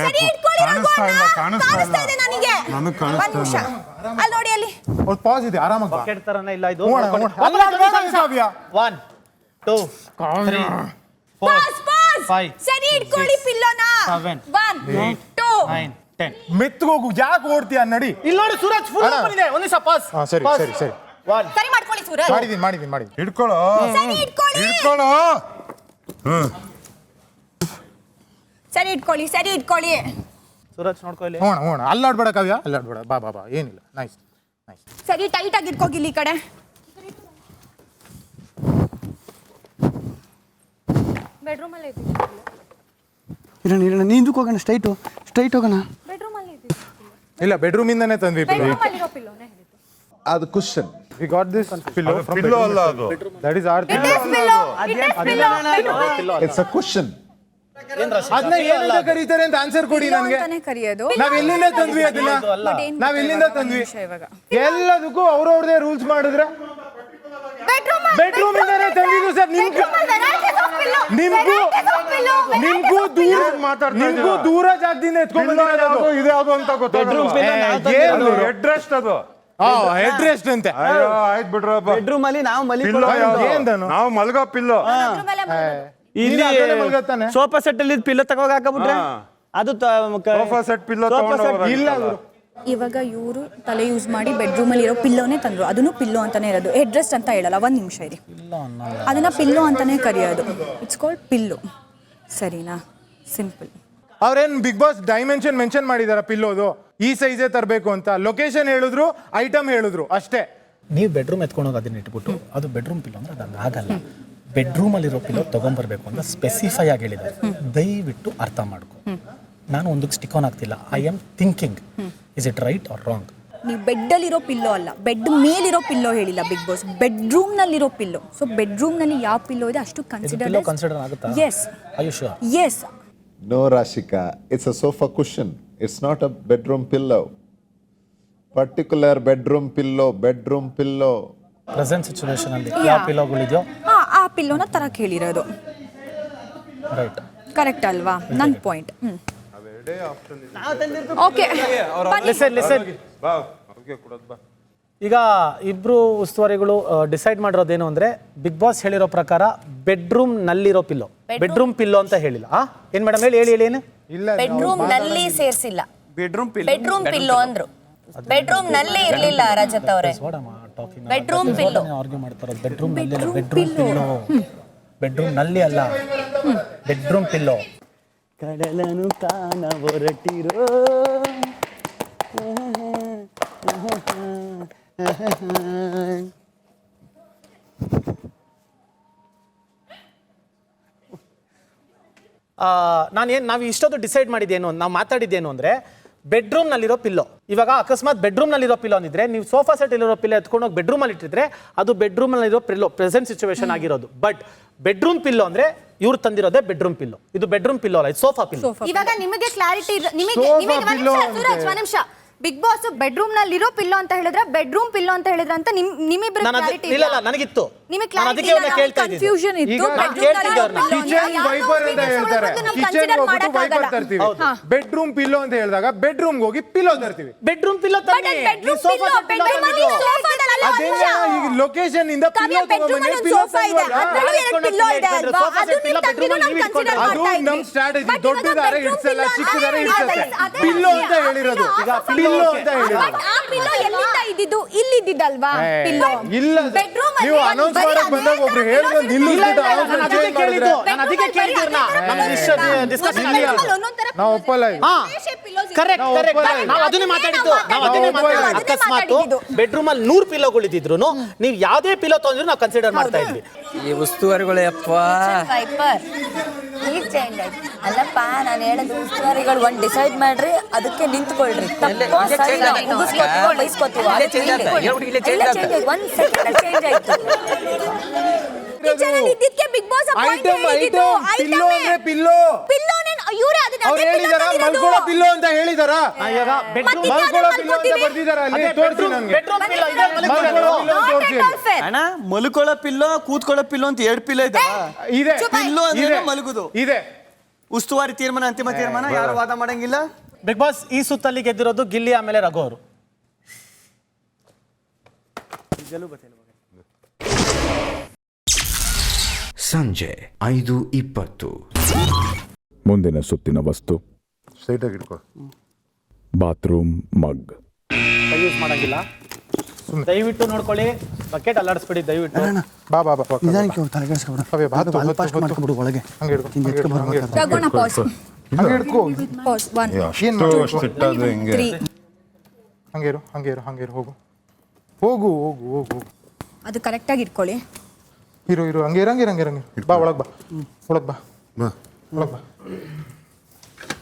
ಸರಿ ಇಟ್ಕೊಳ್ಳಿ. ಕಾಣಿಸ್ತಾ ಇದೆ ನನಗೆ. ನನಗೆ ಕಾಣಿಸ್ತಾ ಇಲ್ಲ. ಅಲ್ಲಿ ನೋಡಿ, ಅಲ್ಲಿ ಒಂದು ಪಾಸ್ ಇದೆ, ಆರಾಮಾಗಿ ಬಾ. ಬಕೆಟ್ ತರನೇ ಇಲ್ಲ ಇದು. ಕಾವ್ಯ 1 2 3 4 5 ಸರಿ ಇಟ್ಕೊಳ್ಳಿ ಪಿಲ್ಲೋನ. 7 1 2 9 10. ಮೆತ್ತಗೋಗು, ಯಾಕೆ ಓಡ್ತೀಯ ನಡಿ. ಇಲ್ಲಿ ನೋಡಿ ಸೂರಜ್ ಫುಲ್ ಓಪನ್ ಇದೆ. ಒಂದು ನಿಮಿಷ ಪಾಸ್. ಸರಿ 1 ಸರಿ ಮಾಡ್ಕೊಳ್ಳಿ ಸೂರಜ್. ಮಾಡಿದ್ದೀನಿ. ಹಿಡ್ಕೊಳ್ಳೋ. ಸರಿ ಇಟ್ಕೊಳ್ಳಿ. ಸೂರಜ್ ನೋಡ್ಕೊ ಇಲ್ಲಿ. ಹೋಣ ಅಲ್ಲಾಡ್ಬೇಡ ಕಾವ್ಯ, ಅಲ್ಲಾಡ್ಬೇಡ. ಬಾ ಏನಿಲ್ಲ. ನೈಸ್. ಸರಿ ಟೈಟ್ ಆಗಿ ಇಟ್ಕೋಗಿಲ್ಲಿ ಈ ಕಡೆ. ಬೆಡ್ರೂಮ್ ಅಲ್ಲಿ ಇರೋಣ ನೀಂದಕ್ಕೆ ಹೋಗೋಣ. ಸ್ಟ್ರೈಟ್ ಹೋಗೋಣ. ಬೆಡ್ರೂಮ್ ಅಲ್ಲಿ ಇಲ್ಲ, ಬೆಡ್ರೂಮ್ ಇಂದಾನೆ ತಂದ್ವಿ ಪಿಲ್ಲೋ. ಅದು cushion. We got this pillow from pillow ಅಲ್ಲ ಅದು. That is our it's a cushion. ಅದನ್ನ ಏನಂತ ಕರೀತಾರೆ ಅಂತ ಆನ್ಸರ್ ಕೊಡಿ ನನಗೆ. ಕರೆಯೋದು. ನಾವ್ ಎಲ್ಲಿಂದ ತಂದ್ವಿ ಅದನ್ನ? ನಾವ್ ಎಲ್ಲಿಂದ ತಂದ್ವಿ? ಎಲ್ಲದಕ್ಕೂ ಅವ್ರವ್ರದೇ ರೂಲ್ಸ್ ಮಾಡಿದ್ರೆ ಬೆಡ್ರೂಮ್ ಇಂದಾನೆ ತಂದಿದ್ದು ಸರ್. ನಿಮ್ಗೂ ದೂರ ಜಾಗದಿಂದ ಎತ್ಕೊಂಡು ಇದು ಯಾವ್ದು ಅಂತ ಗೊತ್ತಾಗಲ್ಲ. ಹೆಡ್ ರೆಸ್ಟ್ ಅದು. ಹೆಡ್ ರೆಸ್ಟ್ ಅಂತೆ. ಆಯ್ತು ಬಿಡ್ರಪ್ಪ. ಬೆಡ್ರೂಮ್ ಅಲ್ಲಿ ನಾವು ನಾವು ಮಲ್ಗೋ ಪಿಲ್ಲೋ. ಇಲ್ಲಿ ಸೋಫಾ ಸೆಟ್ ಅಲ್ಲಿ ಪಿಲ್ಲೋ ತಗೋಗ ಹಾಕಬಿಟ್ರೆ ಅದು ಸೋಫಾ ಸೆಟ್ ಪಿಲ್ಲೋ ಇಲ್ಲ. ಇವಾಗ ಇವರು ತಲೆ ಯೂಸ್ ಮಾಡಿ ಬೆಡ್ರೂಮ್ ಅಲ್ಲಿ ಇರೋ ಪಿಲ್ಲೋನೇ ತಂದ್ರು. ಅದನ್ನು ಪಿಲ್ಲೋ ಅಂತಾನೆ ಇರೋದು, ಹೆಡ್ ರೆಸ್ಟ್ ಅಂತ ಹೇಳಲ್ಲ. 1 ನಿಮಿಷ ಇರಿ. ಅದನ್ನ ಪಿಲ್ಲೋ ಅಂತಾನೆ ಕರೆಯೋದು. It's called pillow. ಸರಿನಾ? ಸಿಂಪಲ್. ಅವ್ರೇನ್ ಬಿಗ್ ಬಾಸ್ ಡೈಮೆನ್ಷನ್ ಮೆನ್ಷನ್ ಮಾಡಿದಾರ ಪಿಲ್ಲೋದು? ಈ ಸೈಜೇ ತರಬೇಕು ಅಂತ ಲೊಕೇಶನ್ ಹೇಳಿದ್ರು, ಐಟಮ್ ಹೇಳಿದ್ರು ಅಷ್ಟೇ. ನೀವು ಬೆಡ್ರೂಮ್ ಎತ್ಕೊಂಡು ಹೋಗಿ ಅದನ್ನ ಇಟ್ಬಿಟ್ಟು ಅದು ಬೆಡ್ರೂಮ್ ಪಿಲ್ಲೋ ಅಂದ್ರೆ ಅದು ಆಗಲ್ಲ. ಬೆಡ್ರೂಮ್ ಅಲ್ಲಿರೋ ಪಿಲ್ಲೋ ತಗೊಂಡ್ಬರ್ಬೇಕು ಅಂತ ಸ್ಪೆಸಿಫೈ ಆಗಿ ಹೇಳಿದ್ದಾರೆ. ದಯವಿಟ್ಟು ಅರ್ಥ ಮಾಡ್ಕೊ. ನಾನು ಒಂದಕ್ಕೆ ಸ್ಟಿಕ್ ಆನ್ ಆಗ್ತಿಲ್ಲ. I am thinking is it right or wrong? ನೀವು ಬೆಡ್ಡಲ್ಲಿರೋ ಪಿಲ್ಲೋ ಅಲ್ಲ, ಬೆಡ್ ಮೇಲಿರೋ ಪಿಲ್ಲೋ ಹೇಳಿಲ್ಲ ಬಿಗ್ ಬಾಸ್, ಬೆಡ್ರೂಮ್ನಲ್ಲಿರೋ ಪಿಲ್ಲೋ. ಸೊ ಬೆಡ್ರೂಮ್ನಲ್ಲಿ ಯಾವ ಪಿಲ್ಲೋ ಇದೆ ಅಷ್ಟು ಕನ್ಸಿಡರ್ ಆಗುತ್ತಾ? Yes. Are you sure? Yes. No, Rashika. It's a sofa cushion. It's not a bedroom pillow. Particular bedroom pillow. Present situation ಅಲ್ಲಿ ಯಾವ ಪಿಲ್ಲೋಗಳಿದೆಯೋ ಆ ಪಿಲ್ಲೋನ ತರಕ್ ಹೇಳಿರೋದು. ರೈಟ್. ಕರೆಕ್ಟ್ ಅಲ್ವಾ? ನನ್ನ ಪಾಯಿಂಟ್. ಓಕೆ ಲಿಸನ್ ಬಾ ಅವ್ರಿಗೆ ಕೊಡೋದು ಬಾ. ಈಗ ಇಬ್ರು ಉಸ್ತುವಾರಿಗಳು ಡಿಸೈಡ್ ಮಾಡಿರೋದೇನು ಅಂದ್ರೆ ಬಿಗ್ ಬಾಸ್ ಹೇಳಿರೋ ಪ್ರಕಾರ ಬೆಡ್ರೂಮ್ ನಲ್ಲಿರೋ ಪಿಲ್ಲೋ, ಬೆಡ್ರೂಮ್ ಪಿಲ್ಲೋ ಅಂತ ಹೇಳಿಲ್ಲ. ಏನ್ ಮೇಡಮ್ ಹೇಳಿ ಹೇಳಿ ಏನು? ಇಲ್ಲ ಬೆಡ್ರೂಮ್ ನಲ್ಲಿ ಸೇರಿಸಿಲ್ಲ, ಬೆಡ್ರೂಮ್ ಪಿಲ್ಲೋ ಅಂದ್ರು. ಬೆಡ್ರೂಮ್ ನಲ್ಲಿ ಇರ್ಲಿಲ್ಲ ರಜತ್ ಅವರೇ, ಬೆಡ್ರೂಮ್ ಪಿಲ್ಲೋ ಆರ್ಗ್ಯೂ ಮಾಡ್ತಾರ. ಬೆಡ್ರೂಮ್ ನಲ್ಲಿ ಅಲ್ಲ, ಬೆಡ್ರೂಮ್ ಪಿಲ್ಲೋ. ಬೆಡ್ರೂಮ್ ನಲ್ಲಿ ಅಲ್ಲ, ಬೆಡ್ರೂಮ್ ಪಿಲ್ಲೋ. ಕಡಲನು ಕಾಣ ಹೊರಟಿರೋ ನಾವು ಇಷ್ಟೊಂದು ಡಿಸೈಡ್ ಮಾಡಿದ್ದೇನು, ನಾವು ಮಾತಾಡಿದ್ದೇನು ಅಂದ್ರೆ ಬೆಡ್ರೂಮ್ ನಲ್ಲಿರೋ ಪಿಲ್ಲೋ. ಇವಾಗ ಅಕಸ್ಮಾತ್ ಬೆಡ್ರೂಮ್ ನಲ್ಲಿರೋ ಪಿಲ್ಲೋ ಅಂದಿದ್ರೆ ನೀವು ಸೋಫಾ ಸೆಟ್ ಇಲ್ಲಿರೋ ಪಿಲ್ಲೋ ಎತ್ಕೊಂಡು ಹೋಗಿ ಬೆಡ್ರೂಮ್ ಅಲ್ಲಿ ಇಟ್ಟಿದ್ರೆ ಅದು ಬೆಡ್ರೂಮ್ ನಲ್ಲಿರೋ ಪಿಲ್ಲೋ, ಪ್ರೆಸೆಂಟ್ ಸಿಚುವೇಶನ್ ಆಗಿರೋದು. ಬಟ್ ಬೆಡ್ರೂಮ್ ಪಿಲ್ಲೋ ಅಂದ್ರೆ ಇವ್ರು ತಂದಿರೋದೇ ಬೆಡ್ರೂಮ್ ಪಿಲ್ಲೋ. ಇದು ಬೆಡ್ರೂಮ್ ಪಿಲ್ಲೋ ಅಲ್ಲ, ಇದು ಸೋಫಾ ಪಿಲ್ಲೋ. ಇವಾಗ ನಿಮಗೆ ಕ್ಲಾರಿಟಿ ನಿಮಗೆ ಸೂರಜ್ ಒಂದ್ ನಿಮಿಷ, ಬಿಗ್ ಬಾಸ್ ಬೆಡ್ರೂಮ್ ನಲ್ಲಿ ಇರೋ ಪಿಲ್ಲೋ ಅಂತ ಹೇಳಿದ್ರೆ ಬೆಡ್ರೂಮ್ ಪಿಲ್ಲೋ ಅಂತ ಹೇಳಿದ್ರೆ ಅಂತ ನಿಮ್ಮಿಬ್ಬರ ಕ್ಲಾರಿಟಿ ಇಲ್ಲ ನನಗಿತ್ತು, ನಿಮಗೆ ಅದಕ್ಕೆ ಕೇಳ್ತಾ ಇದ್ದೀನಿ. ಕನ್ಫ್ಯೂಷನ್ ಇತ್ತು. ಕಿಚನ್ ವೈಪರ್ ಅಂತ ಹೇಳ್ತಾರೆ, ಕಿಚನ್ ಹೋಗ್ಬಿಟ್ಟು ವೈಪರ್ ತರ್ತೀವಿ. ಬೆಡ್ರೂಮ್ ಪಿಲ್ಲೋ ಅಂತ ಹೇಳಿದಾಗ ಬೆಡ್ರೂಮ್ ಹೋಗಿ ಪಿಲ್ಲೋ ತರ್ತೀವಿ. ಬೆಡ್ರೂಮ್ ಪಿಲ್ಲೋ ಈಗ ಲೊಕೇಶನ್ ಇಂದ ಪಿಲ್ಲೋ ತಗೊಂಡ್ಬಂದ್ರೆ ಪಿಲ್ಲೋ ಅದು ನಮ್ ಸ್ಟ್ರಾಟಜಿ. ದೊಡ್ಡದಾರೆ ಇಡ್ಸಲ್ಲ, ಚಿಕ್ಕದಾರೆ ಇಡ್ಸತ್ತೆ. ಪಿಲ್ಲೋ ಅಂತ ಹೇಳಿರೋದು, ಪಿಲ್ಲೋ ಅಂತ ಹೇಳಿರೋದು. ಇಲ್ಲಿದ್ದಲ್ವಾ ಪಿಲ್ಲೋ? ಇಲ್ಲ, ನೀವು ಅನೌನ್ಸ್ ಮಾಡಕ್ ಬಂದಾಗ ಒಬ್ರು ಹೇಳಿದ್ರೆ ನಿಲ್ಲಿಸ್ಬಿಟ್ಟು ಅನೌನ್ಸ್ಮೆಂಟ್ ಚೇಂಜ್ ಮಾಡಿದ್ರೆ ನಾವು ಒಪ್ಪಲ್ಲ. ಅಕಸ್ಮಾತ್ ಬೆಡ್ರೂಮ್ ಅಲ್ಲಿ 100 ಪಿಲ್ಲೋಗಳಿದ್ರು ನೀವು ಯಾವ್ದೇ ಪಿಲ್ಲೋ ತಂದ್ರು ನಾವು ಕನ್ಸಿಡರ್ ಮಾಡ್ತಾ ಇದ್ವಿ. ಈ ಉಸ್ತುವಾರಿಗಳೇ ಅಪ್ಪ ಈಗ ಚೇಂಜ್ ಆಯ್ತು. ಅಲ್ಲಪ್ಪ ನಾನು ಹೇಳೋದು ಉಸ್ತುವಾರಿಗಳು ಒಂದು ಡಿಸೈಡ್ ಮಾಡ್ರಿ, ಅದಕ್ಕೆ ನಿಂತ್ಕೊಳ್ರಿ. ಬೈಸ್ಕೊತೀವಿ, ಒಂದ್ ಸೆಕೆಂಡ್ ಚೇಂಜ್ ಆಯ್ತು. ಬಿಗ್ ಬಾಸ್ ಐಟಮ್ ಪಿಲ್ಲೋ ಅಂದ್ರೆ ಪಿಲ್ಲೋ ಅವ್ರು ಹೇಳಿದಾರ, ಮಲ್ಕೊಳ್ಳೋ ಪಿಲ್ಲೋ ಅಂತ ಹೇಳಿದಾರ, ಮಲ್ಕೊಳ್ಳೋ ಪಿಲ್ಲೋ ಅಂತ ಬರ್ದಿದಾರ. ಅಲ್ಲಿ ತೋರಿಸಿ ನನಗೆ ಅಣ್ಣ, ಮಲ್ಕೊಳ್ಳೋ ಪಿಲ್ಲೋ ಕೂತ್ಕೊಳ್ಳೋ ಪಿಲ್ಲೋ ಅಂತ 2 ಪಿಲ್ಲೋ ಇದೆ. ಪಿಲ್ಲೋ ಅಂದ್ರೆ ಮಲಗುದು ಇದೆ. ಉಸ್ತುವಾರಿ ತೀರ್ಮಾನ, ಅಂತಿಮ ತೀರ್ಮಾನ, ಯಾರು ವಾದ ಮಾಡಂಗಿಲ್ಲ. ಬಿಗ್ ಬಾಸ್ ಈ ಸುತ್ತಲ್ಲಿ ಗೆದ್ದಿರೋದು ಗಿಲ್ಲಿ ಆಮೇಲೆ ರಘು ಅವರು. ಸಂಜೆ 5:20. ಮುಂದಿನ ಸುತ್ತಿನ ವಸ್ತು ಸ್ಟ್ರೈಟಾಗಿ ಇಟ್ಕೋ. ಬಾತ್ರೂಮ್ ಮಗ್. ಯೂಸ್ ಮಾಡಂಗಿಲ್ಲ, ದಯವಿಟ್ಟು ನೋಡ್ಕೊಳ್ಳಿ. ಬಕೆಟ್ ಅಲ್ಲಾಡಿಸ್ಬಿಡಿ ದಯವಿಟ್ಟು. ಬಾ ಬಾ ಬಾ ನಿಧಾನಕ್ಕೆ ತಲೆ ಕೆಡಿಸ್ಕೊಬಿಡು. ಮಾಡ್ಕೊಬಿಡು ಒಳಗೆ. ಹಂಗೆ ಹಿಡ್ಕೊ, ತಗೋಣ ಪಾಸ್. ಹಂಗೆ ಹಿಡ್ಕೊ. ಪಾಸ್ 1 ಹಿಂಗೆ 3. ಹಂಗೆ ಇರು ಹೋಗು. ಅದು ಕರೆಕ್ಟ್ ಆಗಿ ಇಟ್ಕೊಳ್ಳಿ. ಇರು ಹಂಗೆ ಬಾ ಒಳಗ್ ಬಾ.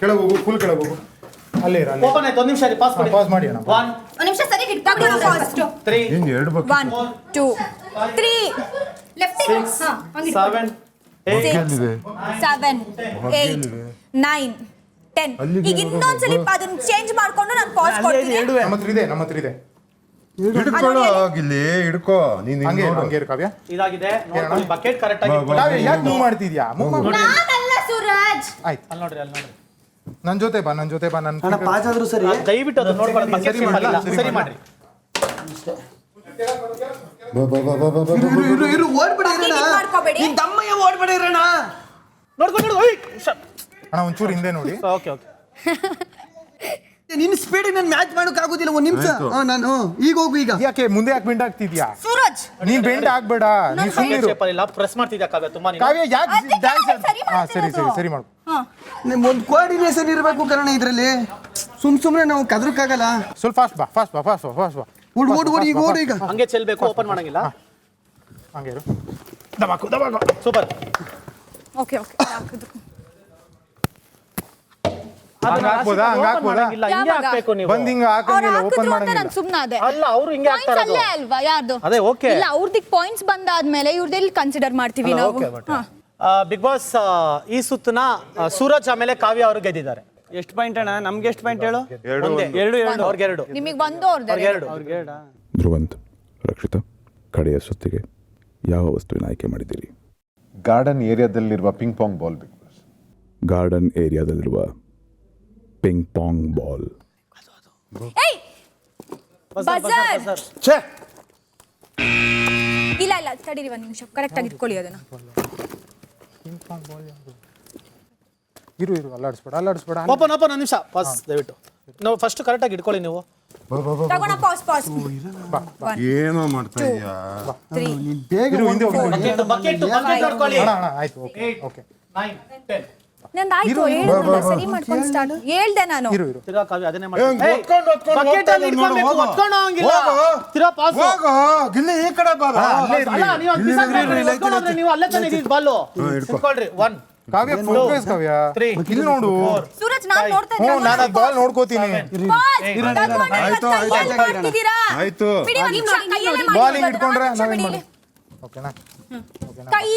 ಕೆಳಗೆ ಹೋಗು, ಫುಲ್ ಕೆಳಗೆ ಹೋಗು. ಅಲ್ಲೇ ಇರ. ಓಪನ್ ಆಯ್ತು, ಒಂದು ನಿಮಿಷ ಪಾಸ್ ಮಾಡಿ. ಪಾಸ್ ಮಾಡಿ ಅಣ್ಣ. 1 ನಿಮಿಷ ಸರಿ ಇಟ್ಕೊಂಡು ಫಾಸ್ಟ್ 3 ಹಿಂಗೆ 2 ಬಕ್ 1 2 3 ಲೆಫ್ಟ್ 7 8 7 8 9 10. ಈಗ ಇನ್ನೊಂದ್ಸಲಿ ಅದನ್ನ ಚೇಂಜ್ ಮಾಡ್ಕೊಂಡು ನಾನು ಪಾಸ್ ಕೊಡ್ತೀನಿ. ನಮ್ಮ ಹತ್ರ ಇದೆ. ಹಿಡ್ಕೊಳ್ಳೋ ಆಗಿಲ್ಲಿ ಹಿಡ್ಕೋ. ನೀನು ಹಂಗೆ ಇರು ಕಾವ್ಯ. ಇದಾಗಿದೆ ನೋಡ್ಕೊಳ್ಳಿ. ಬಕೆಟ್ ಕರೆಕ್ಟ್ ಆಗಿ ಕಾವ್ಯ ಯಾಕೆ ಮೂವ್ ಮಾಡ್ತಿದ್ಯಾ? ನಾನಲ್ಲ ಸೂರಜ್. ಆಯ್ತು, ಅಲ್ಲಿ ನೋಡ್ರಿ. ನನ್ನ ಜೊತೆ ಬಾ. ಅಣ್ಣ ಪಾಸ್ ಆದ್ರೂ ಸರಿ. ದಯವಿಟ್ಟು ಅದು ನೋಡ್ಕೊಳ್ಳಿ. ಬಕೆಟ್ ಸರಿ ಮಾಡ್ರಿ. ಇರು ಓಡ್ಬೇಡಿ ನಿನ್ ತಮ್ಮಯ್ಯ ಓಡ್ಬೇಡಿ ಇರೋಣ. ನೋಡ್ಕೊಂಡು ಅಣ್ಣ ಒಂಚೂರು ಹಿಂದೆ ನೋಡಿ. ಓಕೆ ನಿನ್ನ ಸ್ಪೀಡಿಗೆ ನಾನು ಮ್ಯಾಚ್ ಮಾಡೋಕೆ ಆಗೋದಿಲ್ಲ. ಒಂದು ನಿಮಿಷ ನಾನು ಈಗ ಹೋಗು. ಈಗ ಯಾಕೆ ಮುಂದೆ ಯಾಕೆ ಬೆಂಡ್ ಆಗ್ತಿದ್ಯಾ? ಸೂರಜ್ ನೀನ್ ಬೆಂಡ್ ಆಗ್ಬೇಡ, ನೀನ್ ಸುಮ್ಮನೆ ಪ್ರೆಸ್ ಮಾಡ್ತಿದ್ಯಾ ಕಾವ್ಯ? ತುಂಬಾ ಕಾವ್ಯ ಯಾಕೆ ಡ್ಯಾನ್ಸ್? ಸರಿ ಮಾಡು. ಒಂದು ಕೋಆರ್ಡಿನೇಷನ್ ಇರಬೇಕು ಕಾರಣ ಇದರಲ್ಲಿ. ಸುಮ್ಮನೆ ನಾವು ಕದ್ರಕ್ಕಾಗಲ್ಲ. ಸ್ವಲ್ಪ ಫಾಸ್ಟ್ ಬಾ. ಓಡು ಈಗ ಹಂಗೆ ಚೆಲ್ಬೇಕು, ಓಪನ್ ಮಾಡಂಗಿಲ್ಲ. ಹಂಗೆ ಇರು. ದಬಾಕು. ಸೂಪರ್. ಓಕೆ ಹಾಕ್ಬೋದಾ? ಹಿಂಗೆ ಹಾಕ್ಬೇಕು ನೀವು. ಬಂದ್ ಹಿಂಗ ಹಾಕಂಗಿಲ್ಲ, ಓಪನ್ ಮಾಡಂಗಿಲ್ಲ. ನಾನು ಸುಮ್ಮನೆ ಅದೇ. ಅಲ್ಲ, ಅವರು ಹಿಂಗೆ ಹಾಕ್ತಾರೆ. ಅಲ್ಲೇ ಅಲ್ವಾ ಯಾರ್ದು? ಅದೇ ಓಕೆ. ಇಲ್ಲ, ಅವ್ರದಿಕ್ ಪಾಯಿಂಟ್ಸ್ ಬಂದಾದ್ಮೇಲೆ ಇವ್ರದಲ್ಲಿ ಕನ್ಸಿಡರ್ ಮಾಡ್ತೀವಿ ನಾವು. ಬಿಗ್ ಬಾಸ್ ಈ ಸುತ್ತನ ಸೂರಜ್ ಆಮೇಲೆ ಕಾವ್ಯ ಅವರು ಗೆದ್ದಿದ್ದಾರೆ. ಎಷ್ಟು ಪಾಯಿಂಟ್ ಅಣ್ಣ? ನಮ್ಗೆ ಎಷ್ಟು ಪಾಯಿಂಟ್ ಹೇಳು? 2 ಅವ್ರಿಗೆ 2. ನಿಮಗೆ 1 ಅವ್ರಿಗೆ 2. ಧ್ರುವಂತ್, ರಕ್ಷಿತಾ, ಕಡೆಯ ಸುತ್ತಿಗೆ ಯಾವ ವಸ್ತುವಿನ ಆಯ್ಕೆ ಮಾಡಿದ್ದೀರಿ? ಗಾರ್ಡನ್ ಏರಿಯಾದಲ್ಲಿರುವ ping pong ball. Big boss garden ಏರಿಯಾದಲ್ಲಿರುವ ಪಿಂಗ್ ಪಾಂಗ್ ಬಾಲ್. ಬಜರ್. ಛೇ ಇಲ್ಲ ಇಲ್ಲ ತಡೀರಿ ಒಂದು ನಿಮಿಷ, ಕರೆಕ್ಟ್ ಆಗಿ ಇಟ್ಕೊಳ್ಳಿ ಅದನ್ನ. ಇರು ಅಲ್ಲಾಡಿಸ್ಬೇಡ ಓಪನ್ ಒಂದು ನಿಮಿಷ ಪಾಸ್ ದಯವಿಟ್ಟು. ನಾವು ಫಸ್ಟ್ ಕರೆಕ್ಟಾಗಿ ಇಟ್ಕೊಳ್ಳಿ ನೀವು. ತಗೋಣ, ಪಾಸ್. ಏನೋ ಮಾಡ್ತಾ ಇದೀಯಾ? ಬಕೆಟ್ ನೋಡ್ಕೊಳ್ಳಿ. ಆಯ್ತು, ಓಕೆ. ನಂದು ಆಯ್ತು, ಹೇಳಿದ್ನಲ್ಲ, ಸರಿ ಮಾಡ್ಕೊಂಡು ಸ್ಟಾರ್ಟ್ ಹೇಳ್ದೆ ನಾನು. ತಿರ್ಗಾ ಕಾವ್ಯ ಅದನ್ನೇ ಮಾಡಿ. ಬಕೆಟ್ ಅಲ್ಲಿ ಇಟ್ಕೊಬೇಕು, ಒತ್ಕೊಂಡು ಹೋಗಂಗಿಲ್ಲ. ತಿರ್ಗಾ ಪಾಸ್. ಗಿಲ್ಲಿ ಈ ಕಡೆ ಬಾರ. ಅಲ್ಲ ನೀವು ಅದು ಬಿಸಾಕ್ಬಿಟ್ರೆ ನೀವು ಅಲ್ಲೇ ತಾನೇ ಇದ್ದಿದ್ದು ಬಾಲು. ಇಟ್ಕೊಳ್ರಿ. 1 ಕಾವ್ಯ ಫೋಕಸ್ ಕಾವ್ಯ. 3 ಇಲ್ಲಿ ನೋಡು. ಸೂರಜ್ ನಾನು ನೋಡ್ತಾ ಇದ್ದೀನಿ. ನಾನು ಬಾಲ್ ನೋಡ್ಕೋತೀನಿ. ಆಯ್ತು ಬಾಲಿಂಗ್ ಇಟ್ಕೊಂಡ್ರೆ ನಾವೇನ್ ಮಾಡಿ? ಓಕೆನಾ? ಕೈ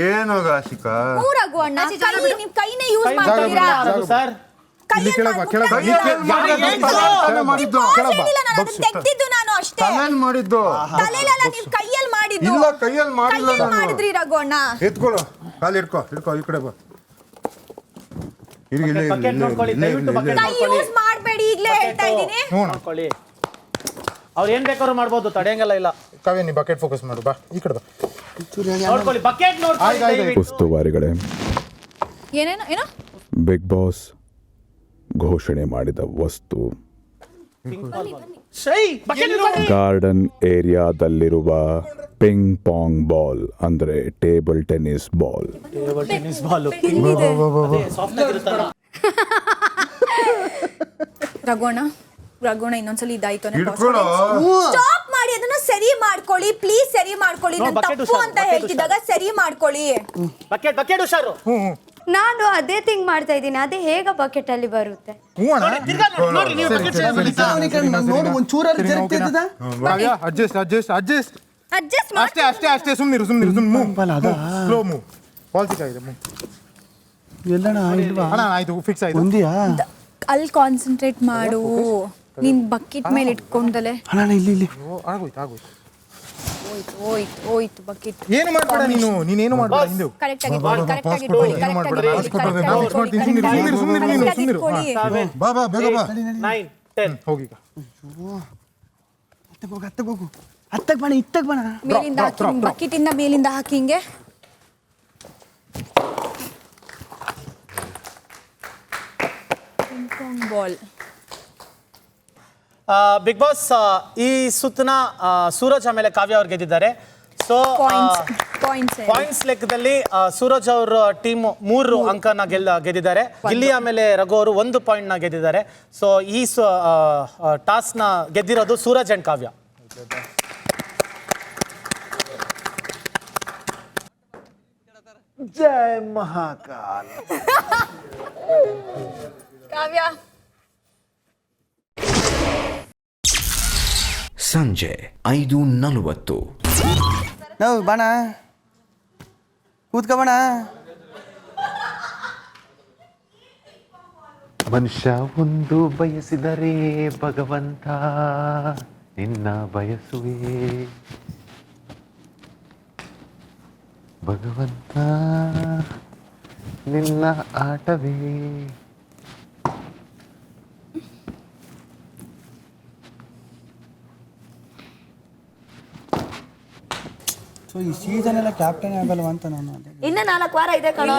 ಏನೋ ಆಶಿಕಾ ಊರಾಗು ಅಣ್ಣ, ನಿಮ್ ಕೈನೇ ಯೂಸ್ ಮಾಡ್ತೀರಾ ಸರ್. ಇಲ್ಲಿ ಕೆಳಗೆ ಮಾಡಿದ್ದು ತೆಗ್ದಿದ್ದು ನಾನು ಅಷ್ಟೇ. ತಲೆಯಲ್ಲಿ ಮಾಡಿದ್ದು ತಲೆಯಲ್ಲ, ನೀವು ಕೈಯಲ್ಲಿ ಮಾಡಿದ್ದು. ಇಲ್ಲ, ಕೈಯಲ್ಲಿ ಮಾಡಿಲ್ಲ ನಾನು. ಮಾಡಿದ್ರಿ ರಘು ಅಣ್ಣ. ಎತ್ಕೊಳ್ಳೋ, ಕಾಲು ಇಟ್ಕೋ ಈ ಕಡೆ ಬಾ. ಬಕೆಟ್ ನೋಡ್ಕೊಳ್ಳಿ ದಯವಿಟ್ಟು. ಬಕೆಟ್ ಕೈ ಯೂಸ್ ಮಾಡಬೇಡಿ, ಈಗಲೇ ಹೇಳ್ತಾ ಇದ್ದೀನಿ. ನೋಡ್ಕೊಳ್ಳಿ. ಅವ್ರು ಏನ್ ಬೇಕಾದ್ರೂ ಮಾಡ್ಬೋದು, ತಡೆಯಂಗಲ್ಲ. ಇಲ್ಲ ಕಾವ್ಯ, ನೀ ಬಕೆಟ್ ಫೋಕಸ್ ಮಾಡು, ಬಾ ಈ ಕಡೆ ಬಾ. ನೋಡ್ಕೊಳ್ಳಿ, ಬಕೆಟ್ ನೋಡ್ಕೊಳ್ಳಿ. ಉಸ್ತುವಾರಿಗಳೇ, ಏನೋ ಬಿಗ್ ಬಾಸ್ ಘೋಷಣೆ ಮಾಡಿದ ವಸ್ತು ಗಾರ್ಡನ್ ಏರಿಯಾದಲ್ಲಿರುವ ಪಿಂಗ್ ಪಾಂಗ್ ಬಾಲ್, ಅಂದ್ರೆ table tennis ball. Tennis ball ರಘುಣ ಇನ್ನೊಂದ್ಸಲ ಇದಾಯ್ತು. ಸ್ಟಾಪ್ ಮಾಡಿ, ಅದನ್ನ ಸರಿ ಮಾಡ್ಕೊಳ್ಳಿ ಪ್ಲೀಸ್, ಸರಿ ಮಾಡ್ಕೊಳ್ಳಿ. ನಾನು ತಪ್ಪು ಅಂತ ಹೇಳ್ತಿದ್ದಾಗ ಸರಿ ಮಾಡ್ಕೊಳ್ಳಿ. ಬಕೆಟ್ ಹುಷಾರು. ನಾನು ಅದೇ ಥಿಂಕ್ ಮಾಡ್ತಾ ಇದ್ದೀನಿ, ಅದೇ ಹೇಗ ಬಕೆಟ್ ಅಲ್ಲಿ ಬರುತ್ತೆ? ಅಷ್ಟೇ ಸುಮ್ಮನಿರು. Slow move. ಬಾಲ್ ಸಿಕ್ಕಾಗಿದೆ. ಅಣ್ಣ ಆಯ್ತು, ಫಿಕ್ಸ್ ಆಯ್ತು. ಅಲ್ಲಿ ಕಾನ್ಸಂಟ್ರೇಟ್ ಮಾಡು, ನೀನ್ ಬಕೆಟ್ ಮೇಲೆ ಇಟ್ಕೊಂಡಲೆ. ಆಗೋಯ್ತು. ಹೋಯ್ತು ಬಕೆಟ್. ಏನು ಮಾಡ್ಬೇಡ ನೀನೇನು ಮಾಡ್ಬೇಡ. ಹಿಂದೆ ಕರೆಕ್ಟ್ ಆಗಿ ಇಟ್ಕೊಳ್ಳಿ. ಬಾ ಬೇಗ ಬಾ. 9 10 ಹೋಗಿ. ಹತ್ತಕ್ಕೆ ಬಣ, ಇತ್ತಕ್ಕೆ ಬಣ. ಮೇಲಿಂದ ಹಾಕಿ, ಬಕೆಟ್ ಇಂದ ಮೇಲಿಂದ ಹಾಕಿ ಹಿಂಗೆ. ಬಾಲ್. ಬಿಗ್ ಬಾಸ್ ಈ ಸುತ್ತನ ಸೂರಜ್ ಆಮೇಲೆ ಕಾವ್ಯ ಅವ್ರು ಗೆದ್ದಿದ್ದಾರೆ. ಸೊ ಪಾಯಿಂಟ್ಸ್ ಲೆಕ್ಕದಲ್ಲಿ ಸೂರಜ್ ಅವರ ಟೀಮ್ 3 ಅಂಕನ ಗೆದ್ದಿದ್ದಾರೆ. ಗಿಲ್ಲಿ ಆಮೇಲೆ ರಘು ಅವರು 1 ಪಾಯಿಂಟ್ನ ಗೆದ್ದಿದ್ದಾರೆ. ಸೊ ಈ ಟಾಸ್ಕ್ನ ಗೆದ್ದಿರೋದು ಸೂರಜ್ ಅಂಡ್ ಕಾವ್ಯ. ಜೈ ಮಹಾಕಾಲ್. ಕಾವ್ಯ. ಸಂಜೆ 5:40. ನಾವು ಬಣ ಕೂತ್ಕ ಬಣ. ಮನುಷ್ಯ ಒಂದು ಬಯಸಿದರೆ ಭಗವಂತ ನಿನ್ನ ಬಯಸುವೆ, ಭಗವಂತ ನಿನ್ನ ಆಟವೇ. ಸೊ ಈ ಸೀಸನ್ ಎಲ್ಲ ಕ್ಯಾಪ್ಟನ್ ಆಗಲ್ವಾ ಅಂತ ನಾನು. ಇನ್ನ 4 ವಾರ ಇದೆ ಕಣೋ.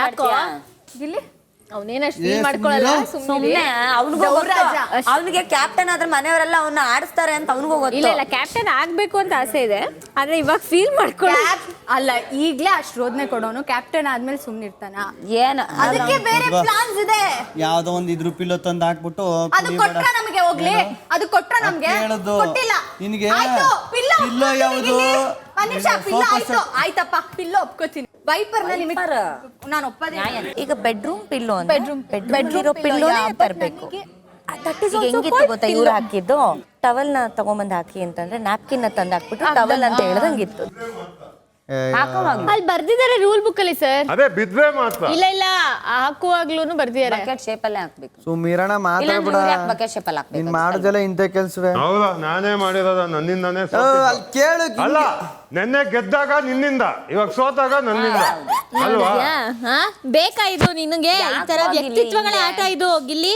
ಯಾಕೋ ಗಿಲ್ಲಿ ಅವನೇನಷ್ಟು ಫೀಲ್ ಮಾಡ್ಕೊಳ್ಳಲ್ಲ. ಸುಮ್ಮನೆ ಅವನಿಗೆ ಕ್ಯಾಪ್ಟನ್ ಆದ್ರೆ ಮನೆಯವರೆಲ್ಲ ಅವನ್ನ ಆಡಿಸ್ತಾರೆ ಅಂತ ಅವನಿಗೂ ಗೊತ್ತು. ಇಲ್ಲ ಕ್ಯಾಪ್ಟನ್ ಆಗ್ಬೇಕು ಅಂತ ಆಸೆ ಇದೆ, ಆದ್ರೆ ಇವಾಗ ಫೀಲ್ ಮಾಡ್ಕೊಳ್ಳ. ಅಲ್ಲ, ಈಗ್ಲೇ ಅಷ್ಟು ರೋದನೆ ಕೊಡೋನು, ಕ್ಯಾಪ್ಟನ್ ಆದ್ಮೇಲೆ ಸುಮ್ನಿರ್ತಾನ? ಏನು ಅದಕ್ಕೆ ಬೇರೆ ಪ್ಲಾನ್ಸ್ ಇದೆ. ಯಾವ್ದೋ ಒಂದು ಇದ್ರ ಪಿಲ್ಲೋ ತಂದು ಹಾಕ್ಬಿಟ್ಟು ಅದು ಕೊಟ್ರ ನಮಗೆ ಹೋಗ್ಲಿ, ಅದು ಕೊಟ್ರ ನಮ್ಗೆ ಕೊಟ್ಟಿಲ್ಲ. ನಿನಗೆ ಪಿಲ್ಲೋ ಯಾವುದು? ಆಯ್ತಪ್ಪ, ಪಿಲ್ಲೋ ಒಪ್ಕೋತೀನಿ. ವೈಪರ್ ನಾನು ಒಪ್ಪದೇ. ಈಗ ಬೆಡ್ರೂಮ್ ಪಿಲ್ಲೋ ಅಂತ, ಬೆಡ್ರೂಮ್ ಇರೋ ಪಿಲ್ಲೋನೇ ತರಬೇಕು. ಹೆಂಗಿತ್ತು ಗೊತ್ತಾ ಇವ್ರು ಹಾಕಿದ್ದು? ಟವಲ್ ನ ತಗೊಂಬಂದ್ ಹಾಕಿ ಅಂತಂದ್ರೆ ನ್ಯಾಪ್ಕಿನ್ ನ ತಂದು ಹಾಕ್ಬಿಟ್ಟು ಟವಲ್ ಅಂತ ಹೇಳ್ದಂಗಿತ್ತು. ಅಲ್ಲಿ ಬರ್ದಿದ್ದಾರೆ ರೂಲ್ ಬುಕ್ ಅಲ್ಲಿ ಸರ್. ಅದೇ ಬಿದ್ವೆ ಮಾತ್ರ. ಇಲ್ಲ ಹಾಕುವಾಗ್ಲೂ ಬರ್ದಿದ್ದಾರೆ ಬಕೆಟ್ ಶೇಪ್ ಅಲ್ಲೇ ಹಾಕ್ಬೇಕು. ಸುಮೀರಣ ಮಾತಾಡ್ಬಿಡ. ಬಕೆಟ್ ಶೇಪ್ ಅಲ್ಲಿ ಹಾಕ್ಬೇಕು. ನೀನ್ ಮಾಡೋದೆಲ್ಲ ಇಂಥ ಕೆಲ್ಸವೇ. ಹೌದಾ, ನಾನೇ ಮಾಡಿರೋದ, ನನ್ನಿಂದಾನೇ. ಕೇಳು. ಅಲ್ಲ, ನೆನ್ನೆ ಗೆದ್ದಾಗ ನಿನ್ನಿಂದ, ಇವಾಗ ಸೋತಾಗ ನನ್ನಿಂದ ಅಲ್ವಾ? ಬೇಕಾ ಇದು ನಿನಗೆ? ಈ ತರ ವ್ಯಕ್ತಿತ್ವಗಳ ಆಟ ಇದು ಗಿಲ್ಲಿ.